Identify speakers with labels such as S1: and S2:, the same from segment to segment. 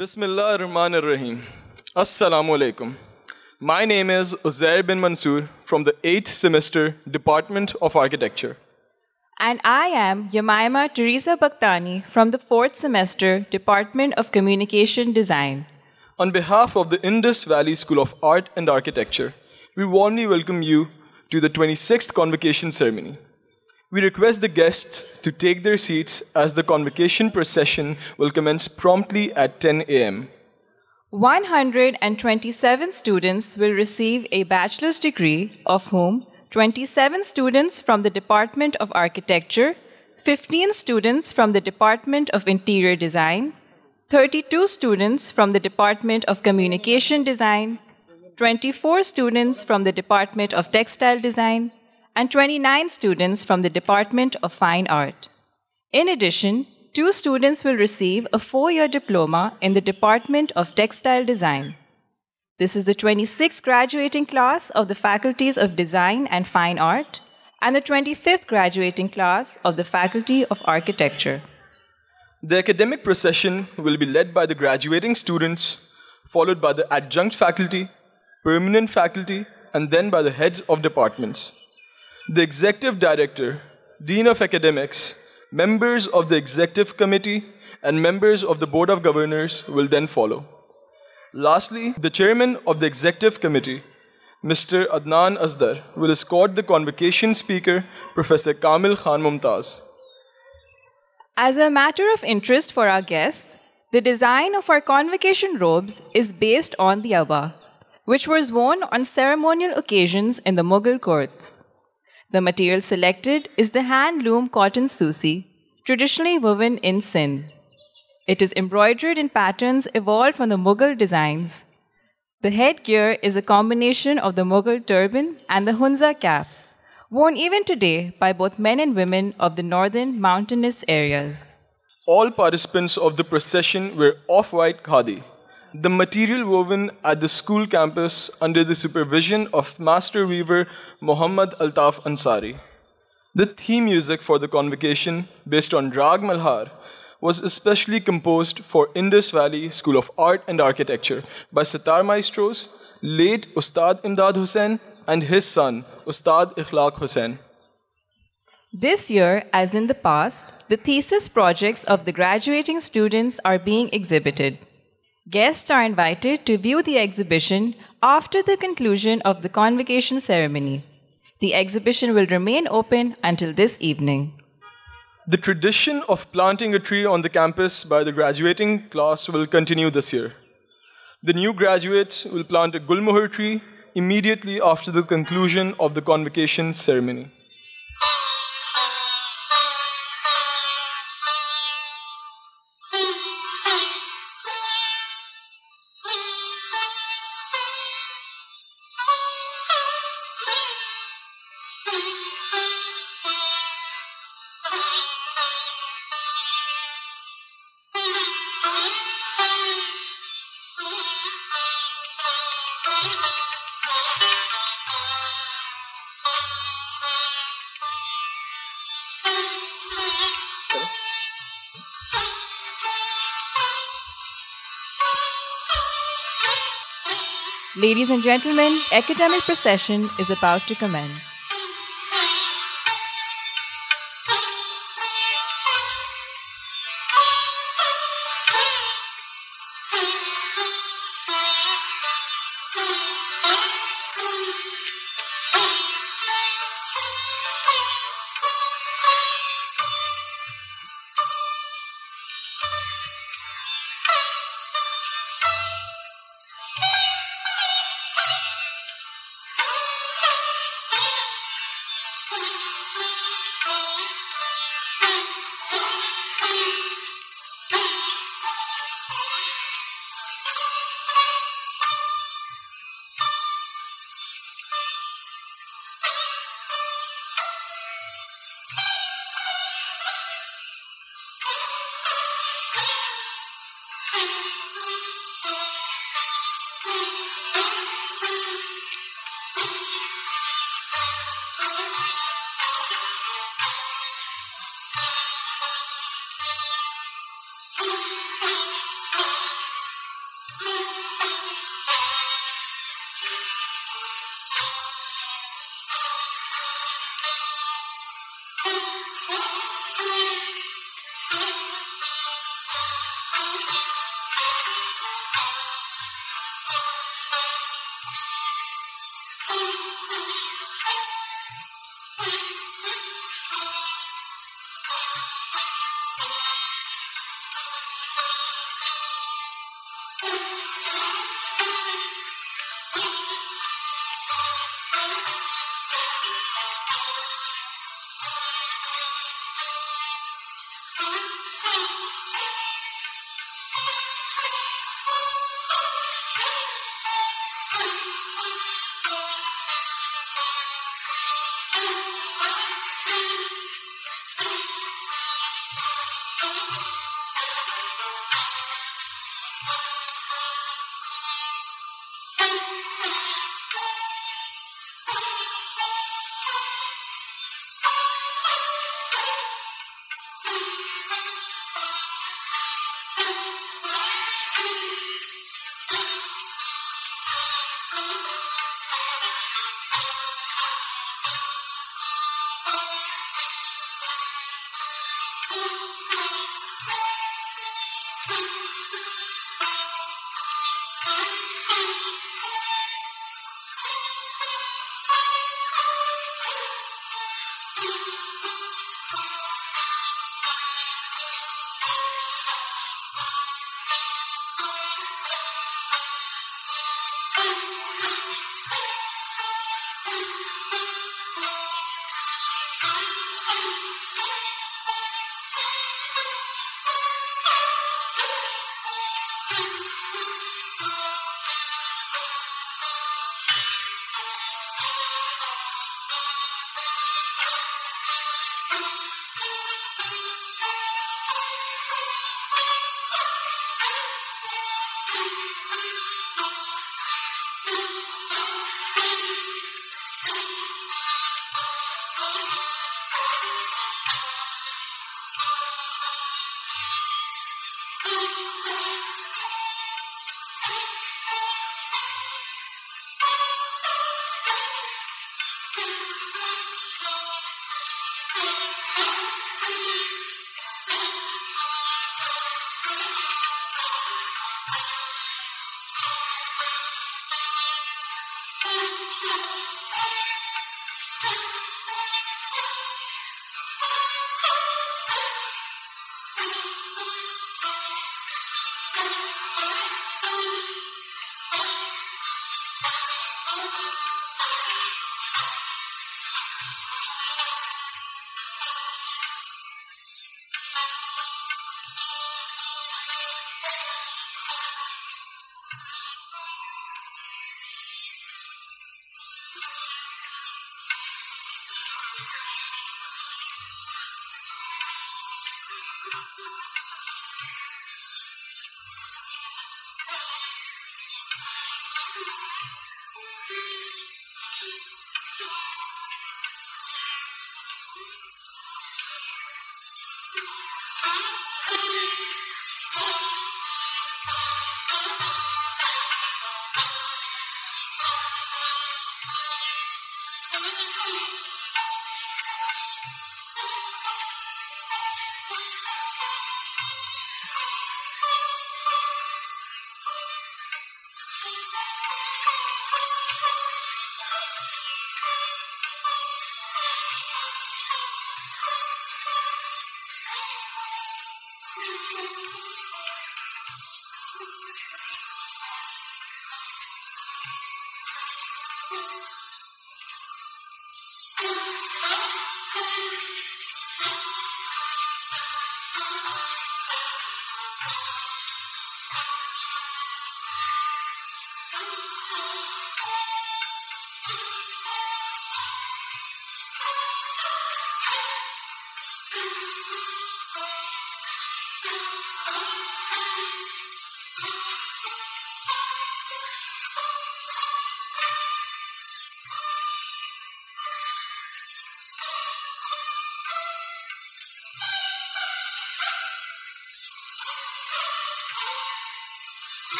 S1: Bismillah ar-Rahman ar-Rahim. Assalamu alaikum. My name is Uzair bin Mansoor from the 8th semester Department of Architecture.
S2: And I am Yamaima Teresa Bakhtani from the 4th semester Department of Communication Design.
S1: On behalf of the Indus Valley School of Art and Architecture, we warmly welcome you to the 26th Convocation Ceremony. We request the guests to take their seats as the convocation procession will commence promptly at 10 a.m.
S2: 127 students will receive a bachelor's degree, of whom 27 students from the Department of Architecture, 15 students from the Department of Interior Design, 32 students from the Department of Communication Design, 24 students from the Department of Textile Design, and 29 students from the Department of Fine Art. In addition, 2 students will receive a 4-year diploma in the Department of Textile Design. This is the 26th graduating class of the Faculties of Design and Fine Art and the 25th graduating class of the Faculty of Architecture.
S1: The academic procession will be led by the graduating students, followed by the adjunct faculty, permanent faculty, and then by the heads of departments. The Executive Director, Dean of Academics, members of the Executive Committee, and members of the Board of Governors will then follow. Lastly, the Chairman of the Executive Committee, Mr. Adnan Asdar, will escort the convocation speaker, Professor Kamil Khan Mumtaz.
S2: As a matter of interest for our guests, the design of our convocation robes is based on the abba, which was worn on ceremonial occasions in the Mughal courts. The material selected is the hand-loom cotton susi, traditionally woven in Sindh. It is embroidered in patterns evolved from the Mughal designs. The headgear is a combination of the Mughal turban and the hunza cap, worn even today by both men and women of the northern mountainous areas.
S1: All participants of the procession wear off-white khadi, the material woven at the school campus under the supervision of master weaver Muhammad Altaf Ansari. The theme music for the convocation, based on Rag Malhar, was especially composed for Indus Valley School of Art and Architecture by sitar maestros, late Ustad Imdad Hussain and his son, Ustad Ikhlaq Hussain.
S2: This year, as in the past, the thesis projects of the graduating students are being exhibited. Guests are invited to view the exhibition after the conclusion of the convocation ceremony. The exhibition will remain open until this evening.
S1: The tradition of planting a tree on the campus by the graduating class will continue this year. The new graduates will plant a gulmohar tree immediately after the conclusion of the convocation ceremony.
S2: Ladies and gentlemen, academic procession is about to commence.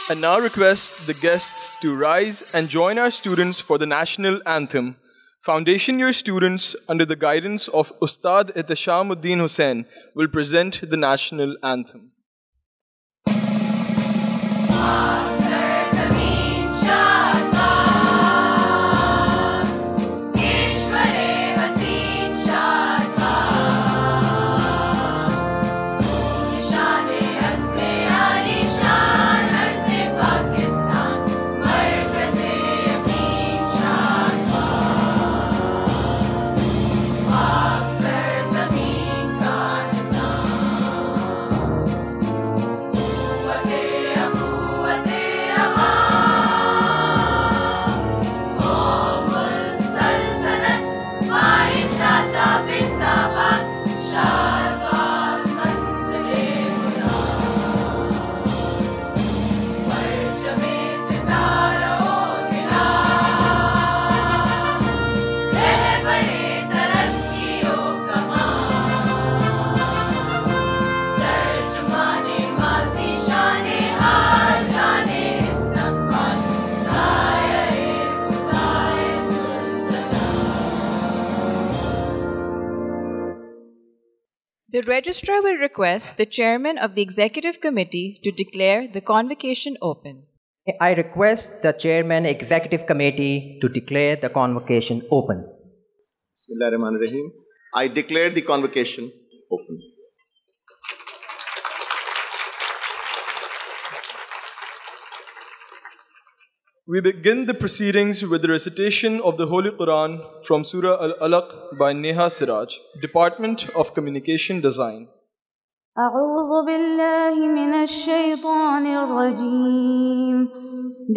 S1: And now request the guests to rise and join our students for the national anthem. Foundation year students, under the guidance of Ustad Ihtishamuddin Hussain, will present the national anthem.
S2: The Registrar will request the Chairman of the Executive Committee to declare the convocation open.
S3: I request the Chairman Executive Committee to declare the convocation open.
S4: Bismillahirrahmanirrahim. I declare the convocation open.
S1: We begin the proceedings with the recitation of the Holy Quran from Surah Al-Alaq by Neha Siraj, Department of Communication Design.
S5: أعوذ بالله من الشيطان الرجيم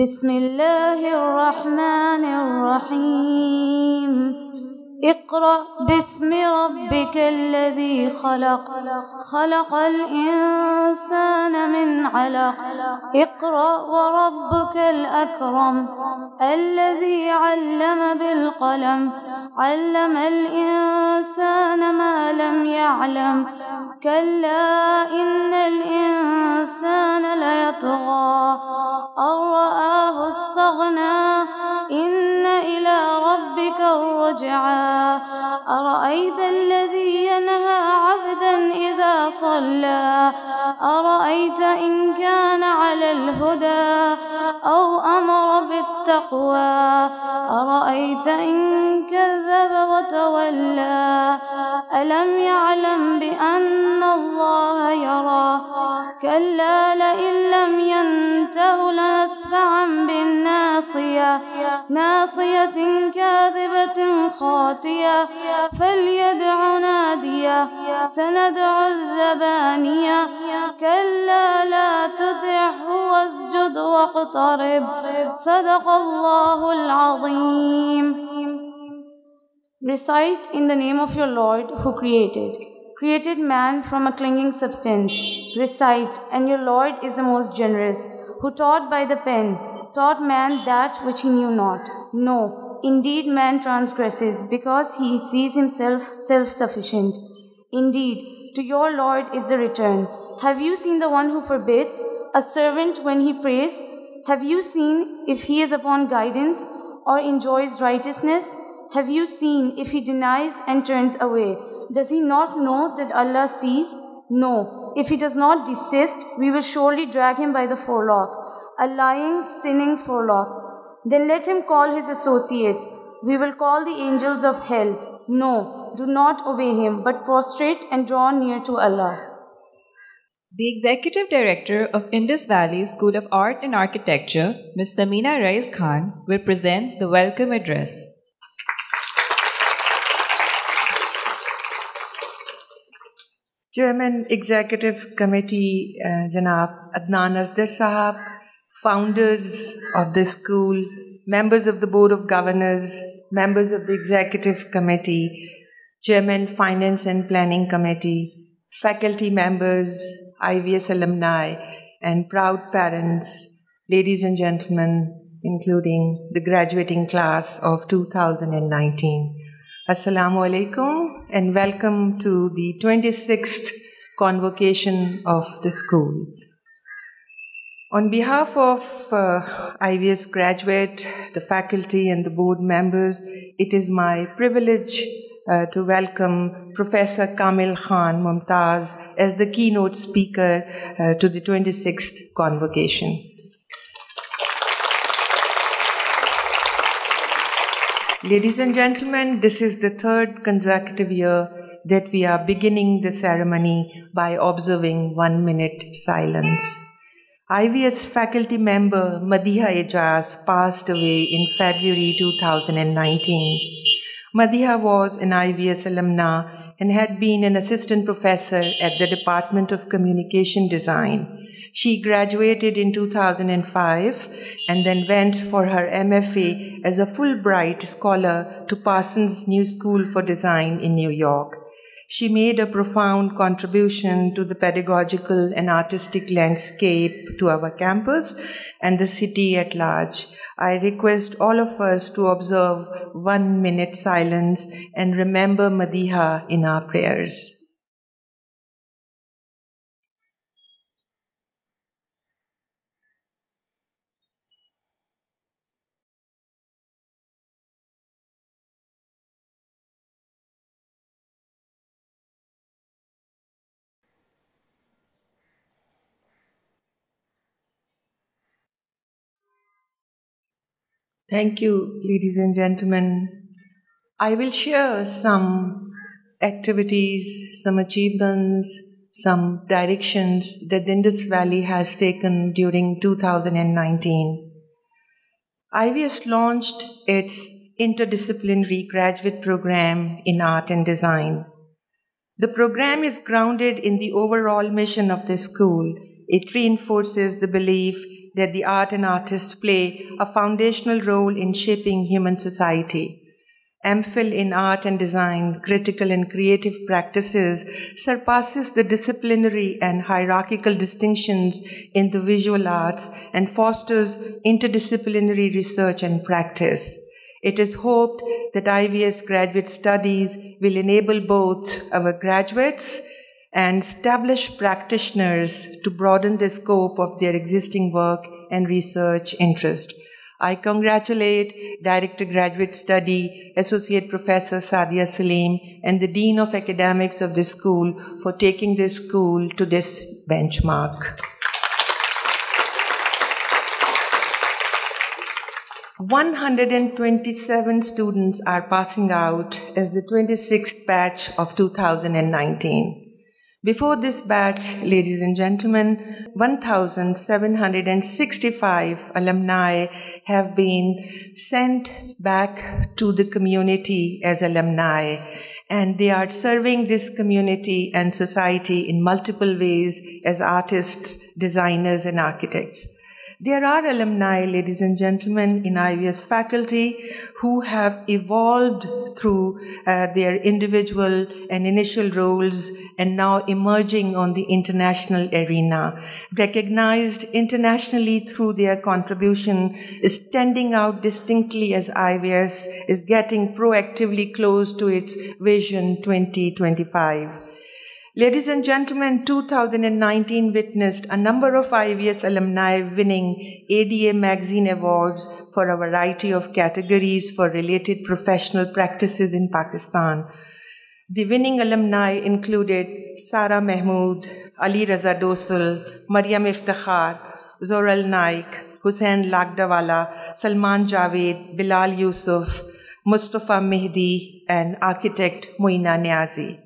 S5: بسم الله الرحمن الرحيم اقرأ باسم ربك الذي خلق خلق الإنسان من علق اقرأ وربك الأكرم الذي علم بالقلم علم الإنسان ما لم يعلم كلا إن الإنسان ليطغى أن رآه استغنى إن إلى ربك الرجعى أرأيت الذي ينهى عبدا إذا صلى أرأيت إن كان على الهدى أو أمر بالتقوى أرأيت إن كذب وتولى ألم يعلم بأن الله يرى كلا لئن لم ينته لنسفعا بالناصية ناصية كاذبة خاطئة فليدع نادية سندع الزبانية كلا لا تطعه واسجد واقترب صدق الله العظيم. Recite in the name of your Lord who created man from a clinging substance. Recite, and your Lord is the most generous, who taught by the pen, taught man that which he knew not. No, indeed man transgresses, because he sees himself self-sufficient. Indeed, to your Lord is the return. Have you seen the one who forbids a servant when he prays? Have you seen if he is upon guidance or enjoys righteousness? Have you seen if he denies and turns away? Does he not know that Allah sees? No. If he does not desist, we will surely drag him by the forelock, a lying, sinning forelock. Then let him call his associates. We will call the angels of hell. No, do not obey him, but prostrate and draw near to Allah.
S2: The Executive Director of Indus Valley School of Art and Architecture, Ms. Samina Rais Khan, will present the welcome address.
S6: Chairman Executive Committee, Janab Adnan Asdar Sahab, founders of the school, members of the Board of Governors, members of the Executive Committee, Chairman Finance and Planning Committee, faculty members, IVS alumni, and proud parents, ladies and gentlemen, including the graduating class of 2019. Assalamu alaikum and welcome to the 26th convocation of the school. On behalf of IVS graduate, the faculty and the board members, it is my privilege to welcome Professor Kamil Khan Mumtaz as the keynote speaker to the 26th convocation. Ladies and gentlemen, this is the third consecutive year that we are beginning the ceremony by observing 1 minute silence. IVS faculty member Madiha Ejaz passed away in February 2019. Madiha was an IVS alumna and had been an assistant professor at the Department of Communication Design. She graduated in 2005 and then went for her MFA as a Fulbright scholar to Parsons New School for Design in New York. She made a profound contribution to the pedagogical and artistic landscape to our campus and the city at large. I request all of us to observe 1 minute silence and remember Madiha in our prayers. Thank you, ladies and gentlemen. I will share some activities, some achievements, some directions that the Indus Valley has taken during 2019. IVS launched its interdisciplinary graduate program in art and design. The program is grounded in the overall mission of the school. It reinforces the belief that the art and artists play a foundational role in shaping human society. MPhil in art and design, critical and creative practices surpasses the disciplinary and hierarchical distinctions in the visual arts and fosters interdisciplinary research and practice. It is hoped that IVS graduate studies will enable both our graduates and established practitioners to broaden the scope of their existing work and research interest. I congratulate Director Graduate Study, Associate Professor Sadia Salim, and the Dean of Academics of this school for taking this school to this benchmark. 127 students are passing out as the 26th batch of 2019. Before this batch, ladies and gentlemen, 1,765 alumni have been sent back to the community as alumni, and they are serving this community and society in multiple ways as artists, designers, and architects. There are alumni, ladies and gentlemen, in IVS faculty who have evolved through their individual and initial roles and now emerging on the international arena, recognized internationally through their contribution, standing out distinctly as IVS is getting proactively close to its Vision 2025. Ladies and gentlemen, 2019 witnessed a number of IVS alumni winning ADA Magazine Awards for a variety of categories for related professional practices in Pakistan. The winning alumni included Sara Mahmood, Ali Raza Dosal, Maryam Iftikhar, Zoral Naik, Hussain Lagdawala, Salman Javed, Bilal Yusuf, Mustafa Mehdi, and architect Moina Niazi.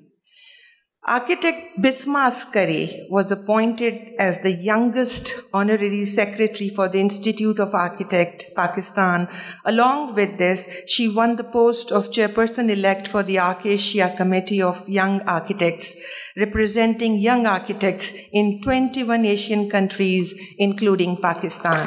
S6: Architect Bisma Askari was appointed as the youngest honorary secretary for the Institute of Architects, Pakistan. Along with this, she won the post of chairperson-elect for the Arc Asia Committee of Young Architects, representing young architects in 21 Asian countries, including Pakistan.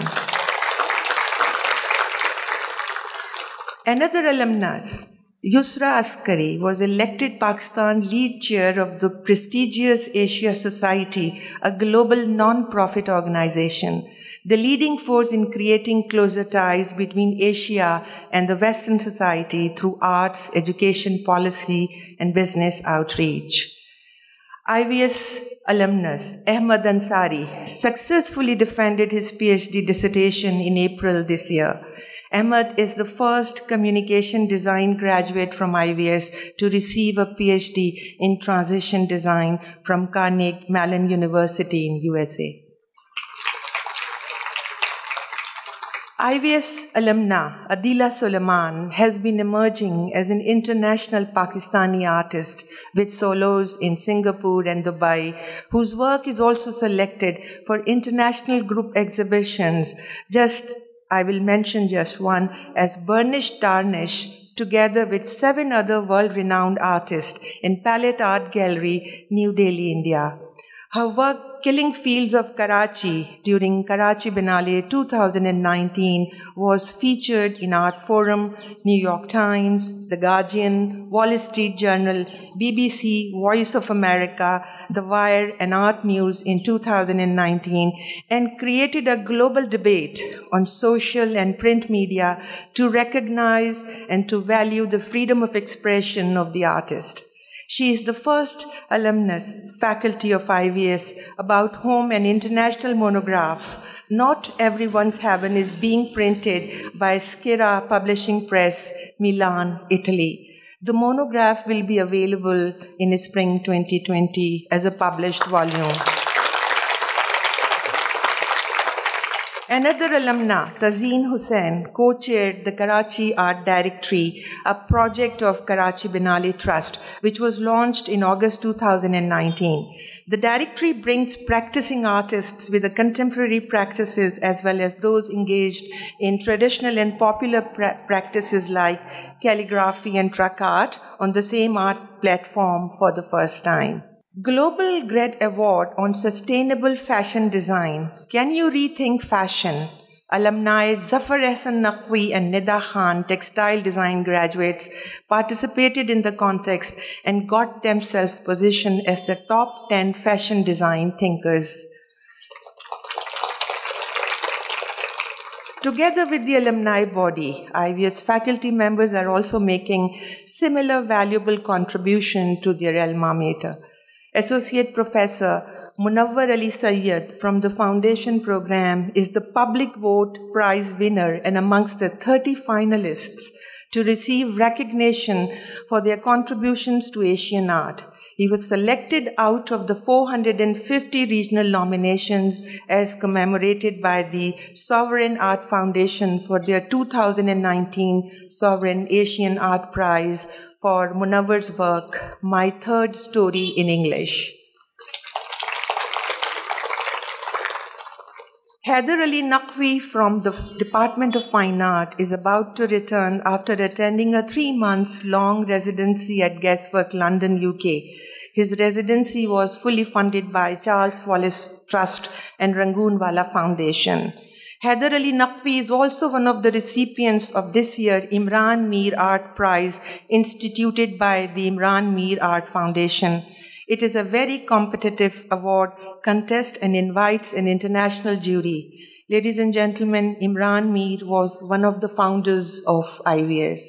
S6: Another alumnus, Yusra Askari, was elected Pakistan lead chair of the prestigious Asia Society, a global non-profit organization, the leading force in creating closer ties between Asia and the Western society through arts, education policy, and business outreach. IVS alumnus Ahmad Ansari successfully defended his PhD dissertation in April this year. Ahmad is the first communication design graduate from IVS to receive a PhD in transition design from Carnegie Mellon University in USA. IVS alumna Adila Suleiman has been emerging as an international Pakistani artist with solos in Singapore and Dubai, whose work is also selected for international group exhibitions. I will mention just one as Burnished Tarnish, together with 7 other world-renowned artists in Palette Art Gallery, New Delhi, India. Her work, Killing Fields of Karachi, during Karachi Biennale 2019, was featured in Art Forum, New York Times, The Guardian, Wall Street Journal, BBC, Voice of America, The Wire, and Art News in 2019, and created a global debate on social and print media to recognize and to value the freedom of expression of the artist. She is the first alumnus faculty of IVS about whom an international monograph, Not Everyone's Heaven, is being printed by Schira Publishing Press, Milan, Italy. The monograph will be available in spring 2020 as a published volume. Another alumna, Tazeen Hussain, co-chaired the Karachi Art Directory, a project of Karachi Biennale Trust, which was launched in August 2019. The directory brings practicing artists with the contemporary practices as well as those engaged in traditional and popular practices like calligraphy and truck art on the same art platform for the first time. Global GRED Award on Sustainable Fashion Design. Can you rethink fashion? Alumni Zafar Ehsan Naqvi and Nida Khan, textile design graduates, participated in the contest and got themselves positioned as the top 10 fashion design thinkers. Together with the alumni body, IVS faculty members are also making similar valuable contribution to their alma mater. Associate Professor Munawwar Ali Sayyed from the Foundation Program is the public vote prize winner and amongst the 30 finalists to receive recognition for their contributions to Asian art. He was selected out of the 450 regional nominations as commemorated by the Sovereign Art Foundation for their 2019 Sovereign Asian Art Prize for Munawwar's work, My Third Story in English. Haider Ali Naqvi from the Department of Fine Art is about to return after attending a 3-month-long residency at Guestwork, London, UK. His residency was fully funded by Charles Wallace Trust and Rangoonwala Foundation. Haider Ali Naqvi is also one of the recipients of this year's Imran Mir Art Prize instituted by the Imran Mir Art Foundation. It is a very competitive award contest and invites an international jury. Ladies and gentlemen, Imran Mir was one of the founders of IVS.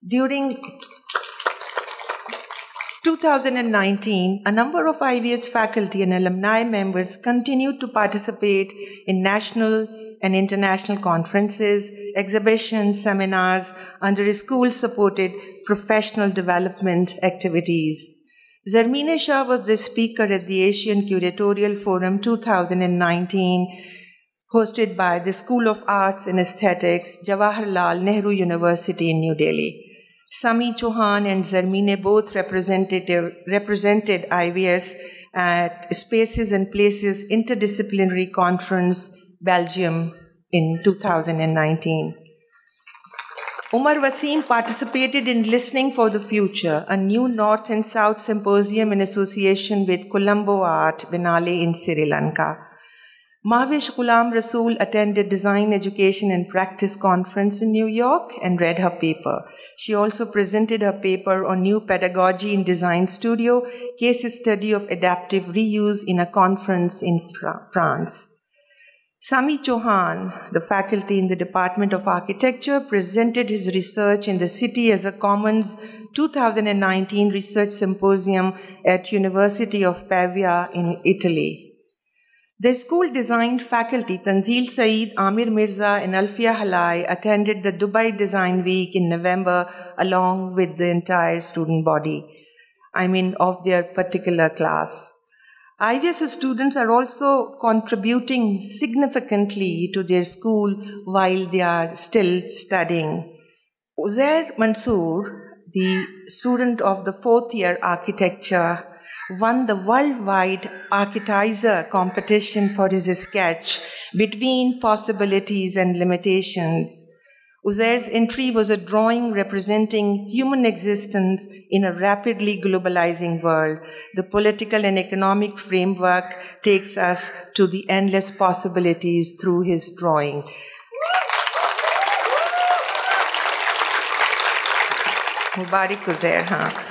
S6: During 2019, a number of IVS faculty and alumni members continued to participate in national and international conferences, exhibitions, seminars under school-supported professional development activities. Zarmeene Shah was the speaker at the Asian Curatorial Forum 2019, hosted by the School of Arts and Aesthetics, Jawaharlal Nehru University in New Delhi. Sami Chauhan and Zarmeene both represented IVS at Spaces and Places Interdisciplinary Conference, Belgium, in 2019. Umar Wasim participated in Listening for the Future, a new North and South symposium in association with Colombo Art Biennale in Sri Lanka. Mahwish Ghulam Rasool attended Design Education and Practice Conference in New York and read her paper. She also presented her paper on New Pedagogy in Design Studio, Case Study of Adaptive Reuse in a conference in France. Sami Chauhan, the faculty in the Department of Architecture, presented his research in the City as a Commons 2019 Research Symposium at University of Pavia in Italy. The school design faculty, Tanzil Saeed, Amir Mirza, and Alfia Halai, attended the Dubai Design Week in November along with the entire student body, of their particular class. IVS students are also contributing significantly to their school while they are still studying. Uzair Mansoor, the student of the fourth year architecture, won the worldwide Architizer competition for his sketch, Between Possibilities and Limitations. Uzair's entry was a drawing representing human existence in a rapidly globalizing world. The political and economic framework takes us to the endless possibilities through his drawing. Mubarak Uzair, huh?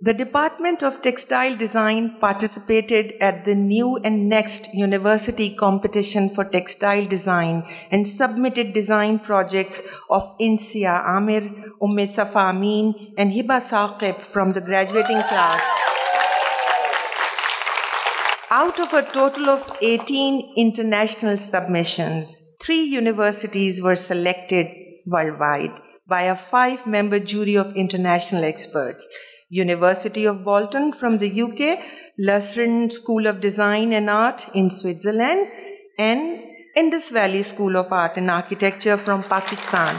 S6: The Department of Textile Design participated at the New and Next University Competition for Textile Design and submitted design projects of Insia Amir, Safa Amin, and Hiba Saqib from the graduating class. Out of a total of 18 international submissions, 3 universities were selected worldwide by a 5-member jury of international experts. University of Bolton from the UK, Lucerne School of Design and Art in Switzerland, and Indus Valley School of Art and Architecture from Pakistan.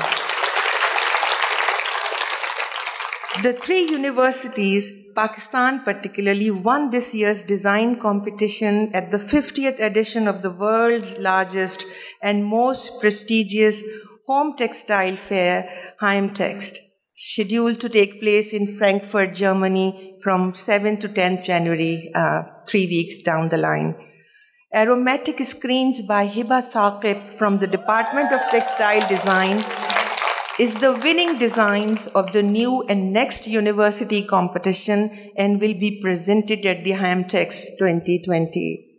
S6: The 3 universities, Pakistan particularly, won this year's design competition at the 50th edition of the world's largest and most prestigious home textile fair, Heimtext, scheduled to take place in Frankfurt, Germany from 7th to 10th January, 3 weeks down the line. Aromatic screens by Hiba Saqib from the Department of Textile Design is the winning designs of the New and Next University competition and will be presented at the Heimtext 2020.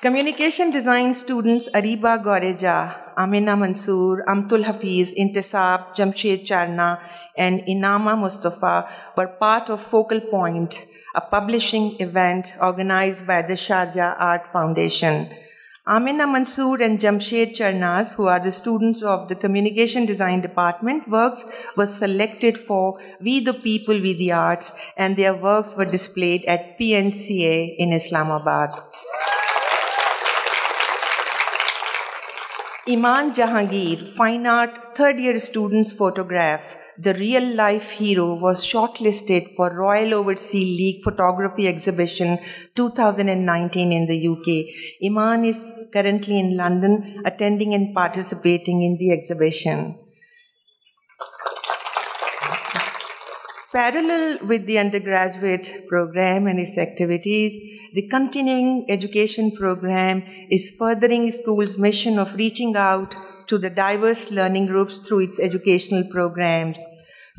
S6: Communication design students Ariba Goreja, Amina Mansoor, Amtul Hafiz, Intisab, Jamshed Charna, and Inama Mustafa were part of Focal Point, a publishing event organized by the Sharjah Art Foundation. Amina Mansoor and Jamshed Charnas, who are the students of the Communication Design Department, works were selected for We the People, We the Arts, and their works were displayed at PNCA in Islamabad. Iman Jahangir, Fine Art, third-year student's photograph. The real-life hero was shortlisted for Royal Overseas League Photography Exhibition 2019 in the UK. Iman is currently in London, attending and participating in the exhibition. Parallel with the undergraduate program and its activities, the continuing education program is furthering school's mission of reaching out to the diverse learning groups through its educational programs.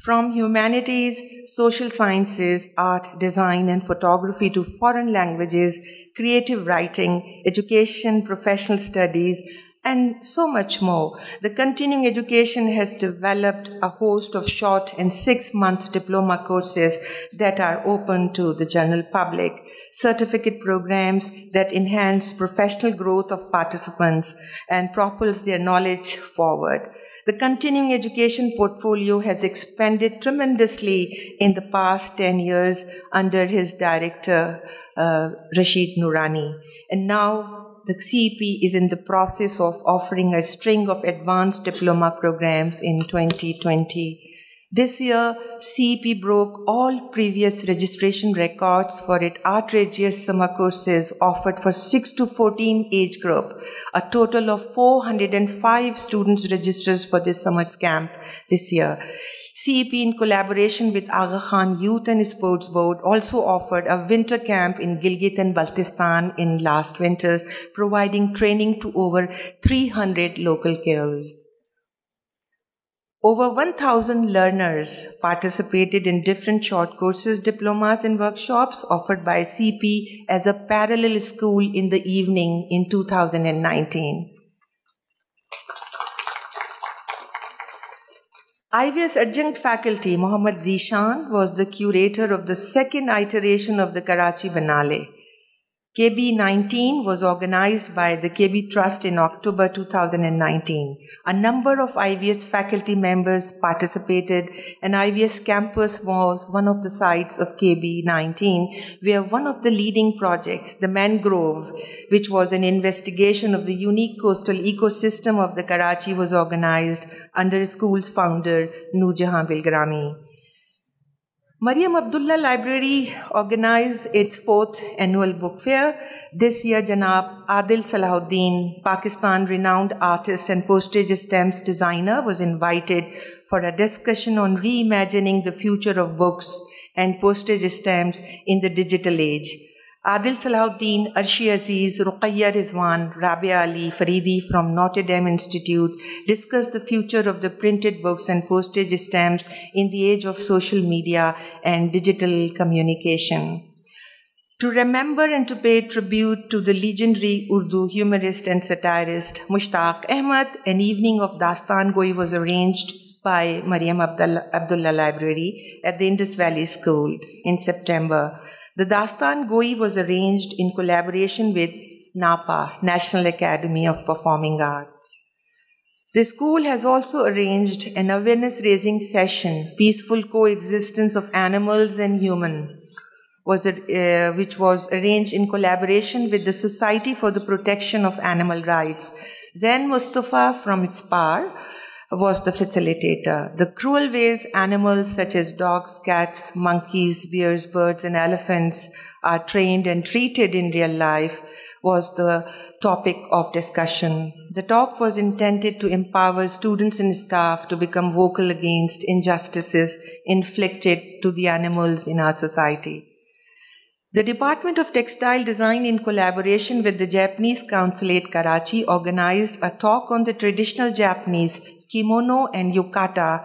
S6: From humanities, social sciences, art, design, and photography to foreign languages, creative writing, education, professional studies, and so much more. The continuing education has developed a host of short and 6-month diploma courses that are open to the general public, certificate programs that enhance professional growth of participants and propels their knowledge forward. The continuing education portfolio has expanded tremendously in the past 10 years under his director, Rashid Noorani. And now, the CEP is in the process of offering a string of advanced diploma programs in 2020. This year, CEP broke all previous registration records for its outrageous summer courses offered for 6 to 14 age group. A total of 405 students registered for this summer's camp this year. CEP, in collaboration with Aga Khan Youth and Sports Board, also offered a winter camp in Gilgit and Baltistan in last winters, providing training to over 300 local carers. Over 1,000 learners participated in different short courses, diplomas, and workshops offered by CP as a parallel school in the evening in 2019. IVS adjunct faculty Mohammad Zishan was the curator of the second iteration of the Karachi Biennale. KB19 was organized by the KB Trust in October 2019. A number of IVS faculty members participated, and IVS campus was one of the sites of KB19, where one of the leading projects, the Mangrove, which was an investigation of the unique coastal ecosystem of the Karachi, was organized under school's founder, Noorjahan Bilgrami. Mariam Abdullah Library organized its 4th annual book fair. This year, Janab Adil Salahuddin, Pakistan-renowned artist and postage stamps designer, was invited for a discussion on reimagining the future of books and postage stamps in the digital age. Adil Salahuddin, Arshi Aziz, Ruqayya Rizwan, Rabia Ali, Faridi from Notre Dame Institute discussed the future of the printed books and postage stamps in the age of social media and digital communication. To remember and to pay tribute to the legendary Urdu humorist and satirist Mushtaq Ahmad, an evening of Dastan Goi was arranged by Mariam Abdullah Library at the Indus Valley School in September. The Dastan Goi was arranged in collaboration with NAPA, National Academy of Performing Arts. The school has also arranged an awareness-raising session, Peaceful Coexistence of Animals and Human, which was arranged in collaboration with the Society for the Protection of Animal Rights. Zain Mustafa from SPAR was the facilitator. The cruel ways animals such as dogs, cats, monkeys, bears, birds, and elephants are trained and treated in real life was the topic of discussion. The talk was intended to empower students and staff to become vocal against injustices inflicted to the animals in our society. The Department of Textile Design, in collaboration with the Japanese Consulate Karachi, organized a talk on the traditional Japanese kimono and yukata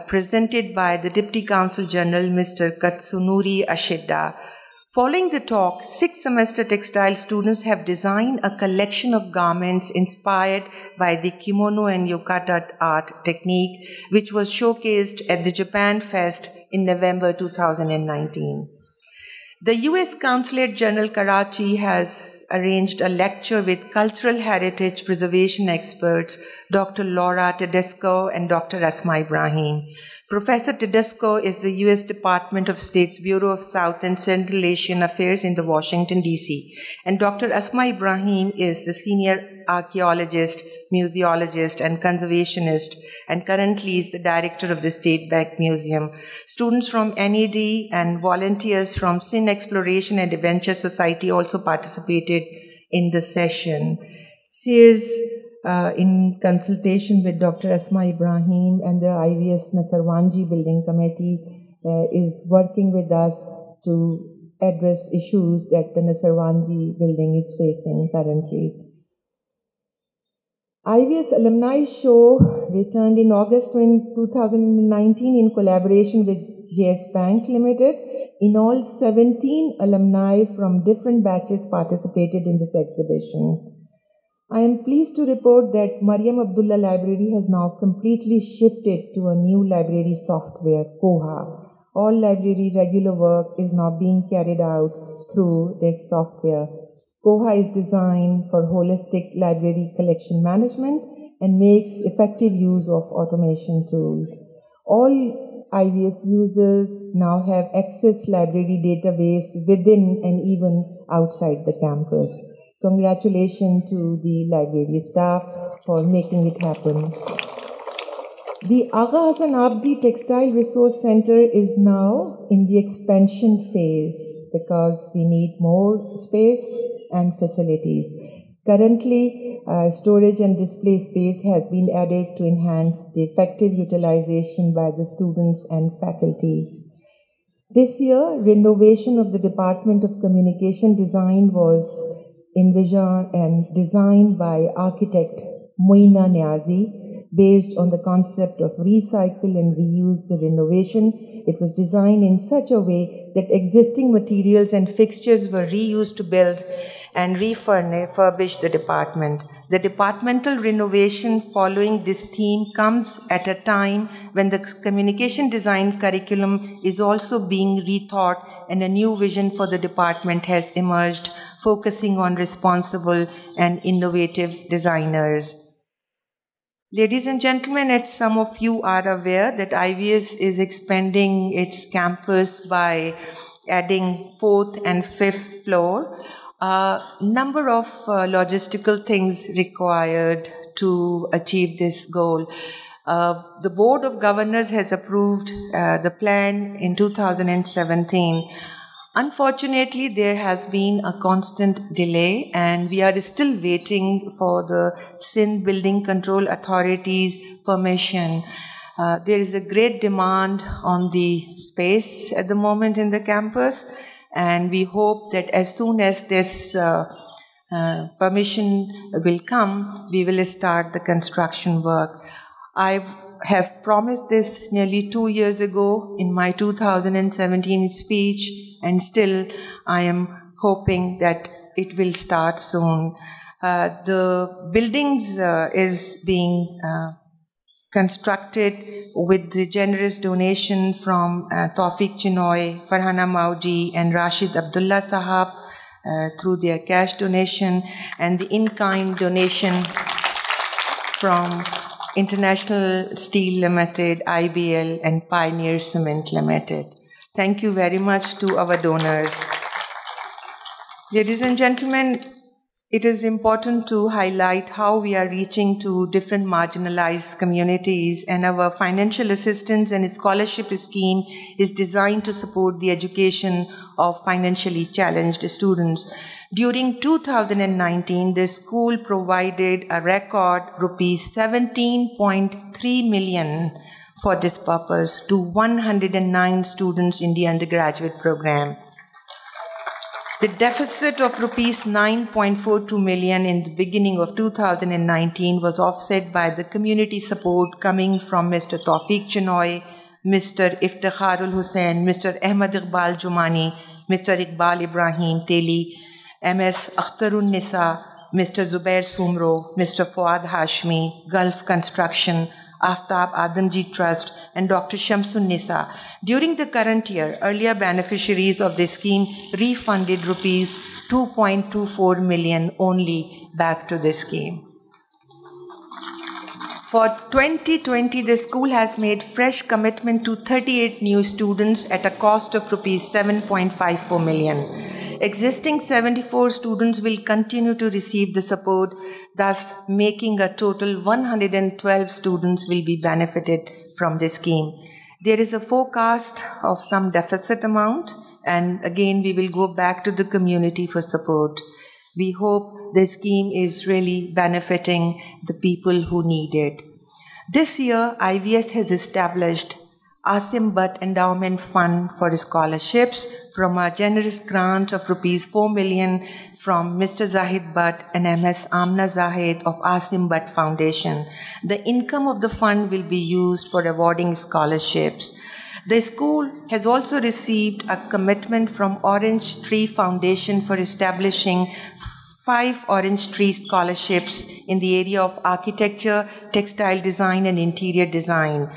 S6: presented by the Deputy Consul General, Mr. Katsunori Ashida. Following the talk, 6th semester textile students have designed a collection of garments inspired by the kimono and yukata art technique, which was showcased at the Japan Fest in November 2019. The U.S. Consulate General Karachi has arranged a lecture with cultural heritage preservation experts, Dr. Laura Tedesco and Dr. Asma Ibrahim. Professor Tedesco is the U.S. Department of State's Bureau of South and Central Asian Affairs in the Washington, D.C. And Dr. Asma Ibrahim is the senior archaeologist, museologist, and conservationist, and currently is the director of the State Bank Museum. Students from NAD and volunteers from Sin Exploration and Adventure Society also participated in the session. Sears, in consultation with Dr. Asma Ibrahim and the IVS Nasarwanji Building Committee, is working with us to address issues that the Nasarwanji building is facing currently. IVS Alumni Show returned in August 2019 in collaboration with JS Bank Limited. In all, 17 alumni from different batches participated in this exhibition. I am pleased to report that Mariam Abdullah Library has now completely shifted to a new library software, Koha. All library regular work is now being carried out through this software. Koha is designed for holistic library collection management and makes effective use of automation tools. All IVS users now have access library database within and even outside the campus. Congratulations to the library staff for making it happen. The Agha Hasan Abdi Textile Resource Center is now in the expansion phase because we need more space and facilities. Currently, storage and display space has been added to enhance the effective utilization by the students and faculty. This year, renovation of the Department of Communication Design was envisioned and designed by architect Moina Niazi. based on the concept of recycle and reuse the renovation. It was designed in such a way that existing materials and fixtures were reused to build and refurbish the department. The departmental renovation following this theme comes at a time when the communication design curriculum is also being rethought and a new vision for the department has emerged, focusing on responsible and innovative designers. Ladies and gentlemen, as some of you are aware that IVS is expanding its campus by adding 4th and 5th floor. A number of logistical things required to achieve this goal. The Board of Governors has approved the plan in 2017. Unfortunately, there has been a constant delay and we are still waiting for the Sindh Building Control Authority's permission. There is a great demand on the space at the moment in the campus, and we hope that as soon as this permission will come, we will start the construction work. I have promised this nearly 2 years ago in my 2017 speech, and still I am hoping that it will start soon. The buildings is being constructed with the generous donation from Tawfiq Chinoy, Farhana Mauji and Rashid Abdullah Sahab through their cash donation, and the in-kind donation from International Steel Limited, IBL and Pioneer Cement Limited. Thank you very much to our donors. Ladies and gentlemen, it is important to highlight how we are reaching to different marginalized communities, and our financial assistance and scholarship scheme is designed to support the education of financially challenged students. During 2019, the school provided a record rupees 17.3 million for this purpose to 109 students in the undergraduate program. The deficit of rupees 9.42 million in the beginning of 2019 was offset by the community support coming from Mr. Tawfiq Chinoy, Mr. Iftikharul Hussain, Mr. Ahmad Iqbal Jumani, Mr. Iqbal Ibrahim Teli, MS Akhtarun Nisa, Mr. Zubair Sumro, Mr. Fuad Hashmi, Gulf Construction, Aftab Adamji Trust, and Dr. Shamsun Nisa. During the current year, earlier beneficiaries of this scheme refunded rupees 2.24 million only back to this scheme. For 2020, the school has made fresh commitment to 38 new students at a cost of rupees 7.54 million. Existing 74 students will continue to receive the support, thus making a total 112 students will be benefited from this scheme. There is a forecast of some deficit amount, and again we will go back to the community for support. We hope the scheme is really benefiting the people who need it. This year, IVS has established Asim Butt Endowment Fund for scholarships from a generous grant of rupees 4 million from Mr. Zahid Butt and MS Amna Zahid of Asim Butt Foundation. The income of the fund will be used for awarding scholarships. The school has also received a commitment from Orange Tree Foundation for establishing 5 Orange Tree scholarships in the area of architecture, textile design, and interior design.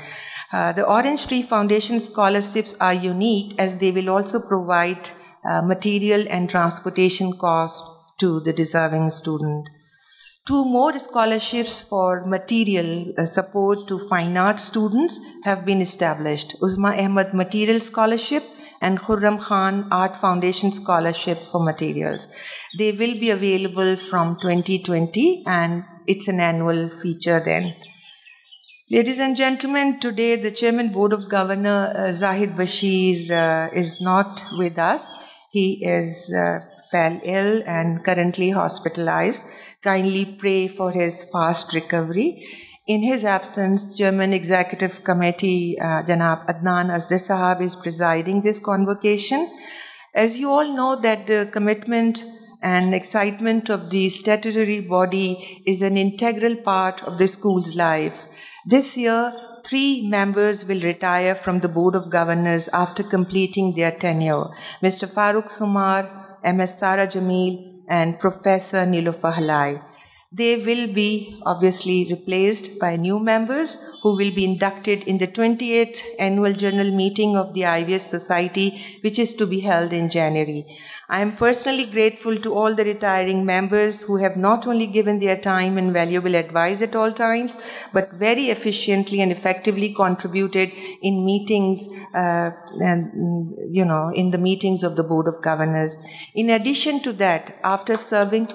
S6: The Orange Tree Foundation scholarships are unique as they will also provide material and transportation costs to the deserving student. 2 more scholarships for material support to fine arts students have been established. Uzma Ahmad Material Scholarship and Khurram Khan Art Foundation Scholarship for materials. They will be available from 2020 and it's an annual feature then. Ladies and gentlemen, today the Chairman Board of Governor Zahid Bashir is not with us. He is fell ill and currently hospitalized. Kindly pray for his fast recovery. In his absence, Chairman Executive Committee Janab Adnan Asdar Sahab is presiding this convocation. As you all know that the commitment and excitement of the statutory body is an integral part of the school's life. This year, 3 members will retire from the Board of Governors after completing their tenure: Mr. Farooq Sumar, MS Sara Jamil, and Professor Niloufar Halai. They will be obviously replaced by new members who will be inducted in the 28th Annual General Meeting of the IVS Society, which is to be held in January. I am personally grateful to all the retiring members who have not only given their time and valuable advice at all times, but very efficiently and effectively contributed in meetings, in the meetings of the Board of Governors. In addition to that, after serving,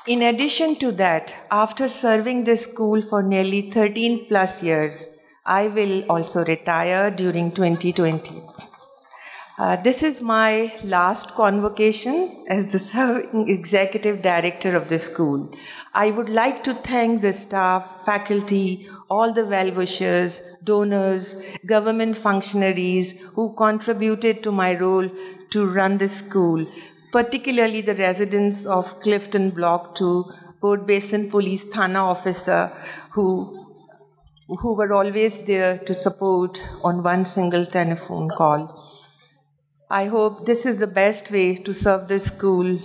S6: In addition to that, after serving the school for nearly 13 plus years, I will also retire during 2020. This is my last convocation as the serving executive director of the school. I would like to thank the staff, faculty, all the well-wishers, donors, government functionaries who contributed to my role to run the school, particularly the residents of Clifton Block 2, Port Basin Police Thana officer who were always there to support on one single telephone call. I hope this is the best way to serve the school,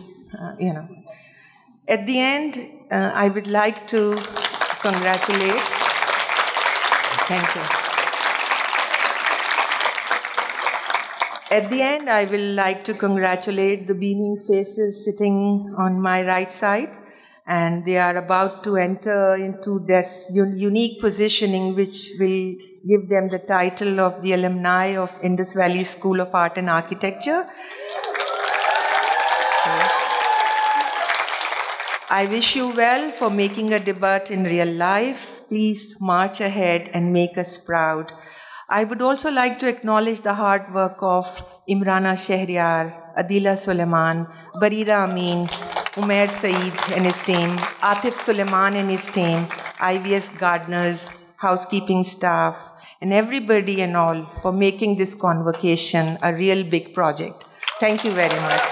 S6: At the end, I would like to congratulate. Thank you. At the end, I will like to congratulate the beaming faces sitting on my right side, and they are about to enter into this unique positioning which will give them the title of the alumni of Indus Valley School of Art and Architecture. I wish you well for making a debut in real life. Please march ahead and make us proud. I would also like to acknowledge the hard work of Imrana Shehryar, Adila Suleiman, Barira Amin, Umair Saeed and his team, Atif Suleiman and his team, IVS gardeners, housekeeping staff, and everybody and all for making this convocation a real big project. Thank you very much.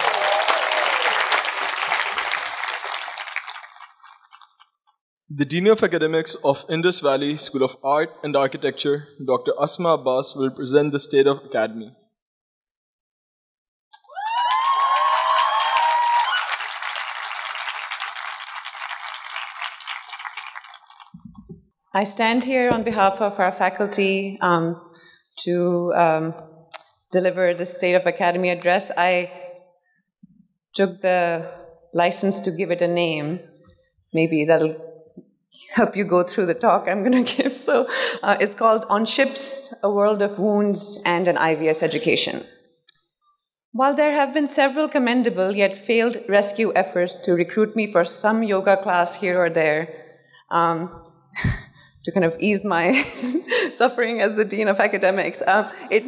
S1: The Dean of Academics of Indus Valley School of Art and Architecture, Dr. Asma Abbas, will present the State of Academy.
S7: I stand here on behalf of our faculty to deliver the State of Academy address. I took the license to give it a name. Maybe that'll help you go through the talk I'm going to give. So it's called On Ships, A World of Wounds and an IVS Education. While there have been several commendable yet failed rescue efforts to recruit me for some yoga class here or there, to kind of ease my suffering as the Dean of Academics, it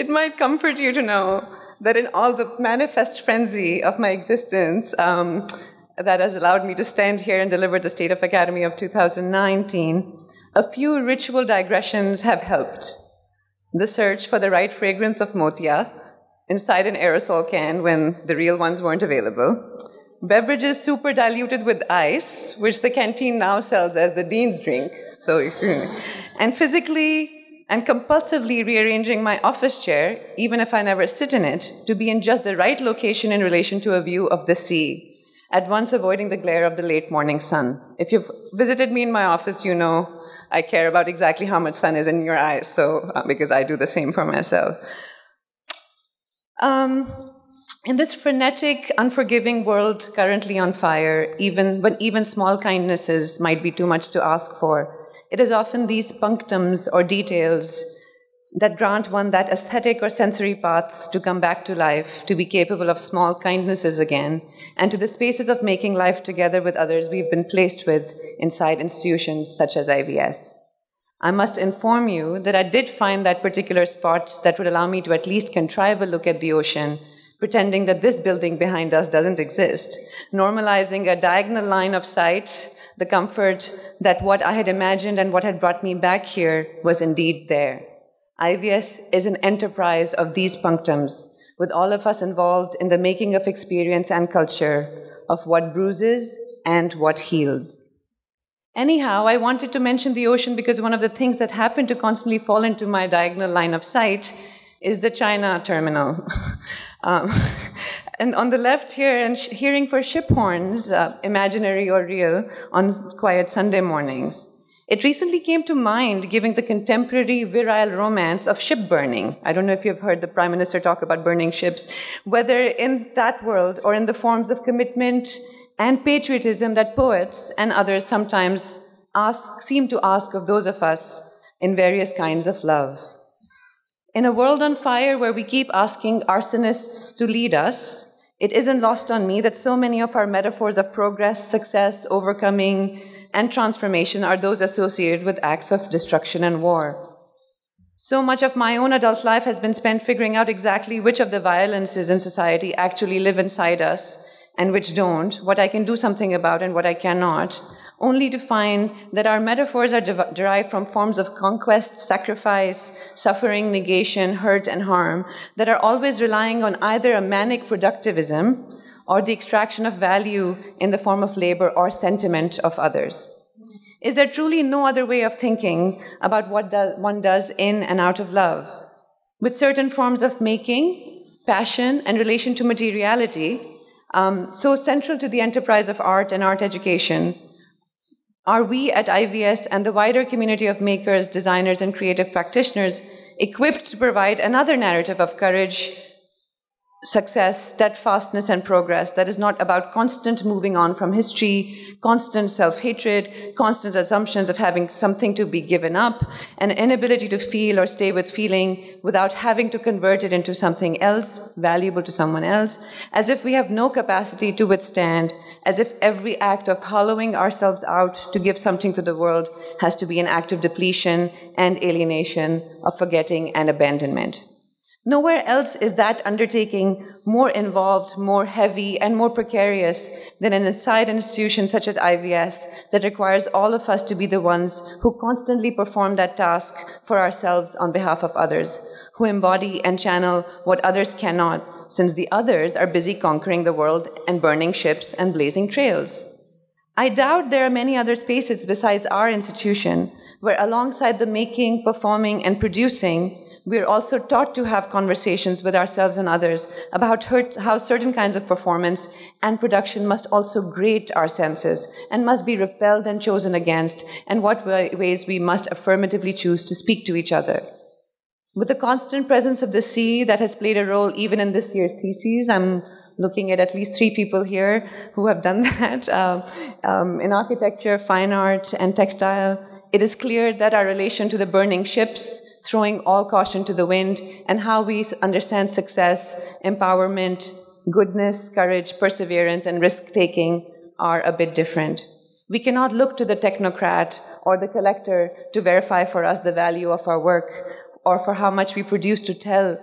S7: might comfort you to know that in all the manifest frenzy of my existence, that has allowed me to stand here and deliver the State of Academy of 2019, a few ritual digressions have helped. The search for the right fragrance of motia inside an aerosol can when the real ones weren't available. Beverages super diluted with ice, which the canteen now sells as the dean's drink. And physically and compulsively rearranging my office chair, even if I never sit in it, to be in just the right location in relation to a view of the sea, at once avoiding the glare of the late morning sun. If you've visited me in my office, you know I care about exactly how much sun is in your eyes, because I do the same for myself. In this frenetic, unforgiving world currently on fire, even small kindnesses might be too much to ask for, it is often these punctums or details that grant one that aesthetic or sensory path to come back to life, to be capable of small kindnesses again, and to the spaces of making life together with others we've been placed with inside institutions such as IVS. I must inform you that I did find that particular spot that would allow me to at least contrive a look at the ocean, pretending that this building behind us doesn't exist, normalizing a diagonal line of sight, the comfort that what I had imagined and what had brought me back here was indeed there. IVS is an enterprise of these punctums, with all of us involved in the making of experience and culture, of what bruises and what heals. Anyhow, I wanted to mention the ocean because one of the things that happened to constantly fall into my diagonal line of sight is the China terminal. And on the left here, and hearing for ship horns, imaginary or real, on quiet Sunday mornings. It recently came to mind, given the contemporary virile romance of ship burning. I don't know if you've heard the Prime Minister talk about burning ships, whether in that world or in the forms of commitment and patriotism that poets and others sometimes seem to ask of those of us in various kinds of love. In a world on fire where we keep asking arsonists to lead us, it isn't lost on me that so many of our metaphors of progress, success, overcoming, and transformation are those associated with acts of destruction and war. So much of my own adult life has been spent figuring out exactly which of the violences in society actually live inside us and which don't, what I can do something about and what I cannot, only to find that our metaphors are derived from forms of conquest, sacrifice, suffering, negation, hurt, and harm that are always relying on either a manic productivism or the extraction of value in the form of labor or sentiment of others. Is there truly no other way of thinking about what one does in and out of love? With certain forms of making, passion, and relation to materiality, so central to the enterprise of art and art education, are we at IVS and the wider community of makers, designers, and creative practitioners equipped to provide another narrative of courage, success, steadfastness, and progress that is not about constant moving on from history, constant self-hatred, constant assumptions of having something to be given up, an inability to feel or stay with feeling without having to convert it into something else, valuable to someone else, as if we have no capacity to withstand, as if every act of hollowing ourselves out to give something to the world has to be an act of depletion and alienation, of forgetting and abandonment. Nowhere else is that undertaking more involved, more heavy, and more precarious than an inside institution such as IVS that requires all of us to be the ones who constantly perform that task for ourselves on behalf of others, who embody and channel what others cannot, since the others are busy conquering the world and burning ships and blazing trails. I doubt there are many other spaces besides our institution where, alongside the making, performing, and producing, we are also taught to have conversations with ourselves and others about how certain kinds of performance and production must also grate our senses and must be repelled and chosen against, and what ways we must affirmatively choose to speak to each other. With the constant presence of the sea that has played a role even in this year's theses, I'm looking at least 3 people here who have done that, in architecture, fine art, and textile, it is clear that our relation to the burning ships, throwing all caution to the wind, and how we understand success, empowerment, goodness, courage, perseverance, and risk-taking are a bit different. We cannot look to the technocrat or the collector to verify for us the value of our work, or for how much we produce to tell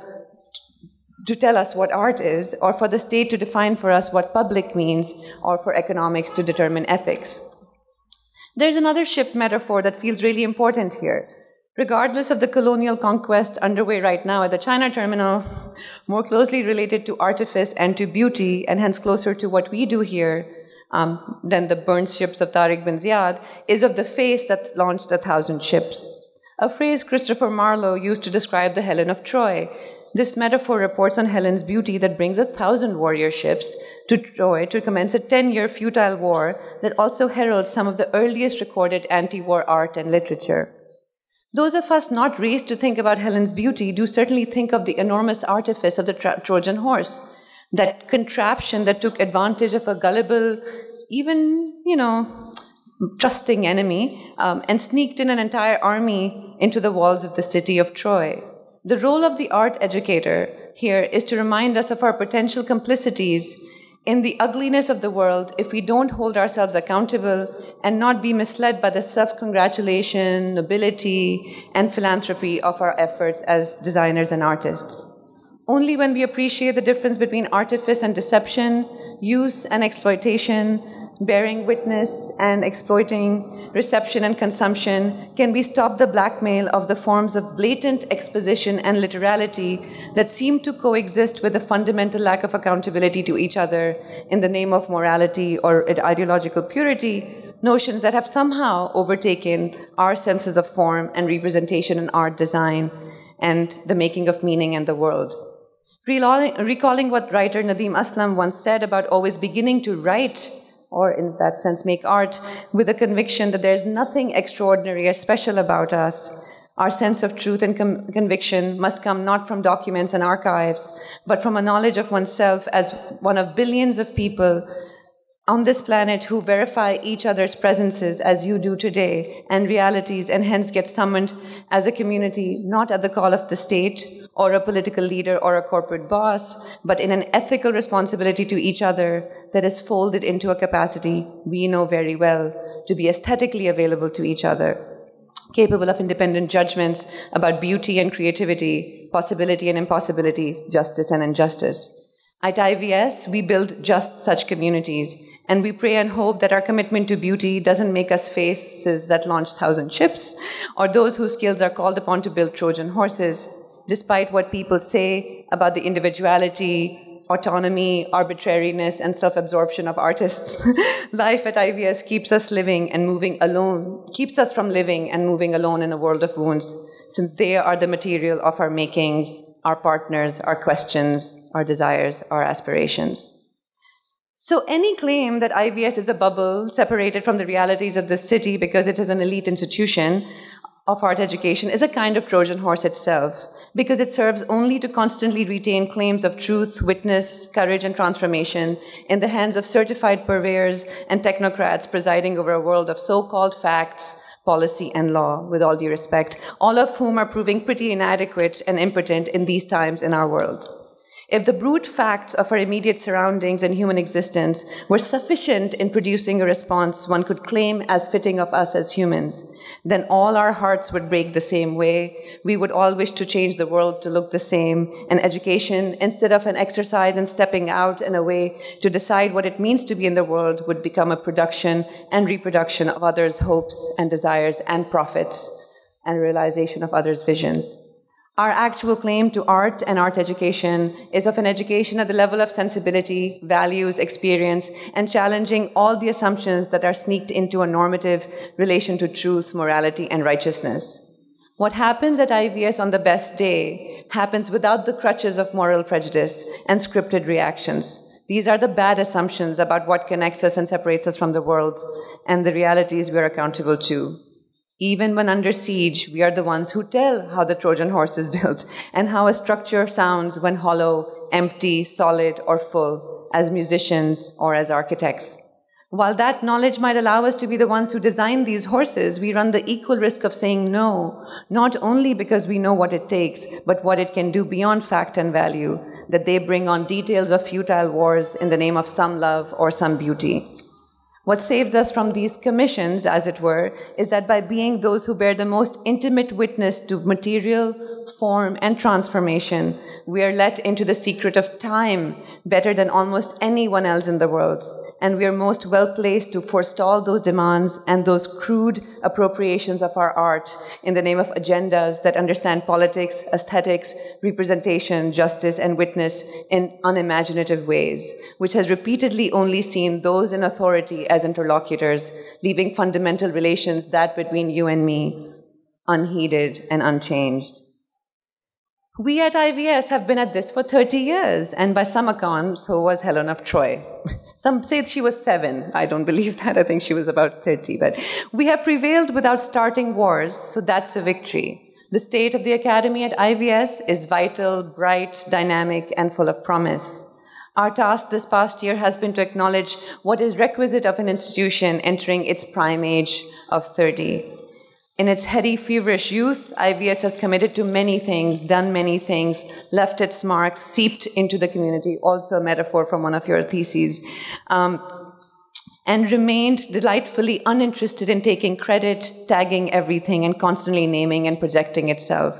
S7: us what art is, or for the state to define for us what public means, or for economics to determine ethics. There's another ship metaphor that feels really important here. Regardless of the colonial conquest underway right now at the China terminal, more closely related to artifice and to beauty, and hence closer to what we do here than the burnt ships of Tariq bin Ziyad, is of the face that launched 1,000 ships. A phrase Christopher Marlowe used to describe the Helen of Troy. This metaphor reports on Helen's beauty that brings 1,000 warrior ships to Troy to commence a 10-year futile war that also heralds some of the earliest recorded anti-war art and literature. Those of us not raised to think about Helen's beauty do certainly think of the enormous artifice of the Trojan horse, that contraption that took advantage of a gullible, even, trusting enemy, and sneaked in an entire army into the walls of the city of Troy. The role of the art educator here is to remind us of our potential complicities in the ugliness of the world if we don't hold ourselves accountable and not be misled by the self-congratulation, nobility, and philanthropy of our efforts as designers and artists. Only when we appreciate the difference between artifice and deception, use and exploitation, bearing witness and exploiting reception and consumption, can we stop the blackmail of the forms of blatant exposition and literality that seem to coexist with the fundamental lack of accountability to each other in the name of morality or ideological purity, notions that have somehow overtaken our senses of form and representation in art, design, and the making of meaning in the world? Recalling what writer Nadeem Aslam once said about always beginning to write, or in that sense make art, with the conviction that there's nothing extraordinary or special about us, our sense of truth and conviction must come not from documents and archives, but from a knowledge of oneself as one of billions of people on this planet who verify each other's presences as you do today and realities, and hence get summoned as a community, not at the call of the state or a political leader or a corporate boss, but in an ethical responsibility to each other that is folded into a capacity we know very well to be aesthetically available to each other, capable of independent judgments about beauty and creativity, possibility and impossibility, justice and injustice. At IVS, we build just such communities, and we pray and hope that our commitment to beauty doesn't make us faces that launch 1,000 ships, or those whose skills are called upon to build Trojan horses, despite what people say about the individuality, autonomy, arbitrariness, and self-absorption of artists. Life at IVS keeps us living and moving alone, keeps us from living and moving alone in a world of wounds, since they are the material of our makings, our partners, our questions, our desires, our aspirations. So any claim that IVS is a bubble separated from the realities of the city because it is an elite institution of art education is a kind of Trojan horse itself, because it serves only to constantly retain claims of truth, witness, courage, and transformation in the hands of certified purveyors and technocrats presiding over a world of so-called facts, policy, and law, with all due respect, all of whom are proving pretty inadequate and impotent in these times in our world. If the brute facts of our immediate surroundings and human existence were sufficient in producing a response one could claim as fitting of us as humans, then all our hearts would break the same way. We would all wish to change the world to look the same, and education, instead of an exercise in stepping out and away to decide what it means to be in the world, would become a production and reproduction of others' hopes and desires and profits, and realization of others' visions. Our actual claim to art and art education is of an education at the level of sensibility, values, experience, and challenging all the assumptions that are sneaked into a normative relation to truth, morality, and righteousness. What happens at IVS on the best day happens without the crutches of moral prejudice and scripted reactions. These are the bad assumptions about what connects us and separates us from the world and the realities we are accountable to. Even when under siege, we are the ones who tell how the Trojan horse is built and how a structure sounds when hollow, empty, solid, or full, as musicians or as architects. While that knowledge might allow us to be the ones who design these horses, we run the equal risk of saying no, not only because we know what it takes, but what it can do beyond fact and value, that they bring on details of futile wars in the name of some love or some beauty. What saves us from these commissions, as it were, is that by being those who bear the most intimate witness to material, form, and transformation, we are let into the secret of time better than almost anyone else in the world. And we are most well-placed to forestall those demands and those crude appropriations of our art in the name of agendas that understand politics, aesthetics, representation, justice, and witness in unimaginative ways, which has repeatedly only seen those in authority as interlocutors, leaving fundamental relations, that between you and me, unheeded and unchanged. We at IVS have been at this for 30 years, and by some accounts, so was Helen of Troy. Some say she was 7. I don't believe that. I think she was about 30. But we have prevailed without starting wars, so that's a victory. The state of the academy at IVS is vital, bright, dynamic, and full of promise. Our task this past year has been to acknowledge what is requisite of an institution entering its prime age of 30. In its heady, feverish youth, IVS has committed to many things, done many things, left its marks, seeped into the community, also a metaphor from one of your theses, and remained delightfully uninterested in taking credit, tagging everything, and constantly naming and projecting itself.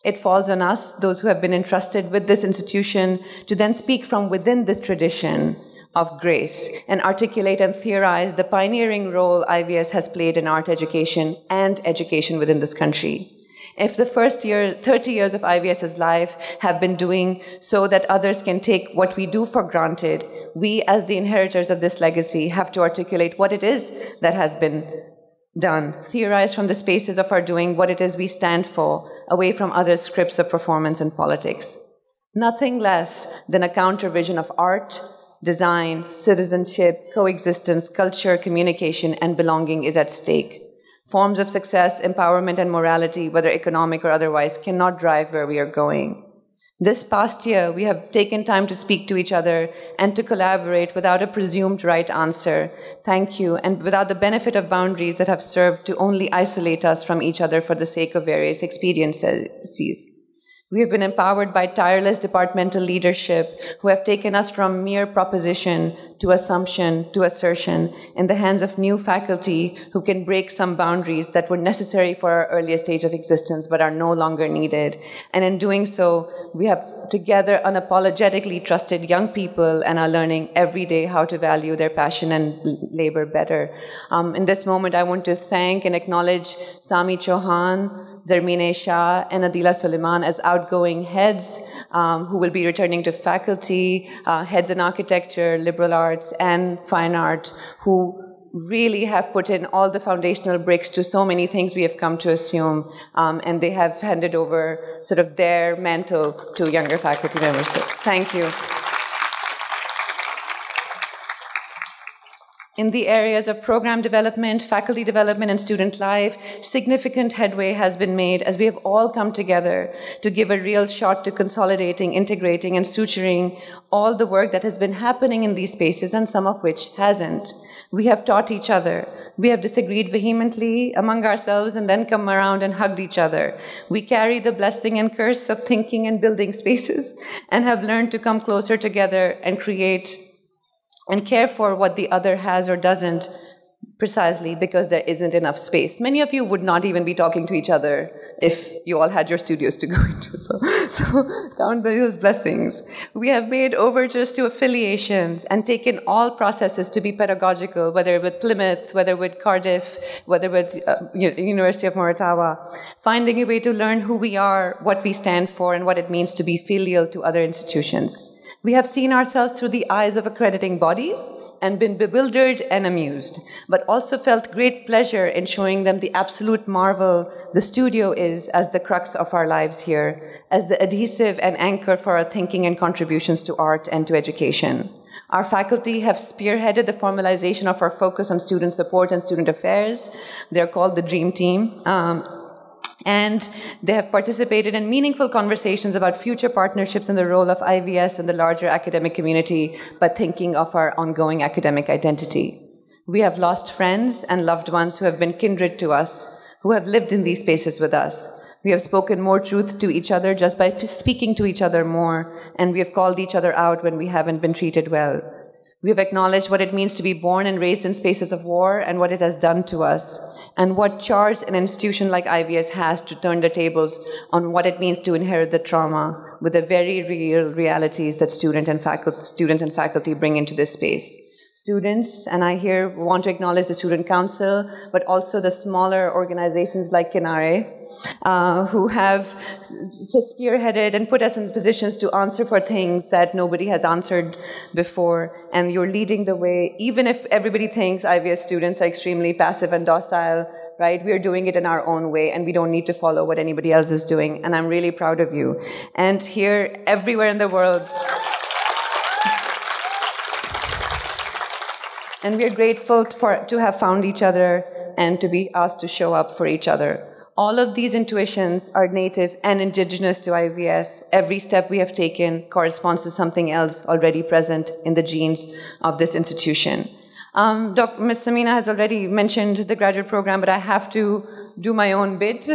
S7: It falls on us, those who have been entrusted with this institution, to then speak from within this tradition of grace and articulate and theorize the pioneering role IVS has played in art education and education within this country. If the first 30 years of IVS's life have been doing so that others can take what we do for granted, we as the inheritors of this legacy have to articulate what it is that has been done, theorize from the spaces of our doing what it is we stand for, away from other scripts of performance and politics. Nothing less than a counter-vision of art, design, citizenship, coexistence, culture, communication, and belonging is at stake. Forms of success, empowerment, and morality, whether economic or otherwise, cannot drive where we are going. This past year, we have taken time to speak to each other and to collaborate without a presumed right answer. Thank you, and without the benefit of boundaries that have served to only isolate us from each other for the sake of various expediencies. We have been empowered by tireless departmental leadership who have taken us from mere proposition to assumption to assertion in the hands of new faculty who can break some boundaries that were necessary for our earliest stage of existence but are no longer needed. And in doing so, we have together unapologetically trusted young people and are learning every day how to value their passion and labor better. In this moment, I want to thank and acknowledge Sami Chauhan, Zarmine Shah, and Adila Suleiman as outgoing heads who will be returning to faculty, heads in architecture, liberal arts, and fine art, who really have put in all the foundational bricks to so many things we have come to assume, and they have handed over sort of their mantle to younger faculty members. So thank you. In the areas of program development, faculty development, and student life, significant headway has been made as we have all come together to give a real shot to consolidating, integrating, and suturing all the work that has been happening in these spaces, and some of which hasn't. We have taught each other. We have disagreed vehemently among ourselves and then come around and hugged each other. We carry the blessing and curse of thinking and building spaces and have learned to come closer together and create and care for what the other has or doesn't, precisely because there isn't enough space. Many of you would not even be talking to each other if you all had your studios to go into. So count those blessings. We have made overtures to affiliations and taken all processes to be pedagogical, whether with Plymouth, whether with Cardiff, whether with University of Moratawa, finding a way to learn who we are, what we stand for, and what it means to be filial to other institutions. We have seen ourselves through the eyes of accrediting bodies and been bewildered and amused, but also felt great pleasure in showing them the absolute marvel the studio is as the crux of our lives here, as the adhesive and anchor for our thinking and contributions to art and to education. Our faculty have spearheaded the formalization of our focus on student support and student affairs. They're called the Dream Team. And they have participated in meaningful conversations about future partnerships and the role of IVS in the larger academic community, but thinking of our ongoing academic identity. We have lost friends and loved ones who have been kindred to us, who have lived in these spaces with us. We have spoken more truth to each other just by speaking to each other more, and we have called each other out when we haven't been treated well. We have acknowledged what it means to be born and raised in spaces of war and what it has done to us, and what charge an institution like IVS has to turn the tables on what it means to inherit the trauma with the very real realities that students and faculty bring into this space. Students, and I here want to acknowledge the Student Council, but also the smaller organizations like Kinare, who have spearheaded and put us in positions to answer for things that nobody has answered before. And you're leading the way, even if everybody thinks IVS students are extremely passive and docile, right? We are doing it in our own way, and we don't need to follow what anybody else is doing. And I'm really proud of you. And here, everywhere in the world, and we are grateful to have found each other and to be asked to show up for each other. All of these intuitions are native and indigenous to IVS. Every step we have taken corresponds to something else already present in the genes of this institution. Ms. Samina has already mentioned the graduate program, but I have to do my own bit,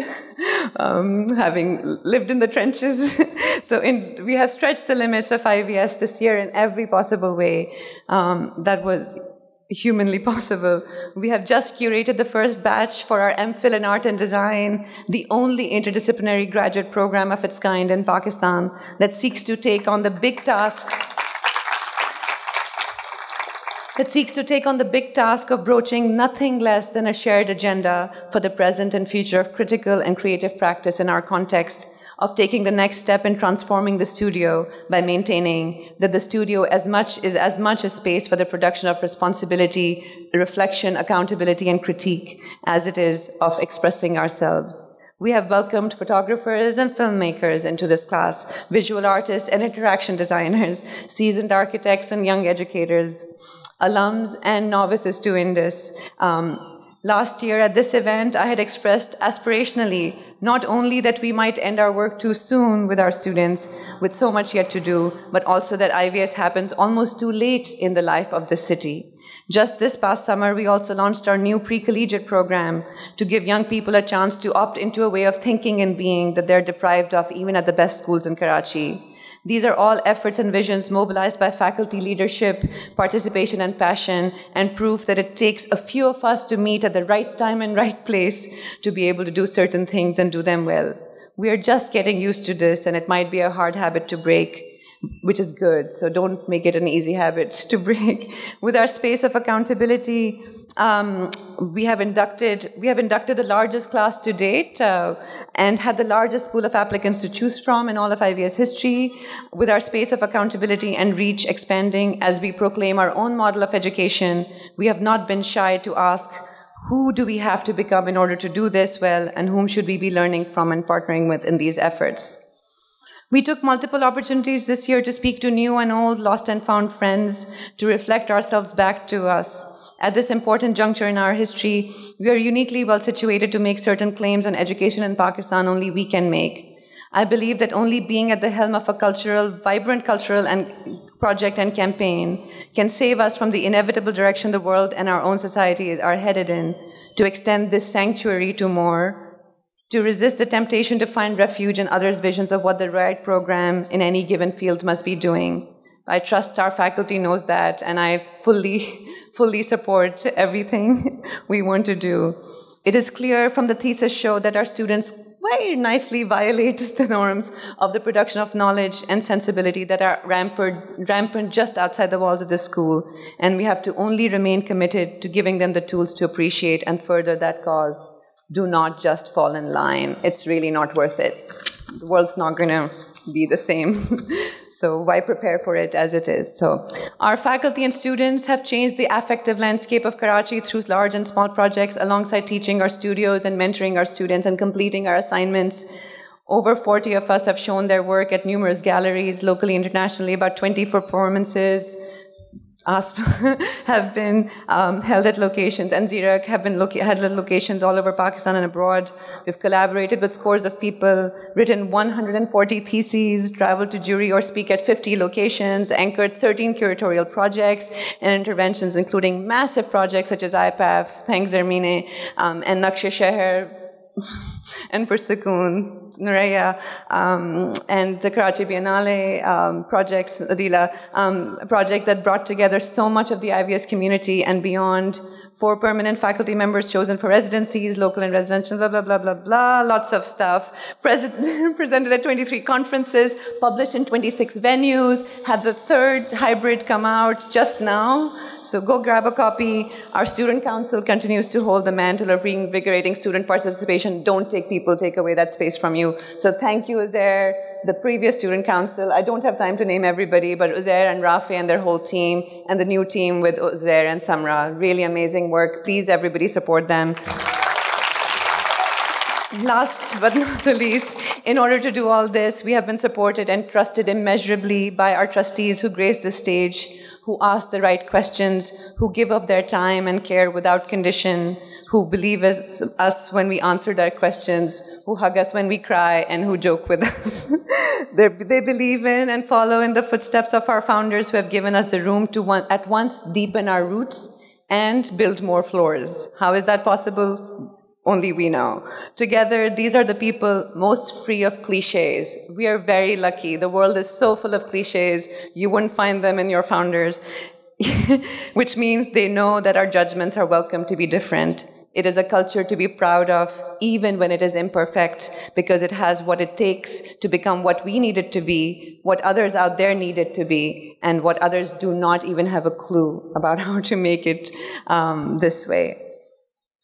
S7: having lived in the trenches. So we have stretched the limits of IVS this year in every possible way that was humanly possible. We have just curated the first batch for our MPhil in Art and Design, the only interdisciplinary graduate program of its kind in Pakistan that seeks to take on the big task that seeks to take on the big task of broaching nothing less than a shared agenda for the present and future of critical and creative practice in our context, of taking the next step in transforming the studio by maintaining that the studio is as much a space for the production of responsibility, reflection, accountability, and critique as it is of expressing ourselves. We have welcomed photographers and filmmakers into this class, visual artists and interaction designers, seasoned architects and young educators, alums and novices to Indus. Last year at this event, I had expressed aspirationally not only that we might end our work too soon with our students, with so much yet to do, but also that IVS happens almost too late in the life of the city. Just this past summer, we also launched our new pre-collegiate program to give young people a chance to opt into a way of thinking and being that they're deprived of even at the best schools in Karachi. These are all efforts and visions mobilized by faculty leadership, participation and passion, and proof that it takes a few of us to meet at the right time and right place to be able to do certain things and do them well. We are just getting used to this, and it might be a hard habit to break, which is good, so don't make it an easy habit to break. With our space of accountability, we have inducted the largest class to date and had the largest pool of applicants to choose from in all of IVS history. With our space of accountability and reach expanding as we proclaim our own model of education, we have not been shy to ask, who do we have to become in order to do this well, and whom should we be learning from and partnering with in these efforts? We took multiple opportunities this year to speak to new and old, lost and found friends, to reflect ourselves back to us. At this important juncture in our history, we are uniquely well situated to make certain claims on education in Pakistan only we can make. I believe that only being at the helm of a vibrant cultural project and campaign can save us from the inevitable direction the world and our own society are headed in, to extend this sanctuary to more, to resist the temptation to find refuge in others' visions of what the right program in any given field must be doing. I trust our faculty knows that, and I fully support everything we want to do. It is clear from the thesis show that our students very nicely violate the norms of the production of knowledge and sensibility that are rampant just outside the walls of the school, and we have to only remain committed to giving them the tools to appreciate and further that cause. Do not just fall in line. It's really not worth it. The world's not going to be the same. So why prepare for it as it is? So our faculty and students have changed the affective landscape of Karachi through large and small projects, alongside teaching our studios and mentoring our students and completing our assignments. Over 40 of us have shown their work at numerous galleries, locally, internationally. About 20 performances have been held at locations, and Zirak have been had locations all over Pakistan and abroad. We've collaborated with scores of people, written 140 theses, traveled to jury or speak at 50 locations, anchored 13 curatorial projects and interventions, including massive projects such as IPAF, Thanks Zarmine, and Naqsh Sheher, and Persukoon, Nuraya, and the Karachi Biennale projects, Adila, projects that brought together so much of the IVS community and beyond. 4 permanent faculty members chosen for residencies, local and residential, blah, blah, blah, blah, blah, lots of stuff. Presented at 23 conferences, published in 26 venues, had the 3rd hybrid come out just now. So go grab a copy. Our student council continues to hold the mantle of reinvigorating student participation. Don't take away that space from you. So thank you, Uzair, the previous student council. I don't have time to name everybody, but Uzair and Rafi and their whole team, and the new team with Uzair and Samra. Really amazing work. Please, everybody, support them. Last but not the least, in order to do all this, we have been supported and trusted immeasurably by our trustees who grace the stage, who ask the right questions, who give up their time and care without condition, who believe us when we answer their questions, who hug us when we cry, and who joke with us. They believe in and follow in the footsteps of our founders who have given us the room to at once deepen our roots and build more floors. How is that possible? Only we know. Together, these are the people most free of cliches. We are very lucky. The world is so full of cliches. You wouldn't find them in your founders, which means they know that our judgments are welcome to be different. It is a culture to be proud of, even when it is imperfect, because it has what it takes to become what we need it to be, what others out there need it to be, and what others do not even have a clue about how to make it this way.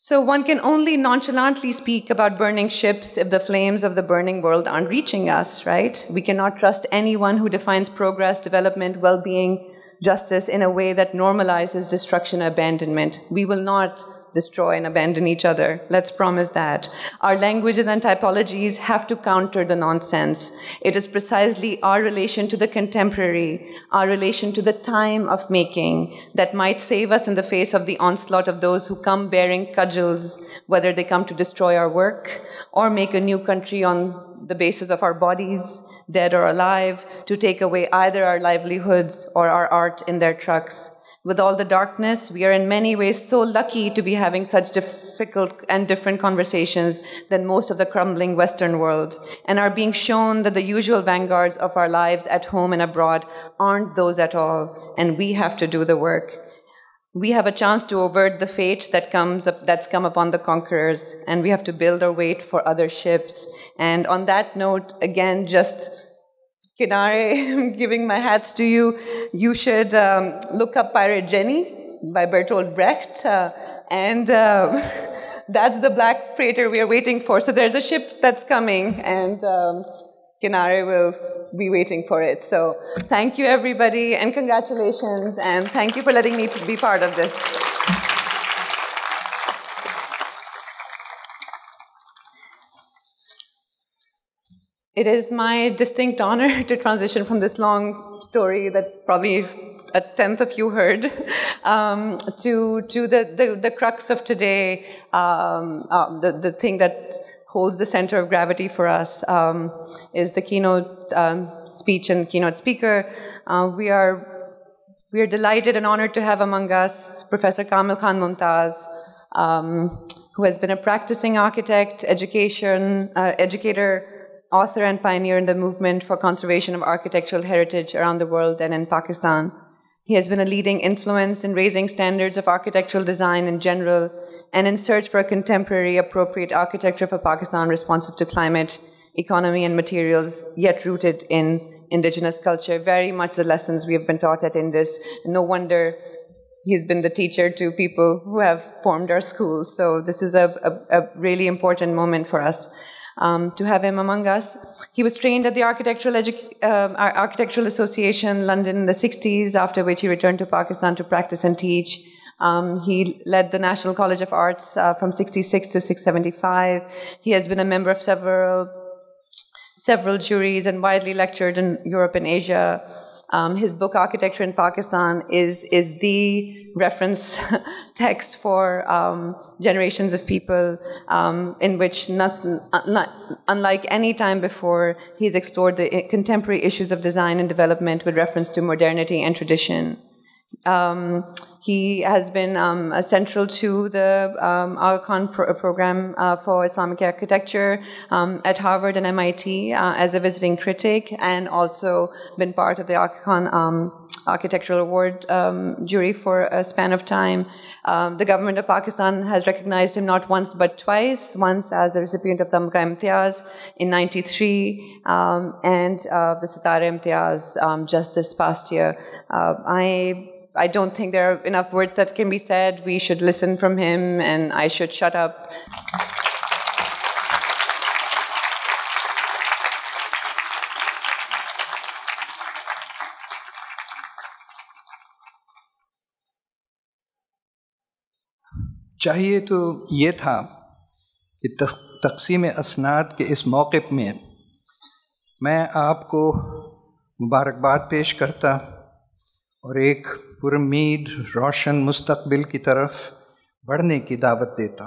S7: So one can only nonchalantly speak about burning ships if the flames of the burning world aren't reaching us, right? We cannot trust anyone who defines progress, development, well-being, justice in a way that normalizes destruction and abandonment. We will not destroy and abandon each other. Let's promise that. Our languages and typologies have to counter the nonsense. It is precisely our relation to the contemporary, our relation to the time of making, that might save us in the face of the onslaught of those who come bearing cudgels, whether they come to destroy our work or make a new country on the basis of our bodies, dead or alive, to take away either our livelihoods or our art in their trucks. With all the darkness, we are in many ways so lucky to be having such difficult and different conversations than most of the crumbling Western world, and are being shown that the usual vanguards of our lives at home and abroad aren't those at all, and we have to do the work. We have a chance to avert the fate that's come upon the conquerors, and we have to build or wait for other ships. And on that note, again, just Kinare, giving my hats to you. You should look up Pirate Jenny by Bertolt Brecht, and that's the black freighter we are waiting for. So there's a ship that's coming, and Kinare will be waiting for it. So thank you, everybody, and congratulations, and thank you for letting me be part of this. It is my distinct honor to transition from this long story that probably a tenth of you heard to the crux of today, the thing that holds the center of gravity for us is the keynote speech and keynote speaker. We are delighted and honored to have among us Professor Kamil Mumtaz, who has been a practicing architect, educator, author and pioneer in the movement for conservation of architectural heritage around the world and in Pakistan. He has been a leading influence in raising standards of architectural design in general and in search for a contemporary, appropriate architecture for Pakistan responsive to climate, economy, and materials, yet rooted in indigenous culture. Very much the lessons we have been taught at Indus. No wonder he's been the teacher to people who have formed our schools. So this is a really important moment for us. To have him among us. He was trained at the Architectural Association, London in the 60s, after which he returned to Pakistan to practice and teach. He led the National College of Arts from 66 to 675. He has been a member of several juries and widely lectured in Europe and Asia. His book, Architecture in Pakistan, is the reference text for generations of people, in which, unlike any time before, he's explored the contemporary issues of design and development with reference to modernity and tradition. He has been central to the Aga Khan program for Islamic architecture at Harvard and MIT as a visiting critic, and also been part of the Aga Khan Architectural Award jury for a span of time. The government of Pakistan has recognized him not once but twice, once as the recipient of the Tamga Imtiaz in '93 and the Sitara Imtiaz just this past year. I don't think there are enough words that can be said. We should listen from him, and I should shut up.
S8: चाहिए तो ये था कि तक़सीम असनाद के इस मौक़िफ़ में मैं आपको मुबारकबाद पेश करता और एक पुरुम्मीद रोशन मुस्तक़बिल की तरफ बढ़ने की दावत देता।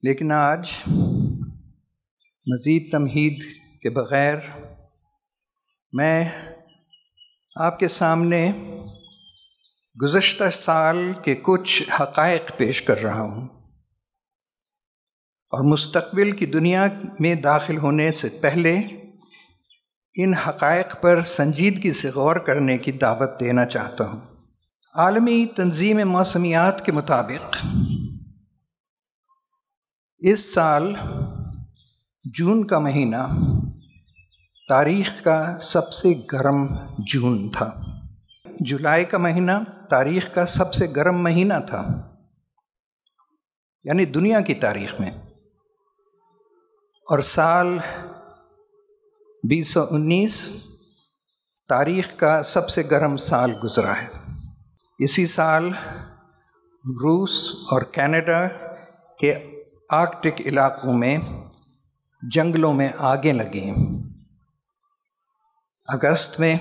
S8: लेकिन आज मज़ीद तमहीद के बग़ैर मैं आपके सामने गुज़श्ता साल के कुछ हक़ाइक़ पेश कर रहा हूँ और मुस्तक़बिल की दुनिया में दाखिल होने से पहले इन हक़ाइक़ पर संजीदगी से गौर करने की दावत देना चाहता हूँ। عالمی تنظیم موسمیات کے مطابق اس سال جون کا مہینہ تاریخ کا سب سے گرم جون تھا. جولائی کا مہینہ تاریخ کا سب سے گرم مہینہ تھا، یعنی دنیا کی تاریخ میں. اور سال 2019 تاریخ کا سب سے گرم سال گزرا ہے. اسی سال روس اور کینیڈا کے آرکٹک علاقوں میں جنگلوں میں آگیں لگیں. اگست میں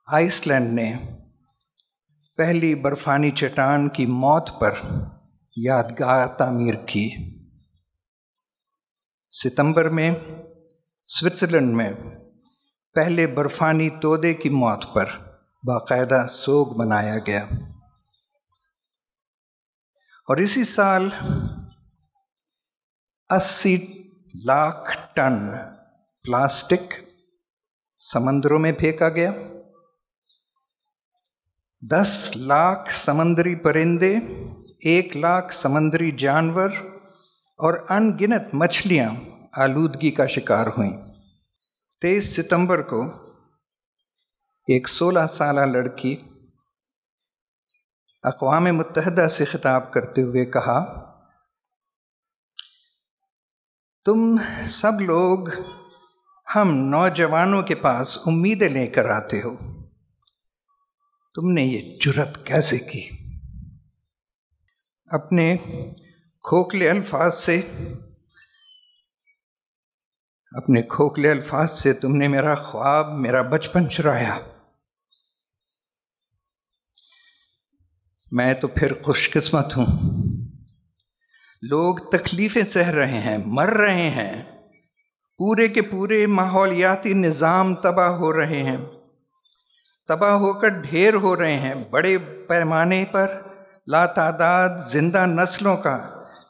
S8: آئس لینڈ نے پہلی برفانی چٹان کی موت پر یادگار تعمیر کی. ستمبر میں سوئٹزرلینڈ میں پہلے برفانی تودے کی موت پر باقاعدہ سوگ منایا گیا. اور اسی سال 80 لاکھ ٹن پلاسٹک سمندروں میں پھینکا گیا. 10 لاکھ سمندری پرندے، 1 لاکھ سمندری جانور اور ان گنت مچھلیاں آلودگی کا شکار ہوئیں. 23 ستمبر کو ایک 16 سالہ لڑکی اقوام متحدہ سے خطاب کرتے ہوئے کہا، تم سب لوگ ہم نوجوانوں کے پاس امیدیں لے کر آتے ہو، تم نے یہ جرت کیسے کی؟ اپنے کھوکھلے الفاظ سے تم نے میرا خواب، میرا بچپن چرایا. میں تو پھر خوش قسمت ہوں. لوگ تکلیفیں سہ رہے ہیں، مر رہے ہیں، پورے کے پورے ماحولیاتی نظام تباہ ہو رہے ہیں، تباہ ہو کر ڈھیر ہو رہے ہیں. بڑے پیمانے پر لاتعداد زندہ نسلوں کا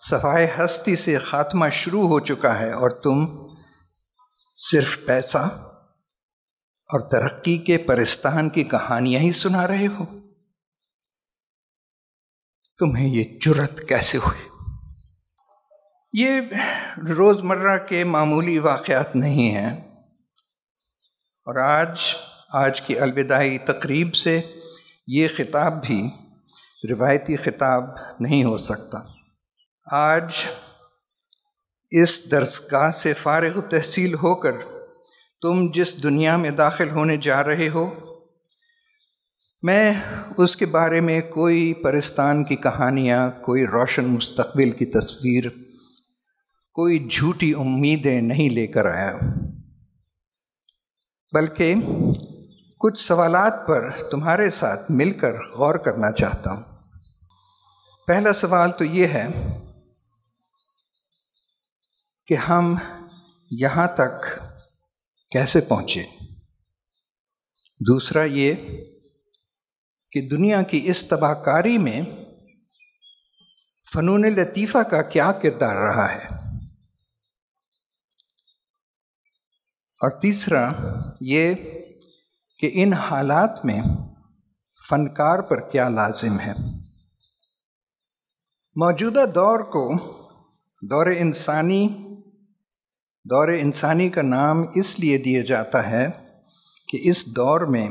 S8: صفائے ہستی سے خاتمہ شروع ہو چکا ہے، اور تم صرف پیسہ اور ترقی کے پرستان کی کہانیاں ہی سنا رہے ہو. تمہیں یہ جرت کیسے ہوئی؟ یہ روزمرہ کے معمولی واقعات نہیں ہیں، اور آج کی الوداعی تقریب سے یہ خطاب بھی روایتی خطاب نہیں ہو سکتا. آج اس درسگاہ سے فارغ التحصیل ہو کر تم جس دنیا میں داخل ہونے جا رہے ہو، میں اس کے بارے میں کوئی پرستان کی کہانیاں، کوئی روشن مستقبل کی تصویر، کوئی جھوٹی امیدیں نہیں لے کر آیا، بلکہ کچھ سوالات پر تمہارے ساتھ مل کر غور کرنا چاہتا ہوں. پہلا سوال تو یہ ہے کہ ہم یہاں تک کیسے پہنچے. دوسرا یہ کہ دنیا کی اس تباہ کاری میں فنون لطیفہ کا کیا کردار رہا ہے. اور تیسرا یہ کہ ان حالات میں فنکار پر کیا لازم ہے. موجودہ دور کو دور انسانی کا نام اس لیے دیا جاتا ہے کہ اس دور میں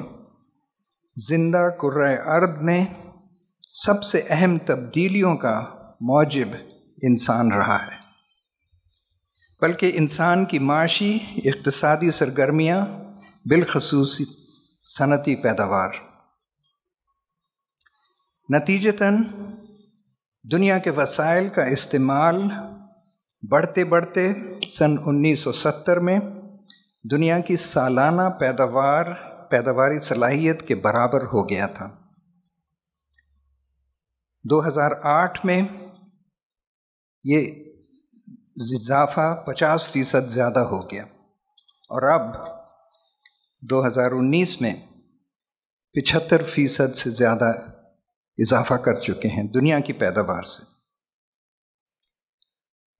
S8: زندہ کرۂ ارض میں سب سے اہم تبدیلیوں کا موجب انسان رہا ہے، بلکہ انسان کی معاشی اقتصادی سرگرمیاں، بالخصوص صنعتی پیداوار. نتیجتاً دنیا کے وسائل کا استعمال بڑھتے بڑھتے سن 1970 میں دنیا کی سالانہ پیداواری صلاحیت کے برابر ہو گیا تھا. 2008 میں یہ اضافہ 50% زیادہ ہو گیا، اور اب 2019 میں 75% سے زیادہ اضافہ کر چکے ہیں دنیا کی پیداوار سے.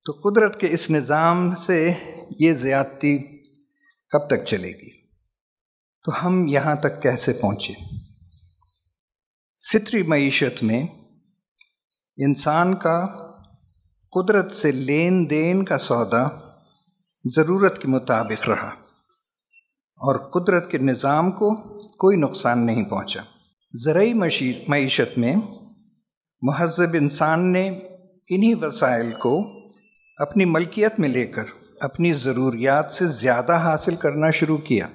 S8: تو قدرت کے اس نظام سے یہ زیادتی کب تک چلے گی؟ تو ہم یہاں تک کیسے پہنچے؟ فطری معیشت میں انسان کا قدرت سے لین دین کا سودا ضرورت کے مطابق رہا اور قدرت کے نظام کو کوئی نقصان نہیں پہنچا۔ زرعی معیشت میں مہذب انسان نے انہی وسائل کو اپنی ملکیت میں لے کر اپنی ضروریات سے زیادہ حاصل کرنا شروع کیا،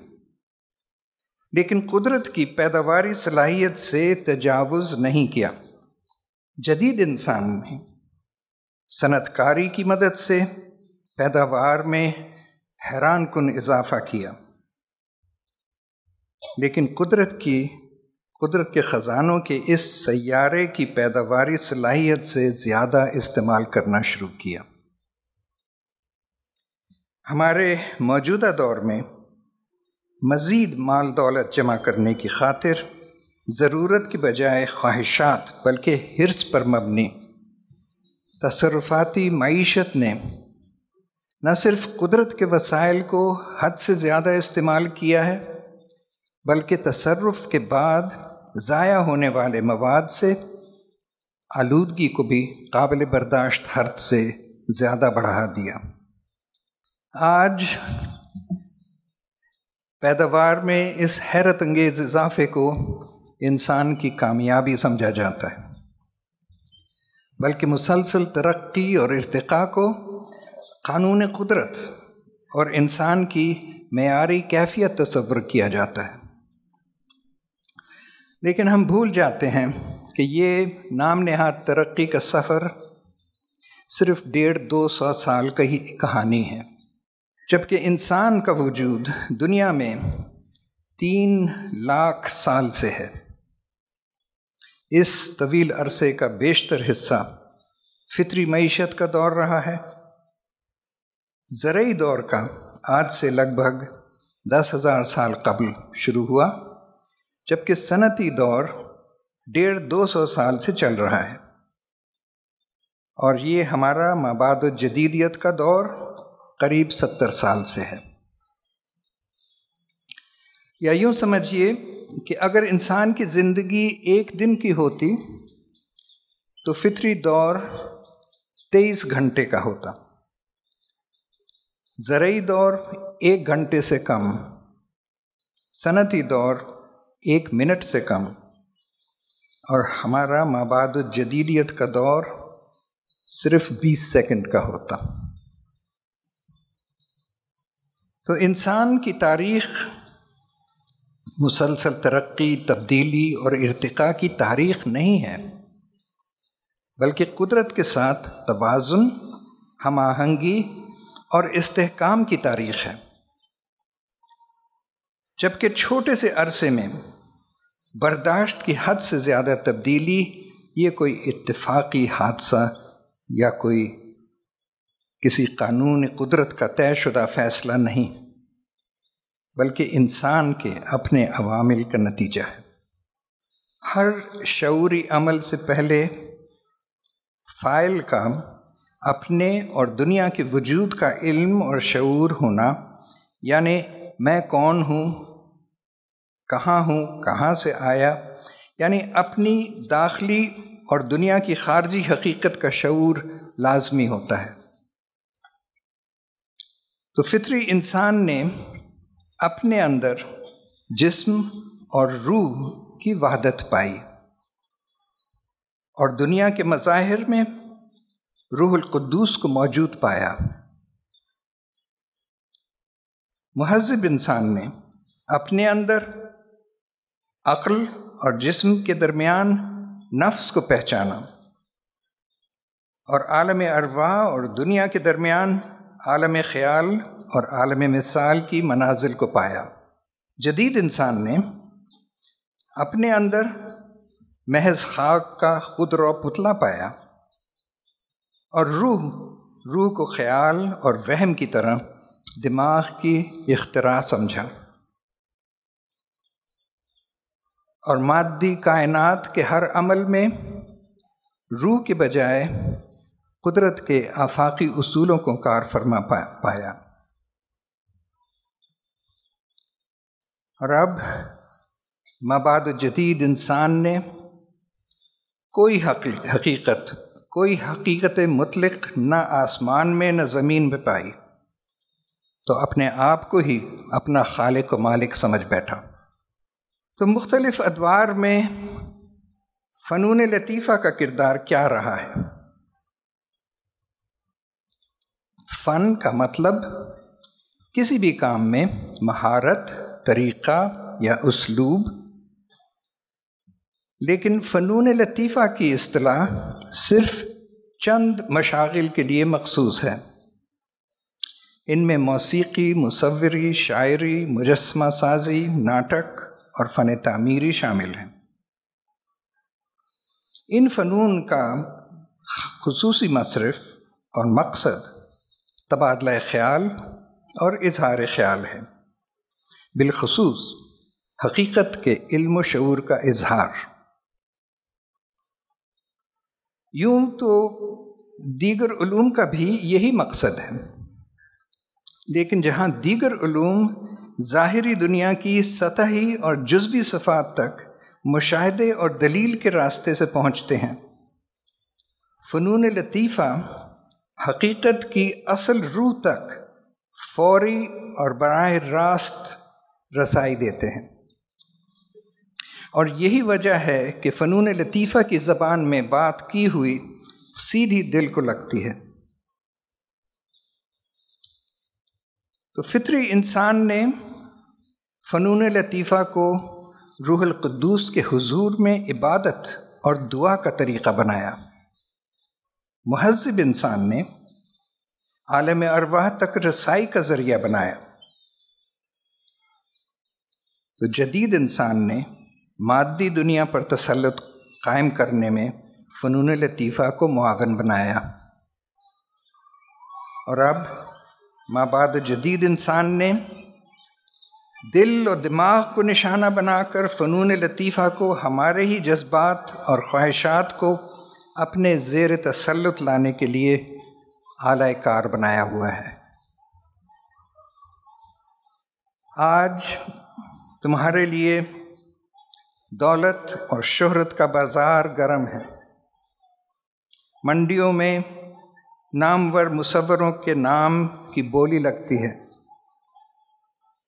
S8: لیکن قدرت کی پیداواری صلاحیت سے تجاوز نہیں کیا۔ جدید انسان نے صنعت کاری کی مدد سے پیداوار میں حیران کن اضافہ کیا، لیکن قدرت کے خزانوں کے اس سیارے کی پیداواری صلاحیت سے زیادہ استعمال کرنا شروع کیا۔ ہمارے موجودہ دور میں مزید مال دولت جمع کرنے کی خاطر ضرورت کی بجائے خواہشات بلکہ حرص پر مبنی تصرفاتی معیشت نے نہ صرف قدرت کے وسائل کو حد سے زیادہ استعمال کیا ہے، بلکہ تصرف کے بعد ضائع ہونے والے مواد سے آلودگی کو بھی قابل برداشت حد سے زیادہ بڑھا دیا۔ آج پیداوار میں اس حیرت انگیز اضافے کو انسان کی کامیابی سمجھا جاتا ہے، بلکہ مسلسل ترقی اور ارتقاء کو قانون قدرت اور انسان کی معیاری کیفیت تصور کیا جاتا ہے۔ لیکن ہم بھول جاتے ہیں کہ یہ نام نہاد ترقی کا سفر صرف 150-200 سال کا ہی کہانی ہے، جبکہ انسان کا وجود دنیا میں 3 لاکھ سال سے ہے۔ اس طویل عرصے کا بیشتر حصہ فطری معیشت کا دور رہا ہے۔ زرعی دور کا آج سے لگ بھگ 10,000 سال قبل شروع ہوا، جبکہ صنعتی دور 150-200 سال سے چل رہا ہے، اور یہ ہمارا مابعد الجدیدیت کا دور قریب 70 سال سے ہے۔ یا یوں سمجھیے کہ اگر انسان کی زندگی 1 دن کی ہوتی تو فطری دور 23 گھنٹے کا ہوتا، زرعی دور 1 گھنٹے سے کم، صنعتی دور 1 منٹ سے کم، اور ہمارا مابعد الجدیدیت کا دور صرف 20 سیکنڈ کا ہوتا۔ تو انسان کی تاریخ مسلسل ترقی، تبدیلی اور ارتقاء کی تاریخ نہیں ہے، بلکہ قدرت کے ساتھ توازن، ہم آہنگی اور استحکام کی تاریخ ہے۔ جبکہ چھوٹے سے عرصے میں برداشت کی حد سے زیادہ تبدیلی یہ کوئی اتفاقی حادثہ یا کوئی کسی قانون قدرت کا طے شدہ فیصلہ نہیں، بلکہ انسان کے اپنے عوامل کا نتیجہ ہے۔ ہر شعوری عمل سے پہلے فاعل کا اپنے اور دنیا کے وجود کا علم اور شعور ہونا، یعنی میں کون ہوں، کہاں سے آیا، یعنی اپنی داخلی اور دنیا کی خارجی حقیقت کا شعور لازمی ہوتا ہے۔ تو فطری انسان نے اپنے اندر جسم اور روح کی وحدت پائی، اور دنیا کے مظاہر میں روح القدوس کو موجود پایا۔ مہذب انسان نے اپنے اندر عقل اور جسم کے درمیان نفس کو پہچانا، اور عالم ارواح اور دنیا کے درمیان عالم خیال اور عالم مثال کی منازل کو پایا۔ جدید انسان نے اپنے اندر محض خاک کا خود رو پتلا پایا، اور روح کو خیال اور وہم کی طرح دماغ کی اختراع سمجھا، اور مادی کائنات کے ہر عمل میں روح کے بجائے قدرت کے آفاقی اصولوں کو کار فرما پایا۔ اور اب مابعد جدید انسان نے کوئی حقیقت، کوئی حقیقت مطلق نہ آسمان میں نہ زمین پہ پائی، تو اپنے آپ کو ہی اپنا خالق و مالک سمجھ بیٹھا۔ تو مختلف ادوار میں فنون لطیفہ کا کردار کیا رہا ہے؟ فن کا مطلب کسی بھی کام میں مہارت، طریقہ یا اسلوب، لیکن فنون لطیفہ کی اصطلاح صرف چند مشاغل کے لیے مخصوص ہے۔ ان میں موسیقی، مصوری، شاعری، مجسمہ سازی، ناٹک اور فن تعمیری شامل ہیں۔ ان فنون کا خصوصی مصرف اور مقصد تبادلہ خیال اور اظہار خیال ہے، بالخصوص حقیقت کے علم و شعور کا اظہار۔ یوں تو دیگر علوم کا بھی یہی مقصد ہے، لیکن جہاں دیگر علوم ظاہری دنیا کی سطحی اور جزوی صفات تک مشاہدے اور دلیل کے راستے سے پہنچتے ہیں، فنون لطیفہ حقیقت کی اصل روح تک فوری اور براہ راست رسائی دیتے ہیں۔ اور یہی وجہ ہے کہ فنون لطیفہ کی زبان میں بات کی ہوئی سیدھی دل کو لگتی ہے۔ تو فطری انسان نے فنون لطیفہ کو روح القدوس کے حضور میں عبادت اور دعا کا طریقہ بنایا۔ مہذب انسان نے عالم ارواح تک رسائی کا ذریعہ بنایا۔ تو جدید انسان نے مادی دنیا پر تسلط قائم کرنے میں فنون لطیفہ کو معاون بنایا۔ اور اب مابعد جدید انسان نے دل اور دماغ کو نشانہ بنا کر فنون لطیفہ کو ہمارے ہی جذبات اور خواہشات کو اپنے زیر تسلط لانے کے لیے آلہ کار بنایا ہوا ہے۔ آج تمہارے لیے دولت اور شہرت کا بازار گرم ہے۔ منڈیوں میں نامور مصوروں کے نام کی بولی لگتی ہے۔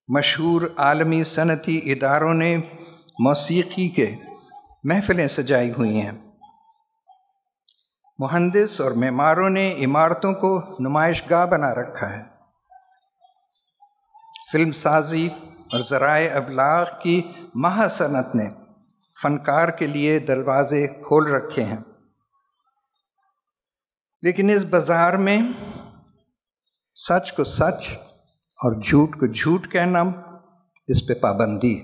S8: مشہور عالمی صنعتی اداروں نے موسیقی کے محفلیں سجائی ہوئی ہیں۔ مہندس اور معماروں نے عمارتوں کو نمائش گاہ بنا رکھا ہے۔ فلم سازی اور ذرائع ابلاغ کی مہا صنعت نے فنکار کے لیے دروازے کھول رکھے ہیں۔ لیکن اس بازار میں سچ کو سچ اور جھوٹ کو جھوٹ کہنا، اس پہ پابندی۔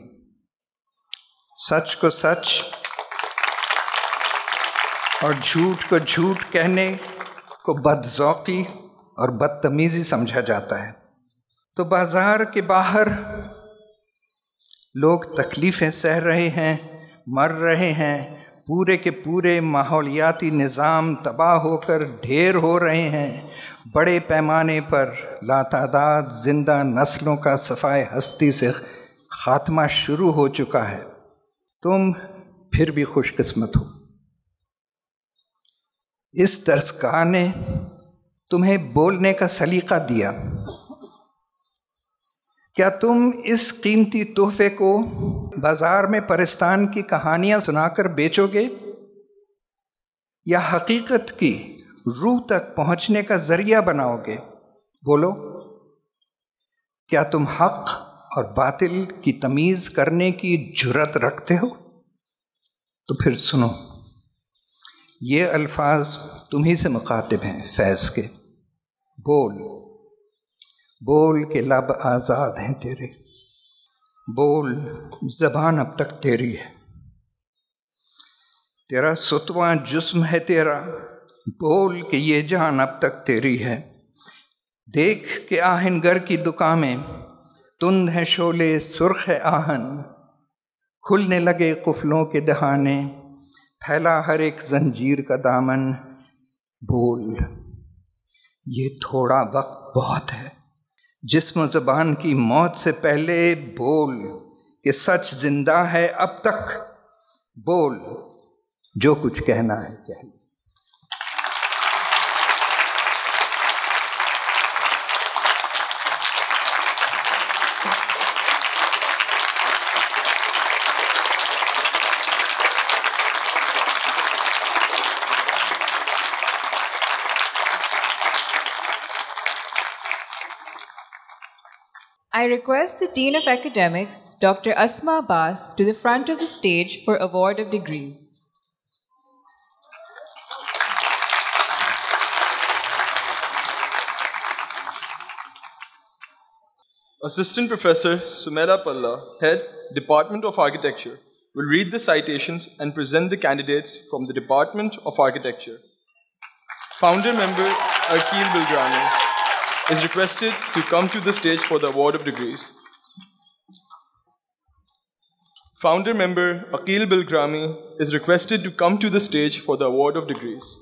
S8: سچ کو سچ اور جھوٹ کو جھوٹ کہنے کو بدذوقی اور بدتمیزی سمجھا جاتا ہے۔ تو بازار کے باہر لوگ تکلیفیں سہ رہے ہیں، مر رہے ہیں، پورے کے پورے ماحولیاتی نظام تباہ ہو کر ڈھیر ہو رہے ہیں، بڑے پیمانے پر لاتعداد زندہ نسلوں کا صفائے ہستی سے خاتمہ شروع ہو چکا ہے۔ تم پھر بھی خوش قسمت ہو۔ اس درسگاہ نے تمہیں بولنے کا سلیقہ دیا۔ کیا تم اس قیمتی تحفے کو بازار میں پرستان کی کہانیاں سنا کر بیچو گے، یا حقیقت کی روح تک پہنچنے کا ذریعہ بناؤ گے؟ بولو، کیا تم حق اور باطل کی تمیز کرنے کی جرأت رکھتے ہو؟ تو پھر سنو، یہ الفاظ تمہیں سے مخاطب ہیں فیض کے۔ بول، بول کے لب آزاد ہیں تیرے، بول زبان اب تک تیری ہے، تیرا ستواں جسم ہے تیرا، بول کہ یہ جان اب تک تیری ہے۔ دیکھ کہ آہن گر کی دکان میں تند ہے شعلے سرخ ہے آہن، کھلنے لگے قفلوں کے دہانے، پھیلا ہر ایک زنجیر کا دامن۔ بول، یہ تھوڑا وقت بہت ہے، جسم و زبان کی موت سے پہلے بول کہ سچ زندہ ہے اب تک، بول जो कुछ कहना है कह लो।
S2: I request the Dean of Academics, Dr. Asma Abbas, to the front of the stage for award of degrees.
S1: Assistant Professor Sumera Palla, Head, Department of Architecture, will read the citations and present the candidates from the Department of Architecture. Founder member Akil Bilgrani is requested to come to the stage for the award of degrees. Founder member Akil Bilgrami is requested to come to the stage for the award of degrees.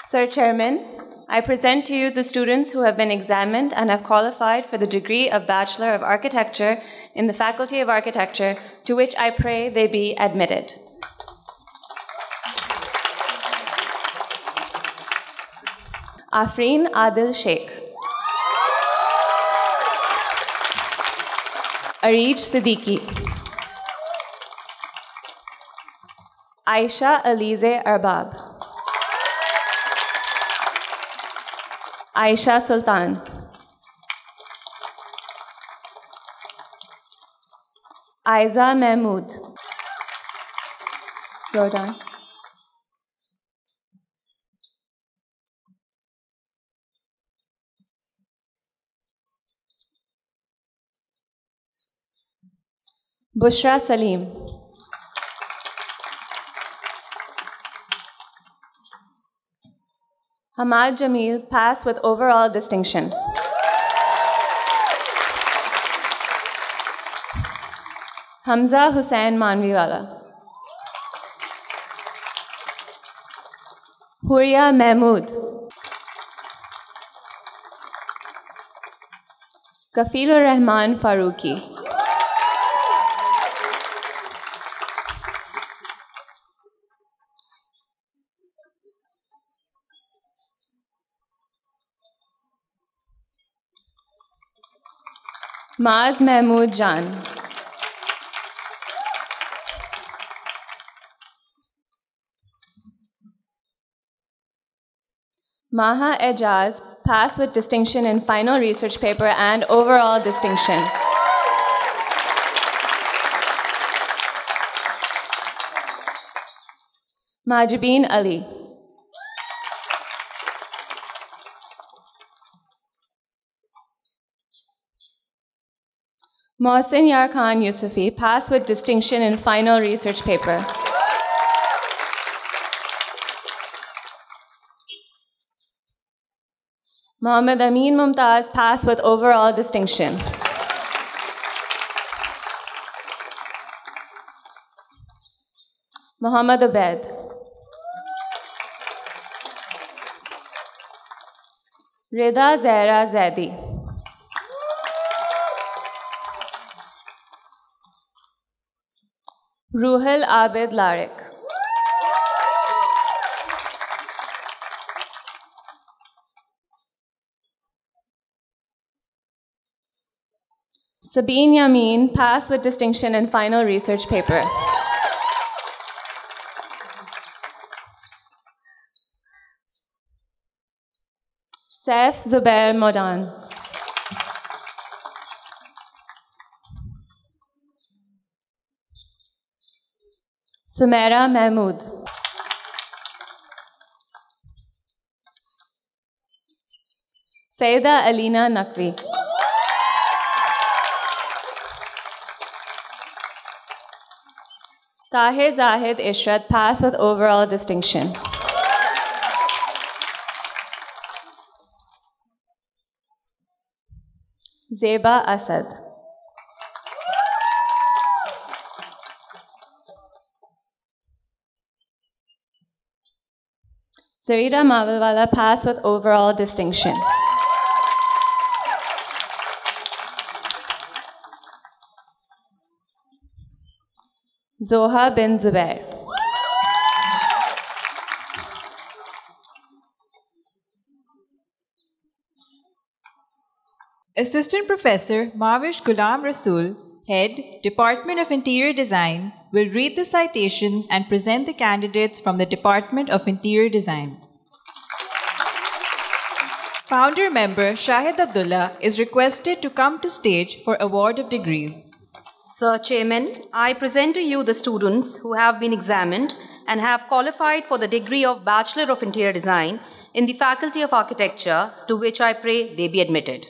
S9: Sir Chairman, I present to you the students who have been examined and have qualified for the degree of Bachelor of Architecture in the Faculty of Architecture, to which I pray they be admitted. Afreen Adil Sheikh, Areej Siddiqui, Aisha Alize Arbab, Aisha Sultan, Aiza Mahmood. Slow down. Bushra Salim, Hamad Jamil, pass with overall distinction. Hamza Hussain Manviwala, Huria Mahmood, Kafilur Rahman Farooqi, Maaz Mahmood Jan, Maha Ejaz, pass with distinction in final research paper and overall distinction. Majibeen Ali, Mohsin Yar Khan Yusufi, pass with distinction in final research paper. Muhammad Amin Mumtaz, pass with overall distinction. Muhammad Abed, Rida Zahra Zaidi, Ruhil Abid Larik, Sabine Yamin, pass with distinction in final research paper. Saif Zubair Modan, Sumaira Mahmood, Saida Alina Naqvi, Tahir Zahid Ishrat, pass with overall distinction. Zeba Asad, Zarida Mawalwala, pass with overall distinction. Zoha bin Zubair.
S2: Assistant Professor Mavish Ghulam Rasool, Head, Department of Interior Design, will read the citations and present the candidates from the Department of Interior Design. Founder member Shahid Abdullah is requested to come to stage for award of degrees.
S10: Sir Chairman, I present to you the students who have been examined and have qualified for the degree of Bachelor of Interior Design in the Faculty of Architecture, to which I pray they be admitted.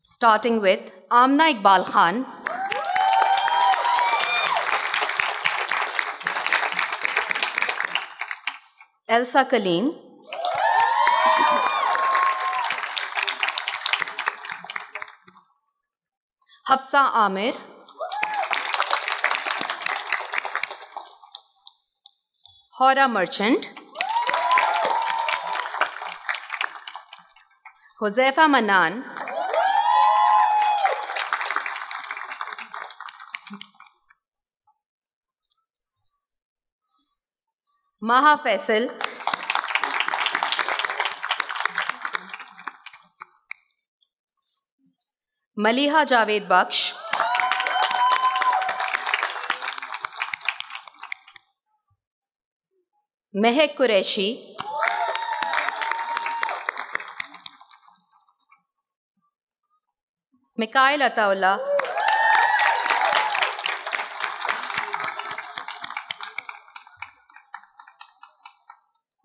S10: Starting with Amna Iqbal Khan, Elsa Kaleem, Hafsa Amir, Hora Merchant, Huzaifa Manan, Maha Faisal, Maliha Javed Baksh, Mehek Qureshi, Mikhail Ataullah,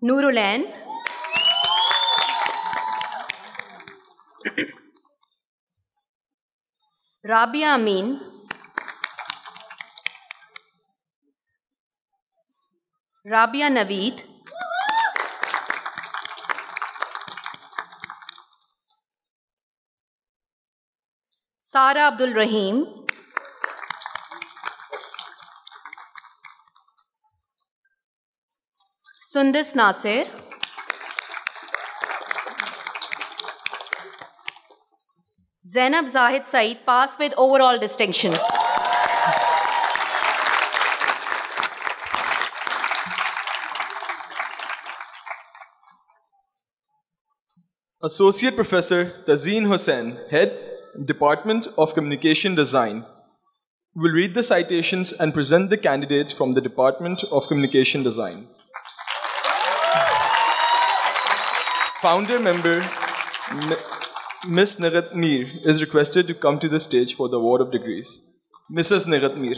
S10: Nurulan, Rabia Amin, Rabia Naveed, Sara Abdul Rahim, Sundis Nasir, Zainab Zahid Saeed, passed with overall distinction.
S1: Associate Professor Tazeen Hussain, Head, Department of Communication Design, will read the citations and present the candidates from the Department of Communication Design. Founder member Ms. Nighat Mir is requested to come to the stage for the award of degrees. Mrs. Nighat Mir.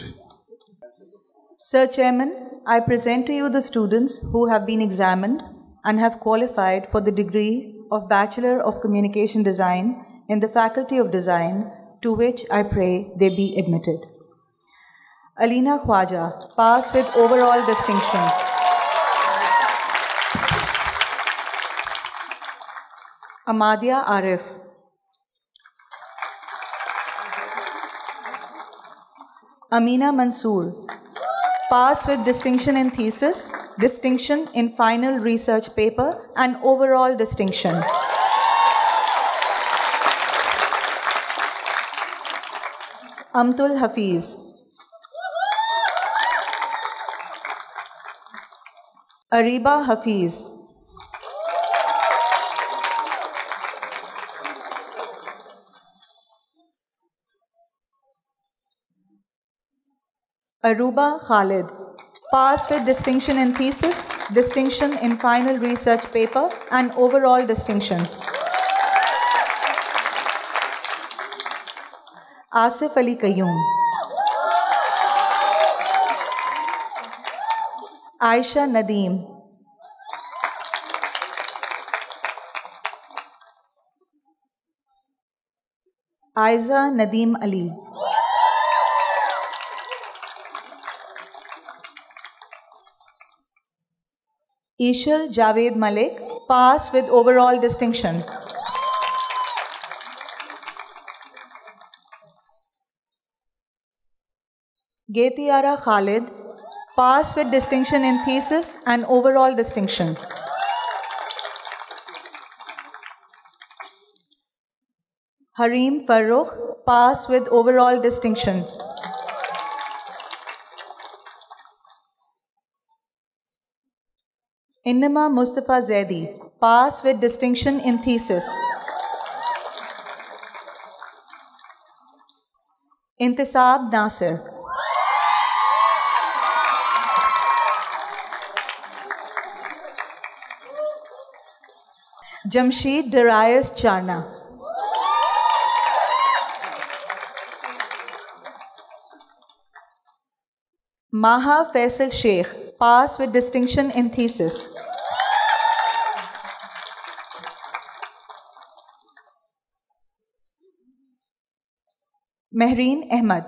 S11: Sir Chairman, I present to you the students who have been examined and have qualified for the degree of Bachelor of Communication Design in the Faculty of Design, to which I pray they be admitted. Alina Khwaja, passed with overall distinction. Amadia Arif. Amina Mansoor, passed with distinction in thesis, distinction in final research paper, and overall distinction. Amtul Hafiz. Ariba Hafiz. Aruba Khalid, passed with distinction in thesis, distinction in final research paper, and overall distinction. Asif Ali Qayyum. Aisha Nadeem. Aiza Nadeem Ali. Ishal Javed Malik, passed with overall distinction. Getiara Khalid, passed with distinction in thesis and overall distinction. Harim Farooq, passed with overall distinction. Innama Mustafa Zaidi, pass with distinction in thesis. Intisab Nasir. Jamsheed Darius Charna. Maha Faisal Sheikh, pass with distinction in thesis. Mehreen Ahmad.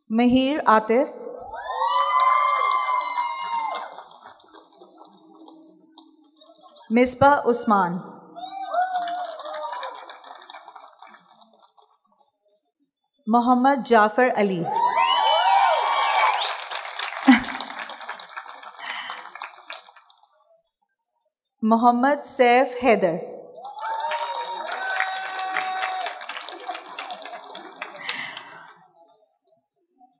S11: Mahir Atif. Misbah Usman. Muhammad Jafar Ali. Muhammad Saif Haider.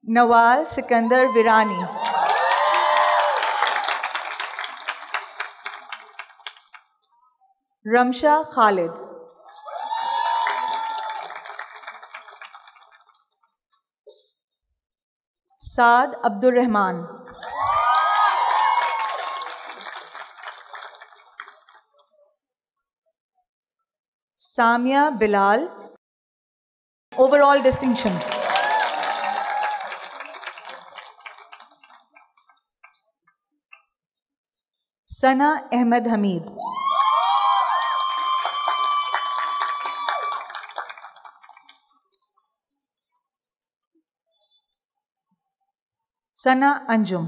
S11: Nawal Sikandar Virani. Ramsha Khalid. Saad Abdur Rahman. Samia Bilal. Overall distinction. Sana Ahmed Hamid. Sana Anjum.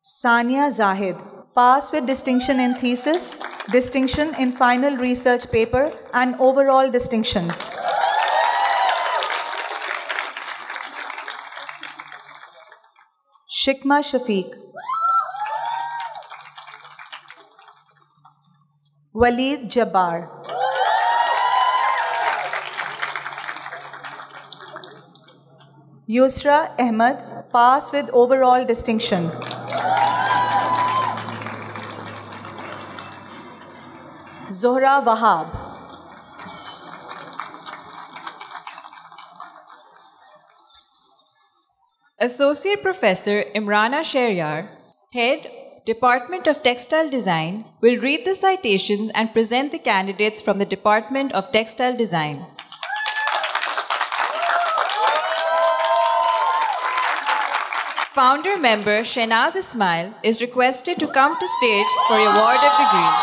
S11: Sania Zahid, pass with distinction in thesis, distinction in final research paper, and overall distinction. Shikma Shafiq. Waleed Jabbar. Yusra Ahmad, pass with overall distinction. Zohra Wahab.
S2: Associate Professor Imrana Sheryar, Head, Department of Textile Design, will read the citations and present the candidates from the Department of Textile Design. Founder member Shehnaz Ismail is requested to come to stage for award of degrees.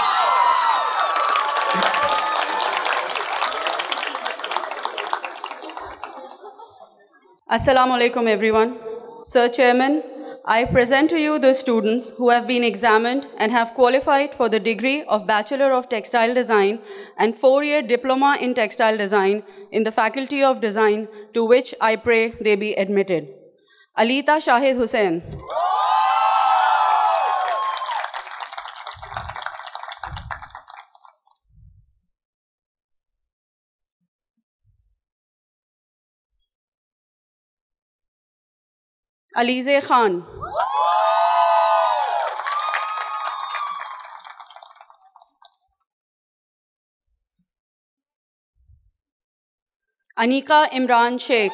S12: Assalamu alaikum everyone. Sir Chairman, I present to you the students who have been examined and have qualified for the degree of Bachelor of Textile Design and 4-year Diploma in Textile Design in the Faculty of Design, to which I pray they be admitted. Alita Shahid Hussain. Alize Khan. Anika Imran Sheikh.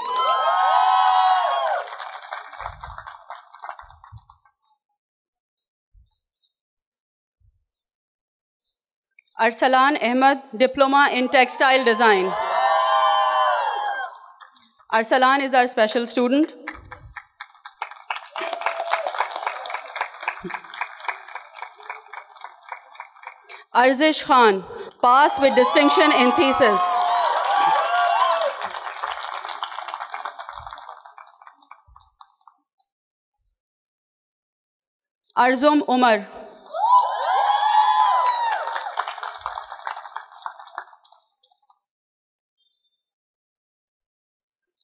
S12: Arsalan Ahmed, Diploma in Textile Design. Arsalan is our special student. Arzish Khan, pass with distinction in thesis. Arzum Umar.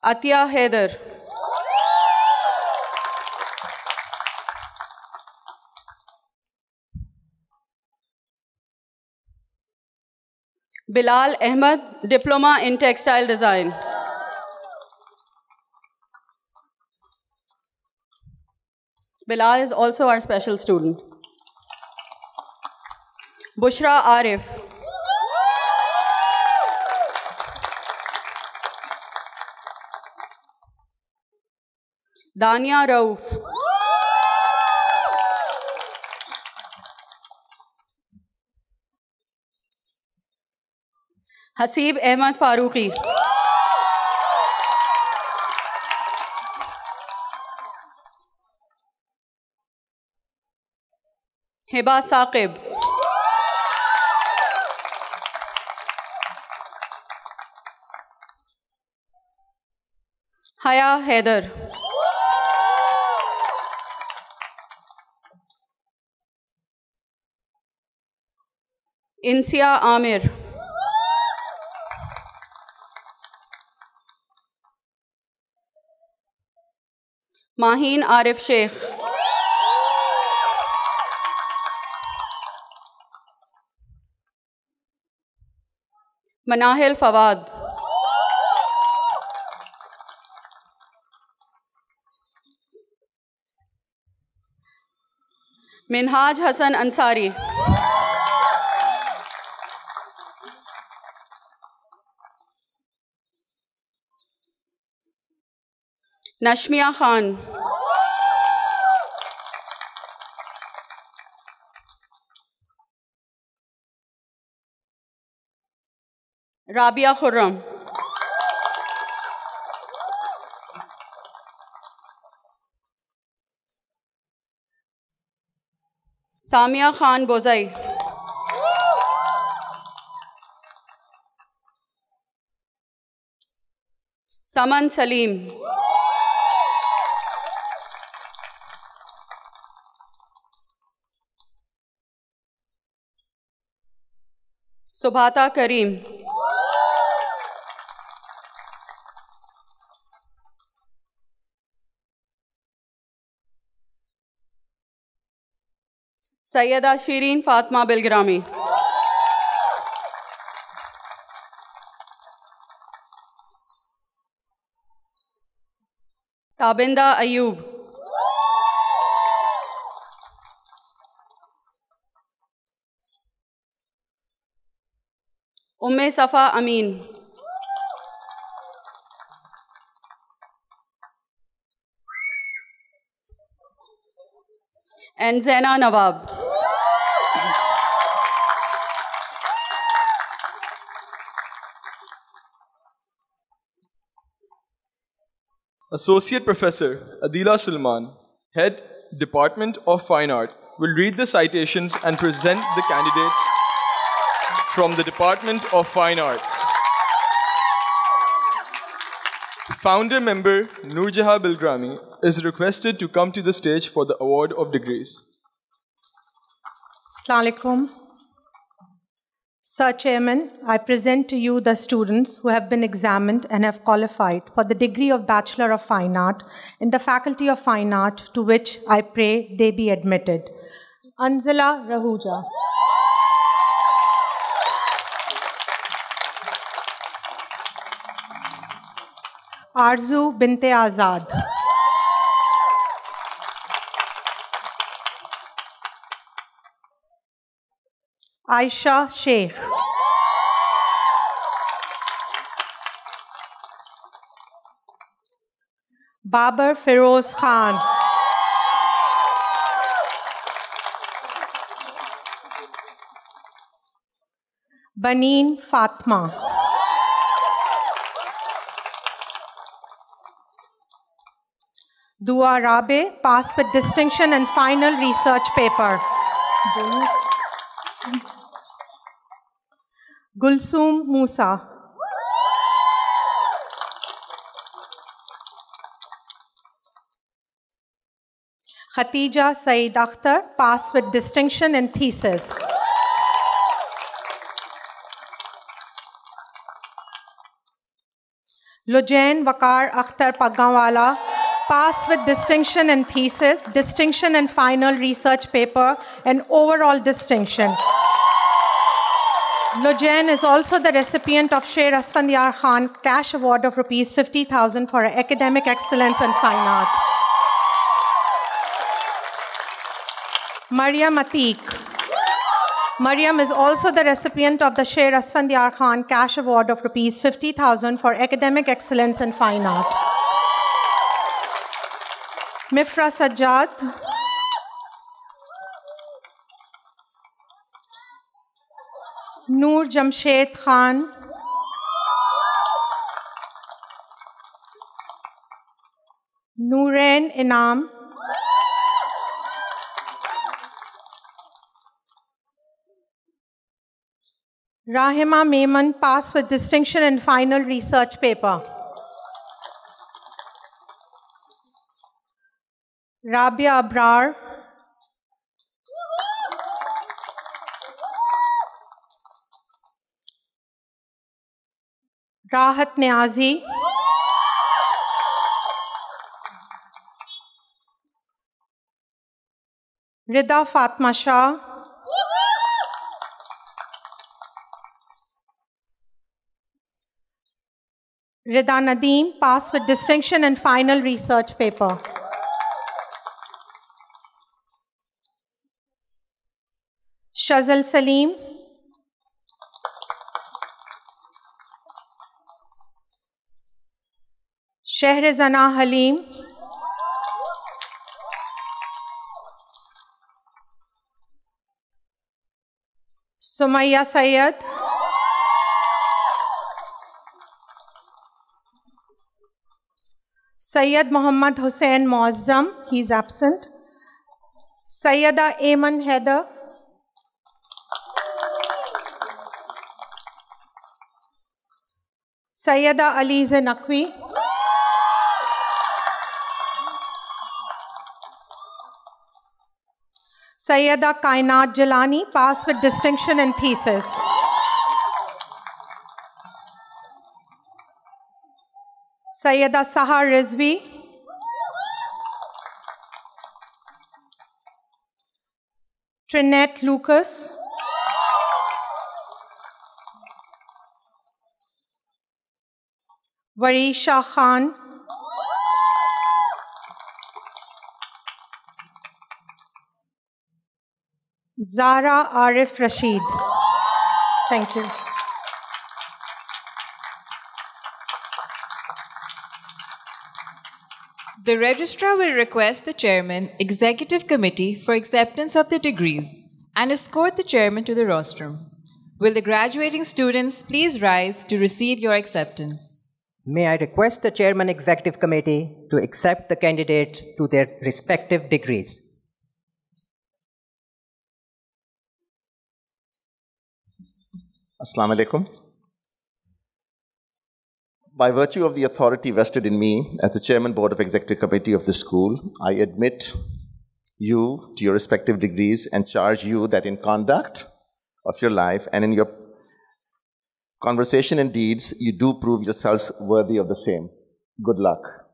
S12: Atia Haider. Bilal Ahmed, Diploma in Textile Design. Bilal is also our special student. Bushra Arif. Dania Rauf. Haseeb Ahmad Farooqi. Hiba Saqib. Haya Haider. Insia Amir. Maheen Arif Sheikh. Manahil Fawad. Minhaj Hassan Ansari. Nashmia Khan. Rabia Khurram. Samia Khan Bozai. Saman Salim. Subhata Karim. Sayyida Shireen Fatma Bilgrami. Tabinda Ayub. Umme Safa Amin. And Zaina Nawab.
S1: Associate Professor Adila Sulman, Head, Department of Fine Art, will read the citations and present the candidates from the Department of Fine Art. Founder member Noorjahan Bilgrami is requested to come to the stage for the award of degrees.
S13: Assalamu alaikum. Sir Chairman, I present to you the students who have been examined and have qualified for the degree of Bachelor of Fine Art in the Faculty of Fine Art, to which I pray they be admitted. Anzala Rahuja. Arzu Binte Azad. Aisha Sheikh. Babar Feroz Khan. Baneen Fatma. Dua Rabe, passed with distinction and final research paper. Gulsoom Musa. Khatija Saeed Akhtar, passed with distinction in thesis. Lujain Wakar Akhtar Pagganwala, passed with distinction in thesis, distinction in final research paper, and overall distinction. Lojain is also the recipient of Sher Asfandiar Khan Cash Award of Rs 50,000 for academic excellence and fine art. Maryam Atiq. Maryam is also the recipient of the Sher Asfandiar Khan Cash Award of Rs 50,000 for academic excellence and fine art. Mifra Sajjad. Noor Jamshed Khan. Nooreen Inam. Rahima Maiman passed with distinction in final research paper. Rabia Abrar. Rahat Niazi. Rida Fatma Shah. Rida Nadeem passed with distinction in final research paper. Shazal Salim. Shehrazana Halim. Sumaya Syed. Syed Muhammad Hussain Muazzam, he is absent. Sayyida Ayman Haider. Sayyida Alize Naqvi. Sayyida Kainat Jalani passed with distinction in thesis. Sayyida Sahar Rizvi. Trinette Lucas. Varisha Khan. Zara Arif Rashid. Thank you.
S2: The Registrar will request the Chairman, Executive Committee for acceptance of the degrees and escort the Chairman to the rostrum. Will the graduating students please rise to receive your acceptance?
S3: May I request the Chairman Executive Committee to accept the candidates to their respective degrees.
S4: Assalamu alaikum. By virtue of the authority vested in me as the Chairman Board of Executive Committee of the school, I admit you to your respective degrees and charge you that in conduct of your life and in your conversation and deeds, you do prove yourselves worthy of the same. Good luck.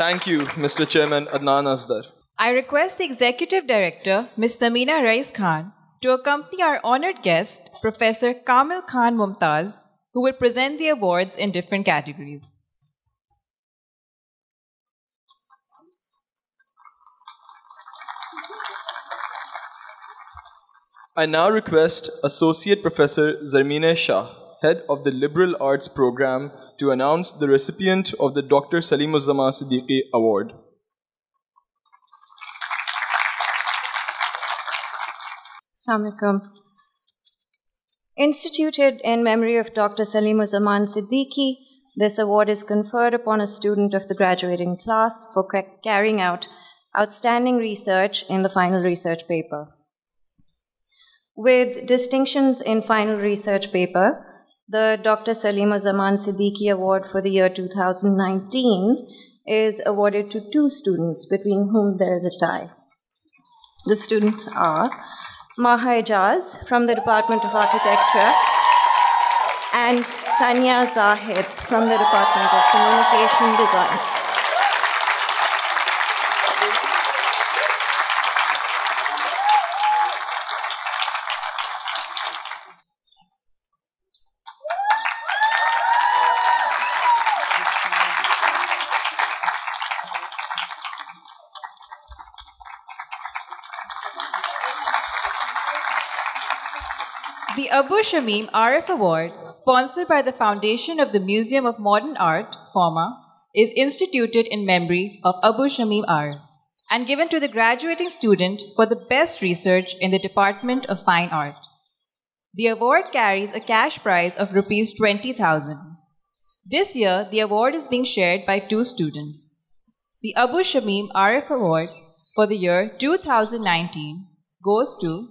S1: Thank you, Mr. Chairman Adnan Asdar.
S2: I request the Executive Director, Ms. Samina Rais Khan, to accompany our honored guest, Professor Kamil Khan Mumtaz, who will present the awards in different categories.
S1: I now request Associate Professor Zarmeena Shah, Head of the Liberal Arts Program, to announce the recipient of the Dr. Salimuzzaman Siddiqui Award.
S9: Assalamu alaikum. Instituted in memory of Dr. Salimuzzaman Siddiqui, this award is conferred upon a student of the graduating class for carrying out outstanding research in the final research paper. With distinctions in final research paper, the Dr. Salimuzzaman Siddiqui Award for the year 2019 is awarded to two students between whom there is a tie. The students are Maha Ijaz from the Department of Architecture and Sanya Zahid from the Department of Communication Design.
S2: The Abu Shamim Arif Award, sponsored by the Foundation of the Museum of Modern Art, FOMA, is instituted in memory of Abu Shamim Arif and given to the graduating student for the best research in the Department of Fine Art. The award carries a cash prize of Rs 20,000. This year, the award is being shared by 2 students. The Abu Shamim Arif Award for the year 2019 goes to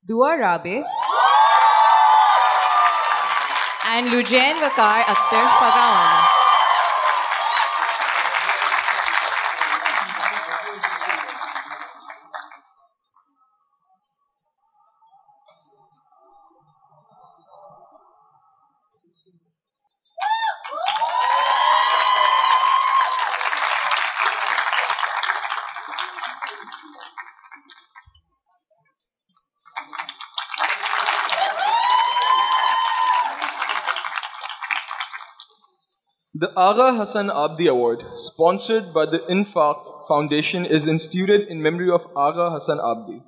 S2: Dua Rabe and Lujain Wakar Akhtar Pagawala.
S1: The Agha Hassan Abdi Award, sponsored by the Infaq Foundation, is instituted in memory of Agha Hassan Abdi.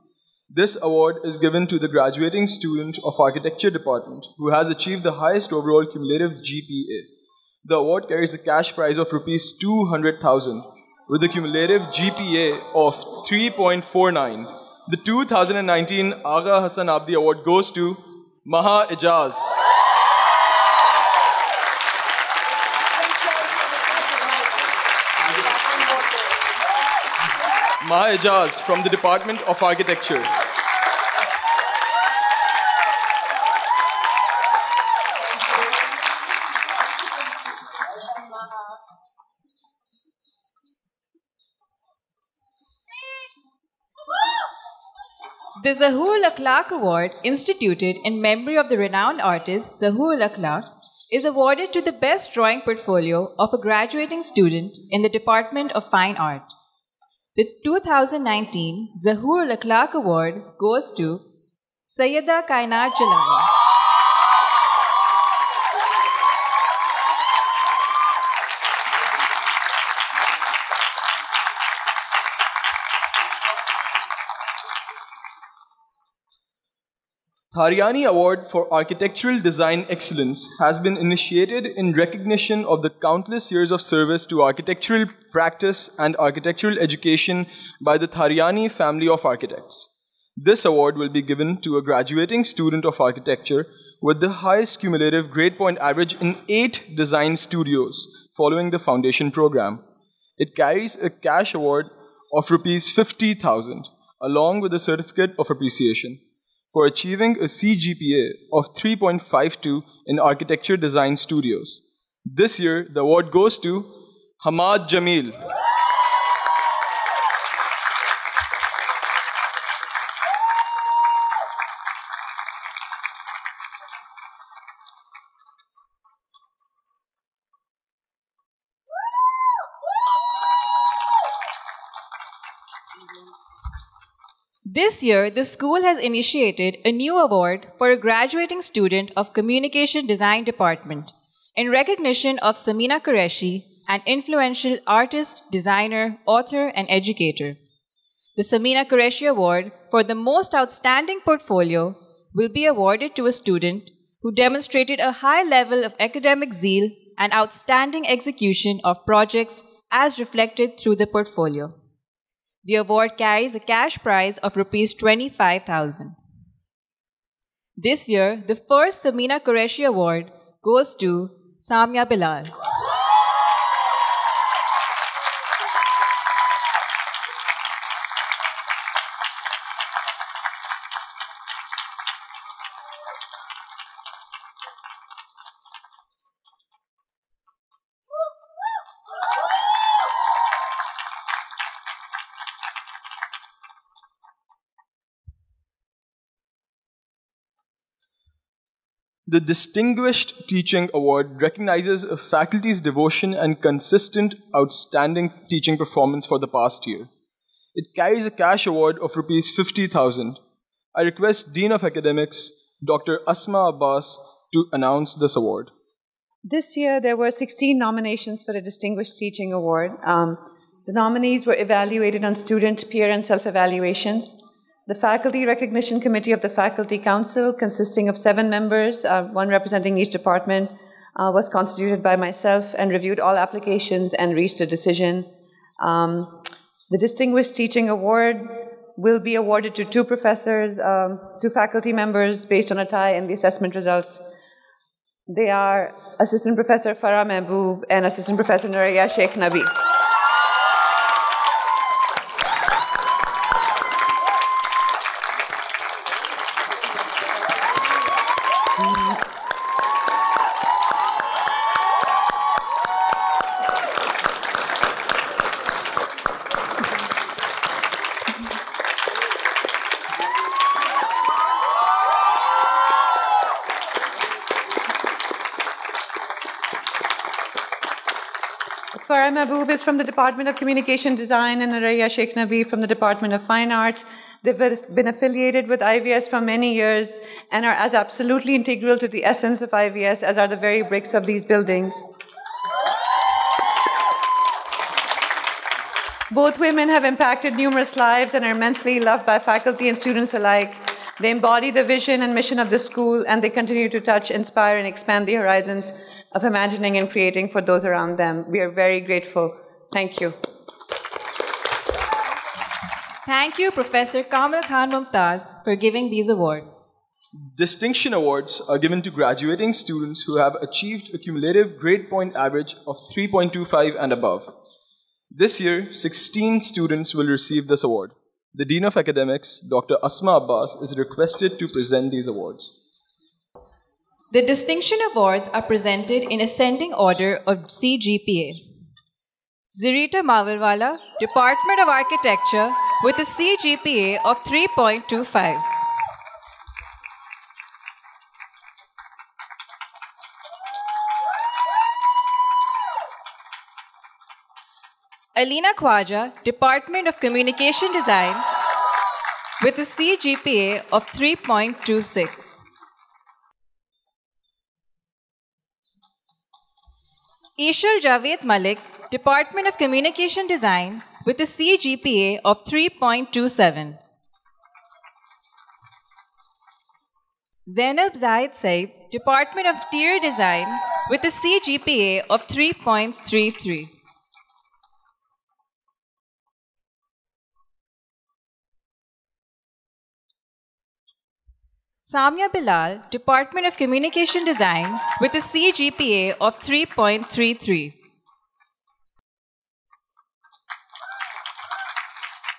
S1: This award is given to the graduating student of Architecture Department who has achieved the highest overall cumulative GPA. The award carries a cash prize of Rs 200,000 with a cumulative GPA of 3.49. The 2019 Agha Hassan Abdi Award goes to Maha Ijaz. Maha Ijaz from the Department of Architecture.
S2: The Zahur Akhlaq Award, instituted in memory of the renowned artist Zahur Akhlaq, is awarded to the best drawing portfolio of a graduating student in the Department of Fine Art. The 2019 Zahur Akhlaq Award goes to Sayyida Kainat Jalani.
S1: Tharyani Award for Architectural Design Excellence has been initiated in recognition of the countless years of service to architectural practice and architectural education by the Tharyani family of architects. This award will be given to a graduating student of architecture with the highest cumulative grade point average in 8 design studios following the foundation program. It carries a cash award of Rs 50,000 along with a certificate of appreciation for achieving a CGPA of 3.52 in architecture design studios. This year, the award goes to Hamad Jamil.
S2: This year, the school has initiated a new award for a graduating student of Communication Design Department in recognition of Samina Qureshi, an influential artist, designer, author, and educator. The Samina Qureshi Award for the most outstanding portfolio will be awarded to a student who demonstrated a high level of academic zeal and outstanding execution of projects as reflected through the portfolio. The award carries a cash prize of Rs 25,000. This year, the first Samina Qureshi Award goes to Samia Bilal.
S1: The Distinguished Teaching Award recognizes a faculty's devotion and consistent, outstanding teaching performance for the past year. It carries a cash award of Rs 50,000. I request Dean of Academics, Dr. Asma Abbas, to announce this award.
S7: This year, there were 16 nominations for the Distinguished Teaching Award. The nominees were evaluated on student, peer, and self-evaluations. The Faculty Recognition Committee of the Faculty Council, consisting of 7 members, one representing each department, was constituted by myself and reviewed all applications and reached a decision. The Distinguished Teaching Award will be awarded to 2 professors, 2 faculty members based on a tie in the assessment results. They are Assistant Professor Farah Mehboob and Assistant Professor Nuraya Sheikh Nabi. Farah Mehboob is from the Department of Communication Design and Nuraya Sheikh Nabi from the Department of Fine Art. They've been affiliated with IVS for many years and are as absolutely integral to the essence of IVS as are the very bricks of these buildings. Both women have impacted numerous lives and are immensely loved by faculty and students alike. They embody the vision and mission of the school, and they continue to touch, inspire, and expand the horizons of imagining and creating for those around them. We are very grateful. Thank you.
S2: Thank you, Professor Kamil Khan Mumtaz, for giving these awards.
S1: Distinction awards are given to graduating students who have achieved a cumulative grade point average of 3.25 and above. This year, 16 students will receive this award. The Dean of Academics, Dr. Asma Abbas, is requested to present these awards.
S2: The distinction awards are presented in ascending order of CGPA. Zurita Mawalwala, Department of Architecture, with a CGPA of 3.25. Alina Khwaja, Department of Communication Design, with a CGPA of 3.26. Ishal Javed Malik, Department of Communication Design, with a CGPA of 3.27. Zainab Zahid Said, Department of Interior Design, with a CGPA of 3.33. Samia Bilal, Department of Communication Design, with a CGPA of 3.33.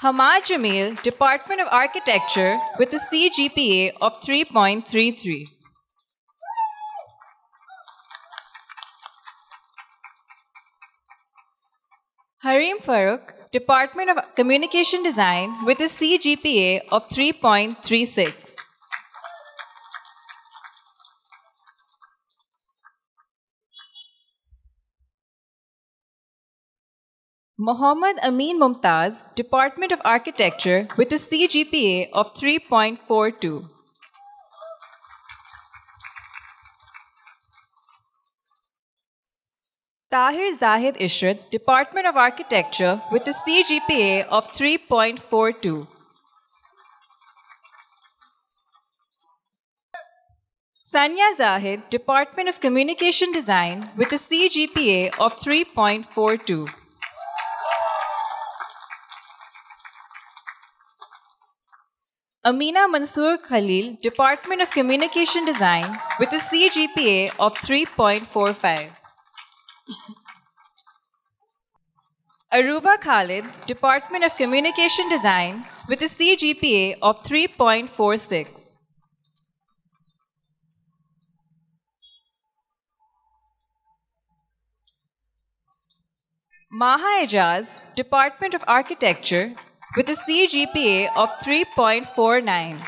S2: Hamad Jamil, Department of Architecture, with a CGPA of 3.33. Harim Farooq, Department of Communication Design, with a CGPA of 3.36. Mohammad Amin Mumtaz, Department of Architecture, with a CGPA of 3.42. Tahir Zahid Ishrat, Department of Architecture, with a CGPA of 3.42. Sanya Zahid, Department of Communication Design, with a CGPA of 3.42. Amina Mansoor Khalil, Department of Communication Design, with a CGPA of 3.45. Aruba Khalid, Department of Communication Design, with a CGPA of 3.46. Maha Ejaz, Department of Architecture, with a CGPA of 3.49.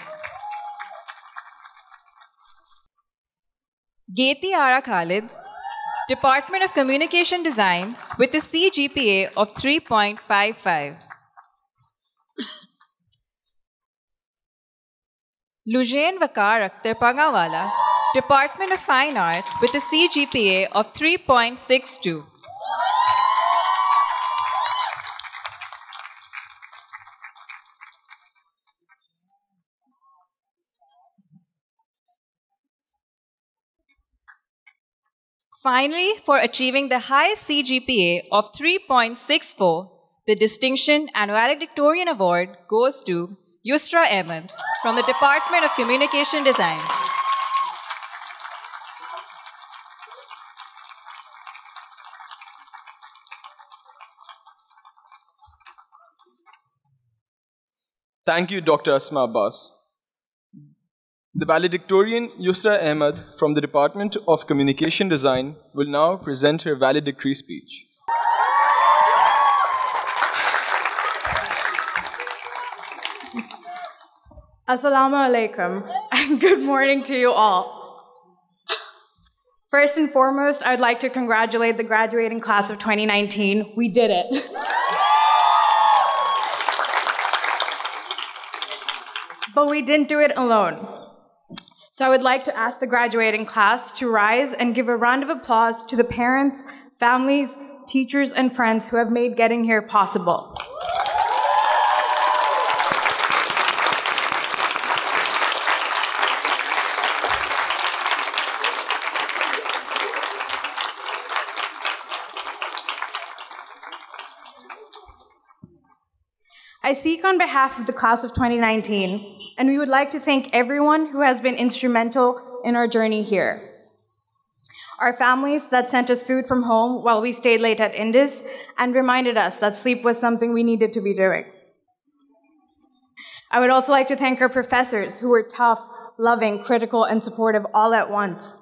S2: Geti Ara Khalid, Department of Communication Design, with a CGPA of 3.55. Lujain Vakar Akhtar Pangawala, Department of Fine Art, with a CGPA of 3.62. Finally, for achieving the highest CGPA of 3.64, the distinction and valedictorian award goes to Yusra Ahmed from the Department of Communication Design.
S1: Thank you, Dr. Asma Abbas. The valedictorian Yusra Ahmed from the Department of Communication Design will now present her valedictory speech.
S14: Assalamu alaikum, and good morning to you all. First and foremost, I'd like to congratulate the graduating class of 2019. We did it. But we didn't do it alone. So I would like to ask the graduating class to rise and give a round of applause to the parents, families, teachers, and friends who have made getting here possible. I speak on behalf of the class of 2019, and we would like to thank everyone who has been instrumental in our journey here. Our families that sent us food from home while we stayed late at Indus and reminded us that sleep was something we needed to be doing. I would also like to thank our professors who were tough, loving, critical, and supportive all at once.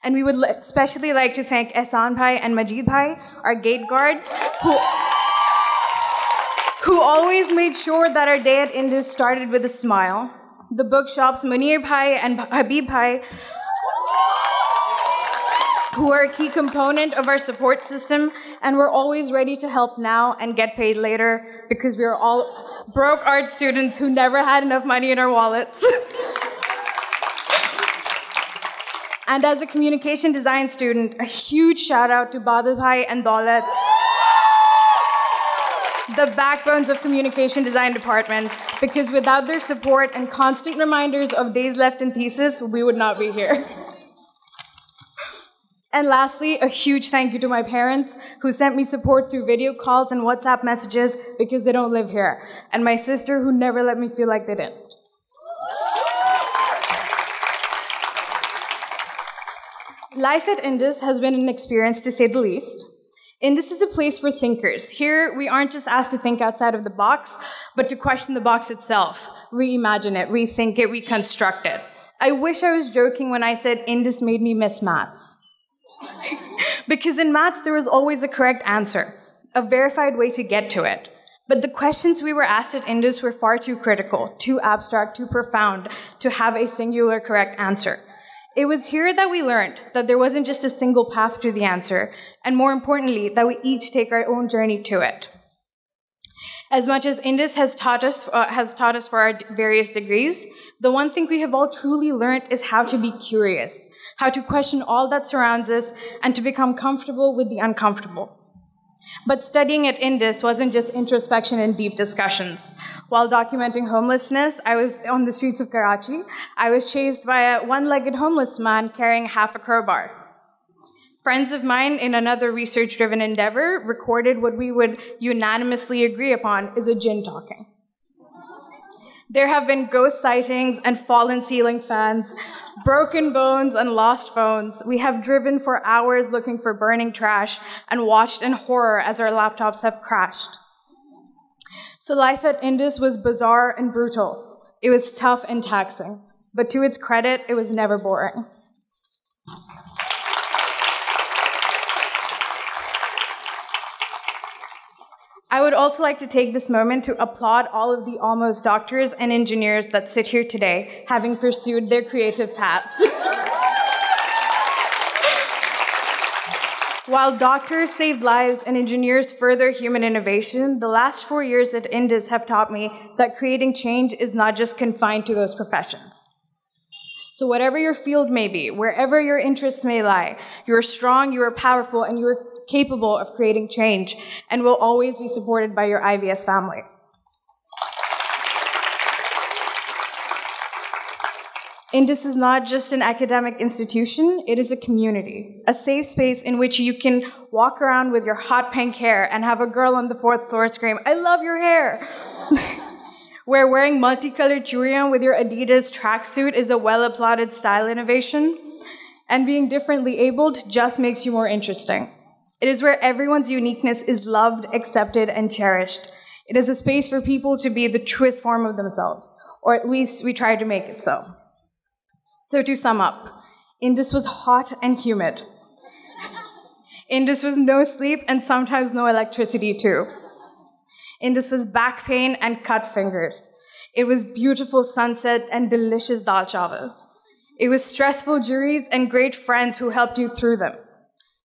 S14: And we would especially like to thank Ehsan Bhai and Majid Bhai, our gate guards, who always made sure that our day at Indus started with a smile. The bookshops Munir Bhai and Habib Bhai, who are a key component of our support system, and we're always ready to help now and get paid later because we are all broke art students who never had enough money in our wallets. And as a communication design student, a huge shout out to Badal Bhai and Daulat, the backbones of communication design department, because without their support and constant reminders of days left in thesis, we would not be here. And lastly, a huge thank you to my parents who sent me support through video calls and WhatsApp messages because they don't live here, and my sister who never let me feel like they didn't. Life at Indus has been an experience to say the least. Indus is a place for thinkers. Here, we aren't just asked to think outside of the box, but to question the box itself, reimagine it, rethink it, reconstruct it. I wish I was joking when I said Indus made me miss maths. Because in maths, there was always a correct answer, a verified way to get to it. But the questions we were asked at Indus were far too critical, too abstract, too profound to have a singular correct answer. It was here that we learned that there wasn't just a single path to the answer, and more importantly, that we each take our own journey to it. As much as Indus has taught us for our various degrees, the one thing we have all truly learned is how to be curious, how to question all that surrounds us, and to become comfortable with the uncomfortable. But studying at Indus wasn't just introspection and deep discussions. While documenting homelessness, I was on the streets of Karachi. I was chased by a one-legged homeless man carrying half a crowbar. Friends of mine in another research-driven endeavor recorded what we would unanimously agree upon is a jinn talking. There have been ghost sightings and fallen ceiling fans, broken bones and lost phones. We have driven for hours looking for burning trash and watched in horror as our laptops have crashed. So life at Indus was bizarre and brutal. It was tough and taxing, but to its credit, it was never boring. I would also like to take this moment to applaud all of the almost doctors and engineers that sit here today, having pursued their creative paths. While doctors saved lives and engineers further human innovation, the last 4 years at Indus have taught me that creating change is not just confined to those professions. So whatever your field may be, wherever your interests may lie, you are strong, you are powerful, and you are capable of creating change, and will always be supported by your IVS family. Indus is not just an academic institution, it is a community, a safe space in which you can walk around with your hot pink hair and have a girl on the 4th floor scream, "I love your hair!" Where wearing multicolored churian with your Adidas tracksuit is a well-applauded style innovation, and being differently abled just makes you more interesting. It is where everyone's uniqueness is loved, accepted, and cherished. It is a space for people to be the truest form of themselves, or at least we try to make it so. So to sum up, Indus was hot and humid. Indus was no sleep and sometimes no electricity too. Indus was back pain and cut fingers. It was beautiful sunset and delicious dal chawal. It was stressful juries and great friends who helped you through them.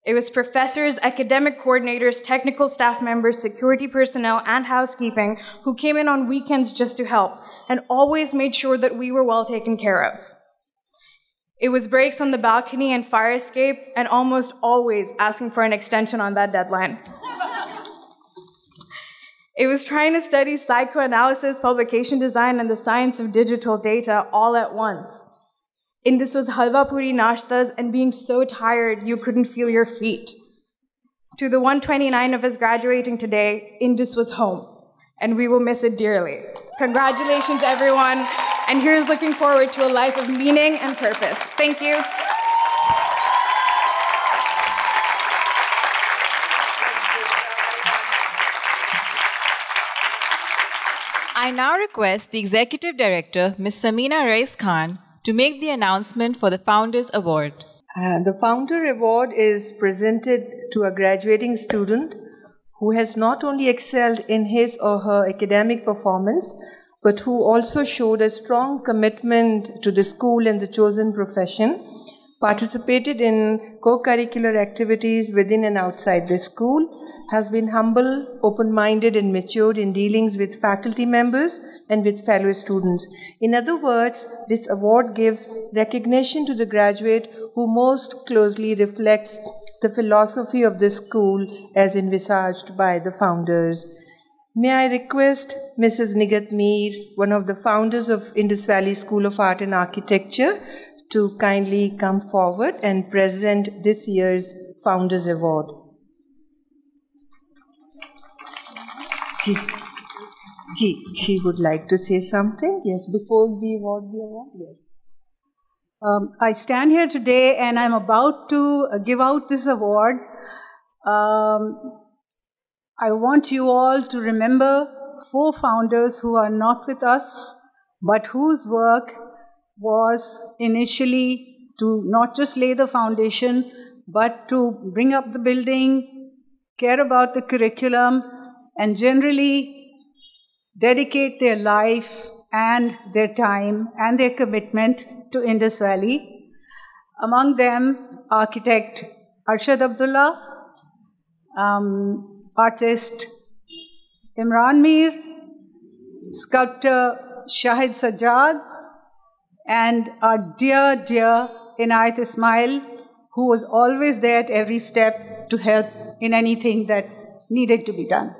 S14: It was professors, academic coordinators, technical staff members, security personnel, and housekeeping who came in on weekends just to help and always made sure that we were well taken care of. It was breaks on the balcony and fire escape, and almost always asking for an extension on that deadline. It was trying to study psychoanalysis, publication design, and the science of digital data all at once. Indus was halwa puri nashtas and being so tired you couldn't feel your feet. To the 129 of us graduating today, Indus was home, and we will miss it dearly. Congratulations, everyone, and here's looking forward to a life of meaning and purpose. Thank you.
S2: I now request the Executive Director, Ms. Samina Rais Khan, to make the announcement for the Founders Award.
S6: The Founder Award is presented to a graduating student who has not only excelled in his or her academic performance, but who also showed a strong commitment to the school and the chosen profession, participated in co-curricular activities within and outside the school, has been humble, open-minded, and matured in dealings with faculty members and with fellow students. In other words, this award gives recognition to the graduate who most closely reflects the philosophy of the school as envisaged by the founders. May I request Mrs. Nigat Mir, one of the founders of Indus Valley School of Art and Architecture, to kindly come forward and present this year's Founders Award. She would like to say something. Yes, before we award the award. Yes.
S15: I stand here today and I'm about to give out this award. I want you all to remember 4 founders who are not with us, but whose work was initially to not just lay the foundation, but to bring up the building, care about the curriculum, and generally dedicate their life and their time and their commitment to Indus Valley. Among them, architect Arshad Abdullah, artist Imran Mir, sculptor Shahid Sajjad, and our dear, dear Inayat Ismail, who was always there at every step to help in anything that needed to be done.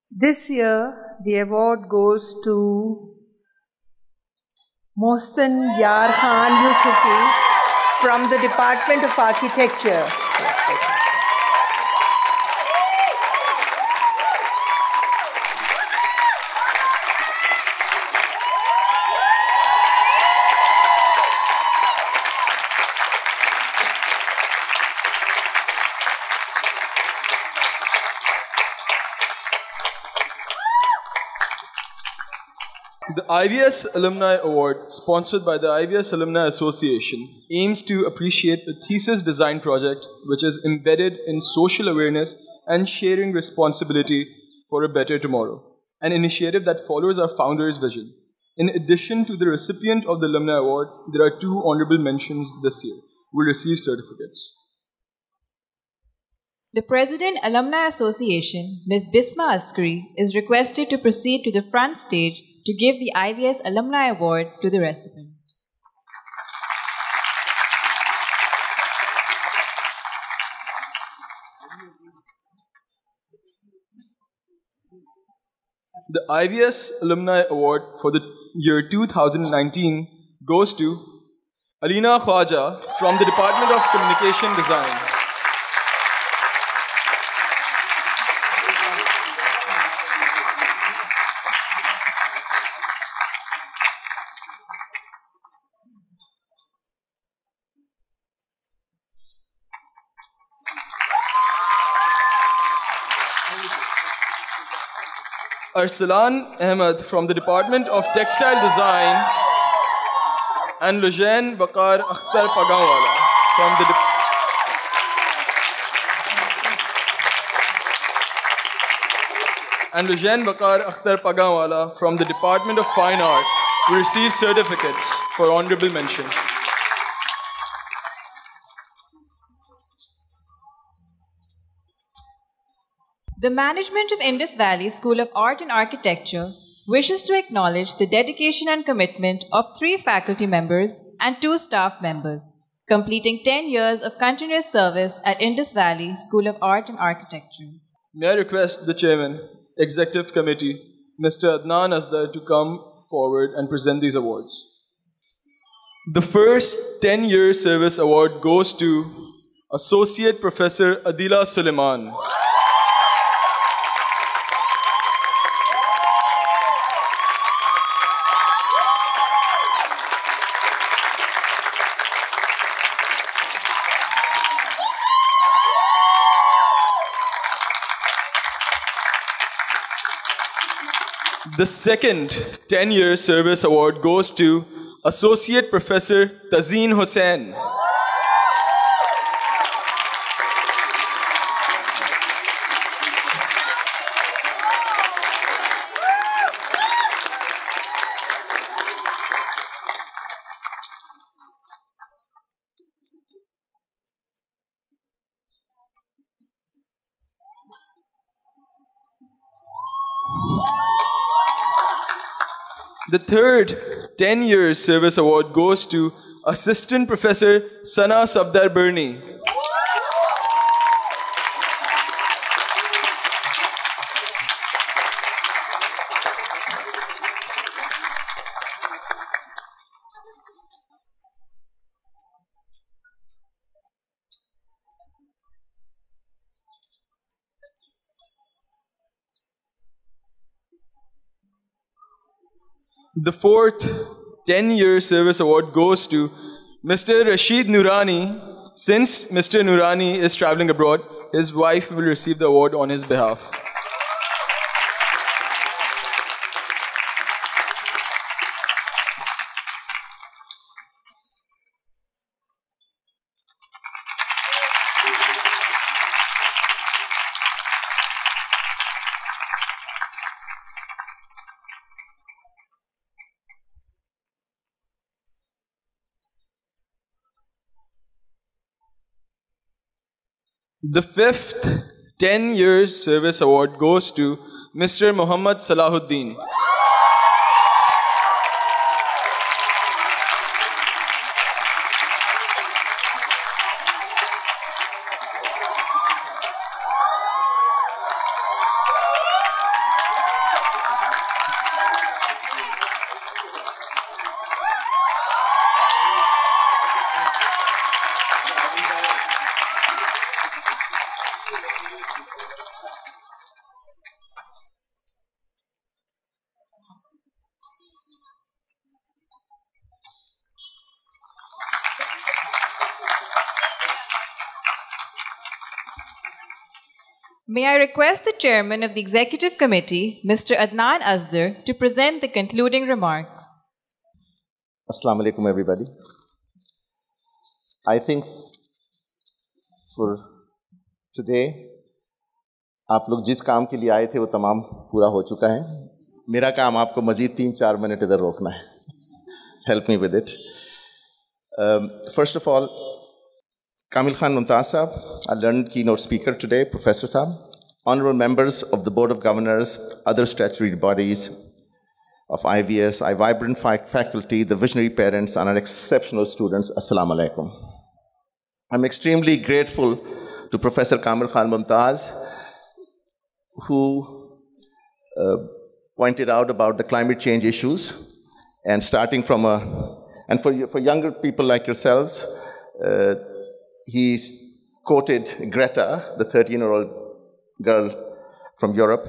S6: This year, the award goes to Mohsen Yar Khan Yusufi from the Department of Architecture.
S1: The IVS Alumni Award, sponsored by the IVS Alumni Association, aims to appreciate the thesis design project which is embedded in social awareness and sharing responsibility for a better tomorrow, an initiative that follows our founder's vision. In addition to the recipient of the Alumni Award, there are 2 honorable mentions this year who will receive certificates.
S2: The President Alumni Association, Ms. Bisma Askari, is requested to proceed to the front stage to give the IVS Alumni Award to the recipient.
S1: The IVS Alumni Award for the year 2019 goes to Alina Khwaja from the Department of Communication Design. Arsalan Ahmed from the Department of Textile Design, and Lujain Bakar Akhtar Paganwala from the Department of Fine Art will receive certificates for honorable mention.
S2: The management of Indus Valley School of Art and Architecture wishes to acknowledge the dedication and commitment of 3 faculty members and 2 staff members, completing 10 years of continuous service at Indus Valley School of Art and Architecture.
S1: May I request the Chairman, Executive Committee, Mr. Adnan Asdar, to come forward and present these awards. The first 10-year service award goes to Associate Professor Adila Suleiman. The second 10-year service award goes to Associate Professor Tazeen Hussain. The third 10-year service award goes to Assistant Professor Sana Sabdar Birni. The fourth 10-year service award goes to Mr. Rashid Noorani. Since Mr. Noorani is traveling abroad, his wife will receive the award on his behalf. The fifth 10-year service award goes to Mr. Muhammad Salahuddin.
S2: May I request the Chairman of the Executive Committee, Mr. Adnan Asdar, to present the concluding remarks.
S4: Assalamu alaikum, everybody. I think for today, आप लोग जिस काम के लिए आए थे वो तमाम पूरा हो चुका है. मेरा काम आपको मज़ीद 3-4 मिनट इधर रोकना है. Help me with it. First of all, Kamil Khan Mumtaz Sahab, our learned keynote speaker today, Professor Sahab, honorable members of the Board of Governors, other statutory bodies of IVS, our vibrant faculty, the visionary parents, and our exceptional students, Assalamu alaikum. I'm extremely grateful to Professor Kamil Khan Mumtaz, who pointed out about the climate change issues, and starting from and for younger people like yourselves, he's quoted Greta, the 13-year-old girl from Europe.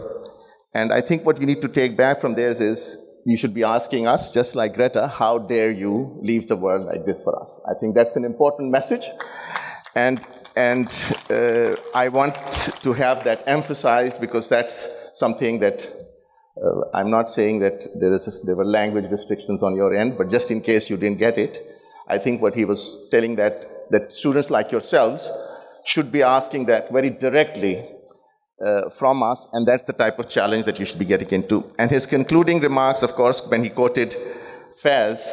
S4: And I think what you need to take back from there is you should be asking us, just like Greta, how dare you leave the world like this for us? I think that's an important message. And I want to have that emphasized because that's something that I'm not saying that there were language restrictions on your end, but just in case you didn't get it, I think what he was telling that students like yourselves should be asking that very directly from us, and that's the type of challenge that you should be getting into. And his concluding remarks, of course, when he quoted Faiz,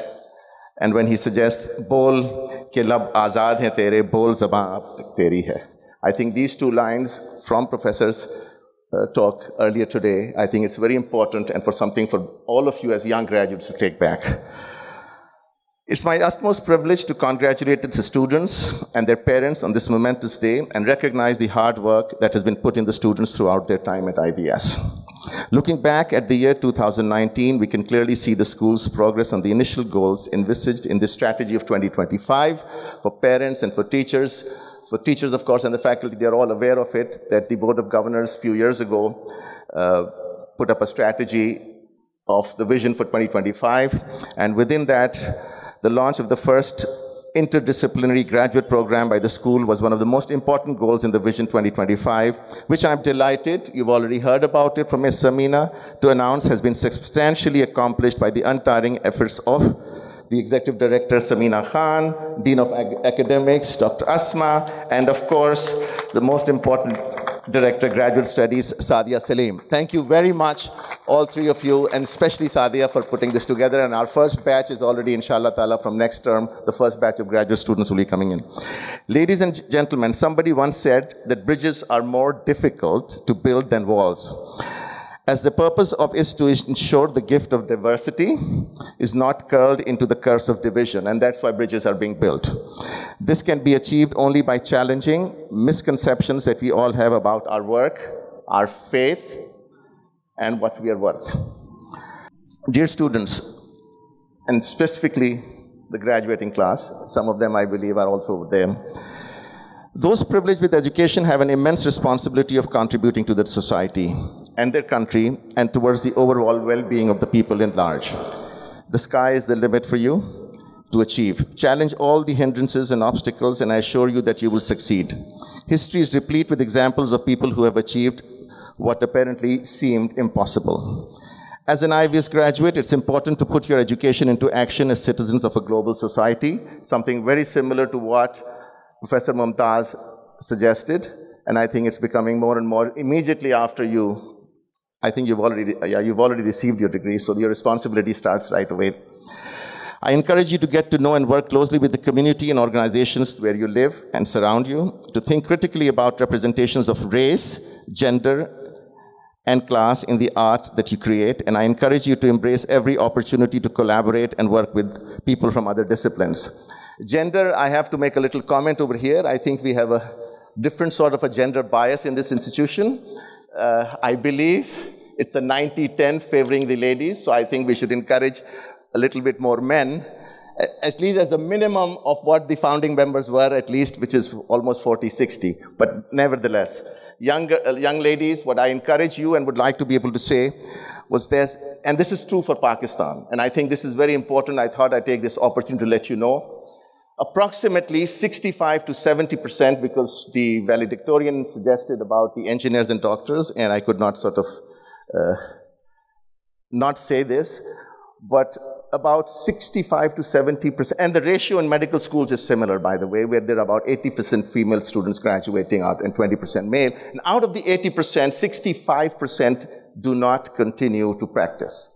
S4: and when he suggests, Bol ke lab azad hai tere, bol zaban ab teri hai. I think these two lines from Professor's talk earlier today, I think it's very important and for something for all of you as young graduates to take back. It's my utmost privilege to congratulate the students and their parents on this momentous day and recognize the hard work that has been put in the students throughout their time at IVS. Looking back at the year 2019, we can clearly see the school's progress on the initial goals envisaged in this strategy of 2025 for parents and for teachers. For teachers, of course, and the faculty, they're all aware of it, that the Board of Governors a few years ago put up a strategy of the vision for 2025, and within that, the launch of the first interdisciplinary graduate program by the school was one of the most important goals in the Vision 2025, which I'm delighted, you've already heard about it from Ms. Samina, to announce has been substantially accomplished by the untiring efforts of the Executive Director, Samina Khan, Dean of Academics, Dr. Asma, and of course, the most important Director, Graduate Studies, Sadia Salim. Thank you very much, all three of you, and especially Sadia for putting this together. And our first batch is already, inshallah ta'ala, from next term, the first batch of graduate students will be coming in. Ladies and gentlemen, somebody once said that bridges are more difficult to build than walls, as the purpose of is to ensure the gift of diversity is not curled into the curse of division, and that's why bridges are being built. This can be achieved only by challenging misconceptions that we all have about our work, our faith, and what we are worth. Dear students, and specifically the graduating class, some of them I believe are also over there, those privileged with education have an immense responsibility of contributing to the society and their country and towards the overall well-being of the people at large. The sky is the limit for you to achieve. Challenge all the hindrances and obstacles, and I assure you that you will succeed. History is replete with examples of people who have achieved what apparently seemed impossible. As an IVS graduate, it's important to put your education into action as citizens of a global society, something very similar to what Professor Mumtaz suggested, and I think it's becoming more and more immediately after you. I think you've already received your degree, so your responsibility starts right away. I encourage you to get to know and work closely with the community and organizations where you live and surround you, to think critically about representations of race, gender, and class in the art that you create, and I encourage you to embrace every opportunity to collaborate and work with people from other disciplines. Gender, I have to make a little comment over here. I think we have a different sort of a gender bias in this institution. I believe it's a 90-10 favoring the ladies, so I think we should encourage a little bit more men, at least as a minimum of what the founding members were, at least, which is almost 40-60. But nevertheless, young ladies, what I encourage you and would like to be able to say was this, and this is true for Pakistan, and I think this is very important. I thought I'd take this opportunity to let you know. Approximately 65 to 70%, because the valedictorian suggested about the engineers and doctors, and I could not sort of not say this, but about 65 to 70%, and the ratio in medical schools is similar, by the way, where there are about 80% female students graduating out and 20% male. And out of the 80%, 65% do not continue to practice.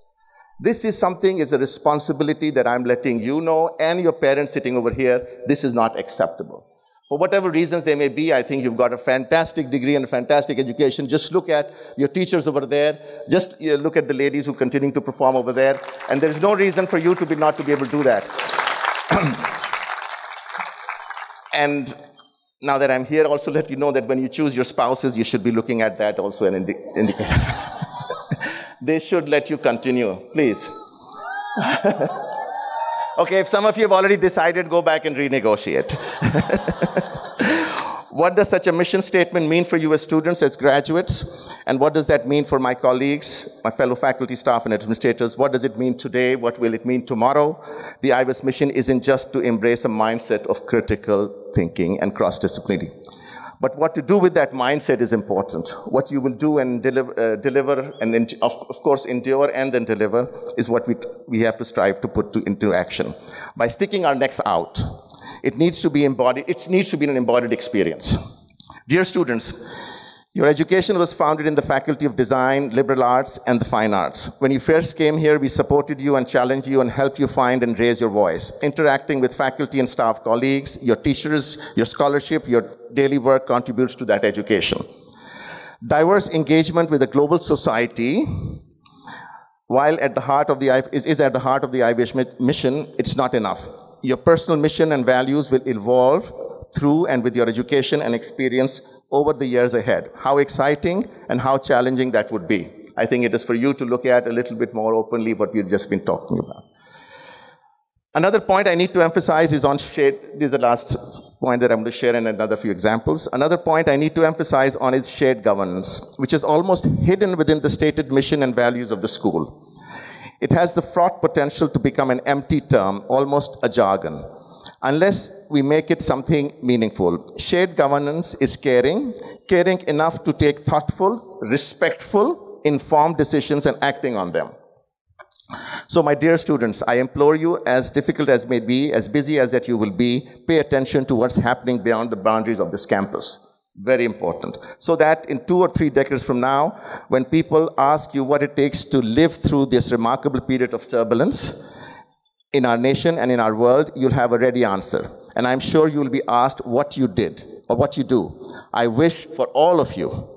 S4: This is something, is a responsibility that I'm letting you know, and your parents sitting over here. This is not acceptable. For whatever reasons they may be, I think you've got a fantastic degree and a fantastic education. Just look at your teachers over there. Just look at the ladies who continue to perform over there. And there's no reason for you to not to be able to do that. And now that I'm here, also let you know that when you choose your spouses, you should be looking at that also an indicator. They should let you continue, please. Okay, if some of you have already decided, go back and renegotiate. What does such a mission statement mean for you as students, as graduates? And what does that mean for my colleagues, my fellow faculty, staff, and administrators? What does it mean today? What will it mean tomorrow? The IVS mission isn't just to embrace a mindset of critical thinking and cross-disciplinary. But what to do with that mindset is important. What you will do and deliver and of course endure and then deliver is what we have to strive to put into action. By sticking our necks out, it needs to be embodied, it needs to be an embodied experience. Dear students, your education was founded in the Faculty of Design, Liberal Arts, and the Fine Arts. When you first came here, we supported you and challenged you and helped you find and raise your voice. Interacting with faculty and staff colleagues, your teachers, your scholarship, your daily work contributes to that education. Diverse engagement with a global society, while at the heart of the is at the heart of the IVS mission, it's not enough. Your personal mission and values will evolve through and with your education and experience over the years ahead. How exciting and how challenging that would be. I think it is for you to look at a little bit more openly what we've just been talking about. Another point I need to emphasize is on shared, this is the last point that I'm going to share in another few examples. Another point I need to emphasize on is shared governance, which is almost hidden within the stated mission and values of the school. It has the fraught potential to become an empty term, almost a jargon, unless we make it something meaningful. Shared governance is caring enough to take thoughtful, respectful, informed decisions and acting on them. So my dear students, I implore you, as difficult as may be, as busy as that you will be, pay attention to what's happening beyond the boundaries of this campus. Very important. So that in 2 or 3 decades from now, when people ask you what it takes to live through this remarkable period of turbulence in our nation and in our world, you'll have a ready answer. And I'm sure you'll be asked what you did or what you do. I wish for all of you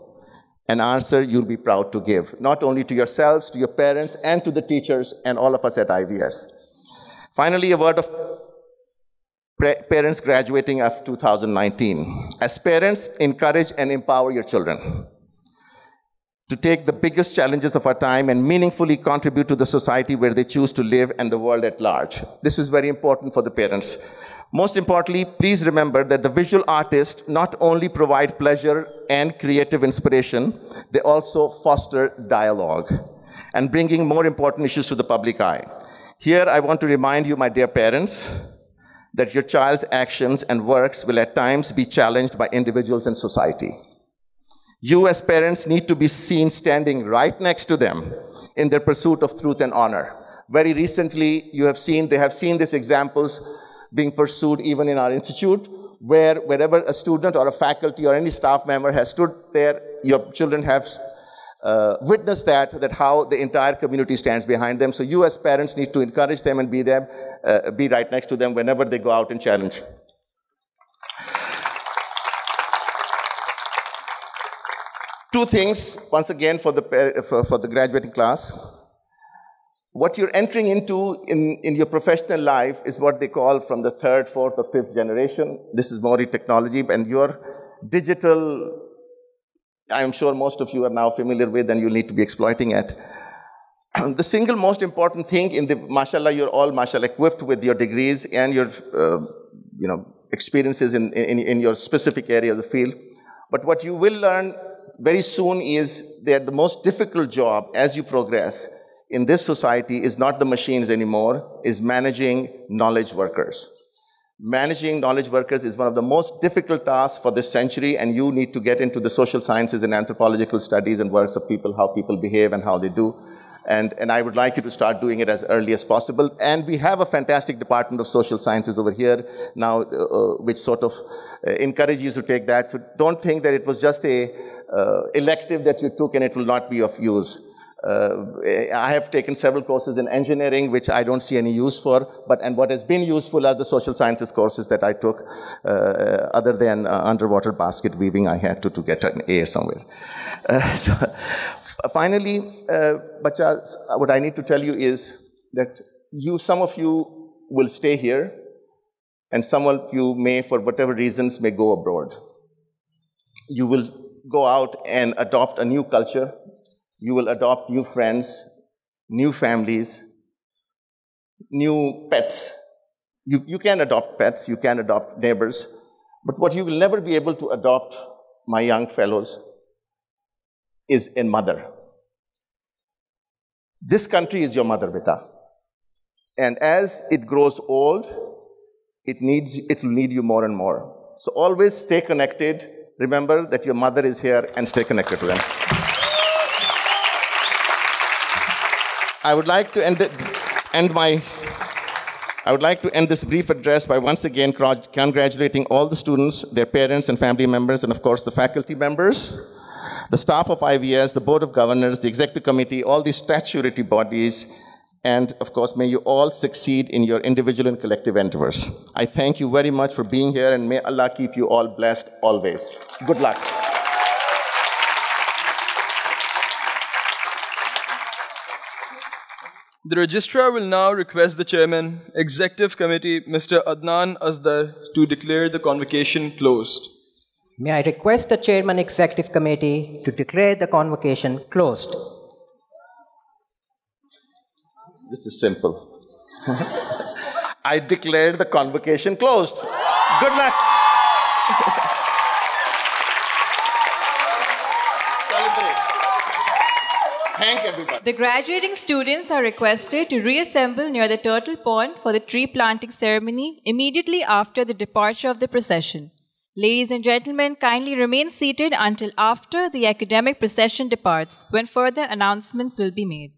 S4: an answer you'll be proud to give, not only to yourselves, to your parents, and to the teachers, and all of us at IVS. Finally, a word of parents graduating after 2019. As parents, encourage and empower your children to take the biggest challenges of our time and meaningfully contribute to the society where they choose to live and the world at large. This is very important for the parents. Most importantly, please remember that the visual artists not only provide pleasure and creative inspiration, they also foster dialogue and bringing more important issues to the public eye. Here, I want to remind you, my dear parents, that your child's actions and works will at times be challenged by individuals and society. You as parents need to be seen standing right next to them in their pursuit of truth and honor. Very recently, they have seen these examples being pursued even in our institute, where wherever a student or a faculty or any staff member has stood there, your children have witnessed that how the entire community stands behind them. So you as parents need to encourage them and be right next to them whenever they go out and challenge. Two things, once again, for the graduating class. What you're entering into in your professional life is what they call from the 3rd, 4th, or 5th generation. This is more technology, and your digital, I'm sure most of you are now familiar with, and you'll need to be exploiting it. The single most important thing mashallah, you're all mashallah equipped with your degrees and your experiences in your specific area of the field. But what you will learn very soon is that the most difficult job as you progress in this society is not the machines anymore, is managing knowledge workers. Managing knowledge workers is one of the most difficult tasks for this century, and you need to get into the social sciences and anthropological studies and works of people, how people behave and how they do. And I would like you to start doing it as early as possible. And we have a fantastic department of social sciences over here now, which sort of encourages you to take that. So don't think that it was just a elective that you took and it will not be of use. I have taken several courses in engineering, which I don't see any use for, and what has been useful are the social sciences courses that I took, other than underwater basket weaving. I had to get an A somewhere. Finally, bachas, what I need to tell you is that some of you will stay here, and some of you may, for whatever reasons, may go abroad. You will go out and adopt a new culture. You will adopt new friends, new families, new pets. You can adopt pets, you can adopt neighbors, but what you will never be able to adopt, my young fellows, is a mother. This country is your mother, beta. And as it grows old, it will need you more and more. So always stay connected. Remember that your mother is here and stay connected to them. I would like to end this brief address by once again congratulating all the students, their parents and family members, and of course the faculty members, the staff of IVS, the Board of Governors, the Executive Committee, all these statutory bodies, and of course may you all succeed in your individual and collective endeavors. I thank you very much for being here, and may Allah keep you all blessed always. Good luck.
S1: The Registrar will now request the Chairman, Executive Committee, Mr. Adnan Asdar, to declare the convocation closed.
S3: May I request the Chairman, Executive Committee, to declare the convocation closed.
S4: This is simple. I declared the convocation closed. Good luck. Thank everybody.
S2: The graduating students are requested to reassemble near the turtle pond for the tree planting ceremony immediately after the departure of the procession. Ladies and gentlemen, kindly remain seated until after the academic procession departs, when further announcements will be made.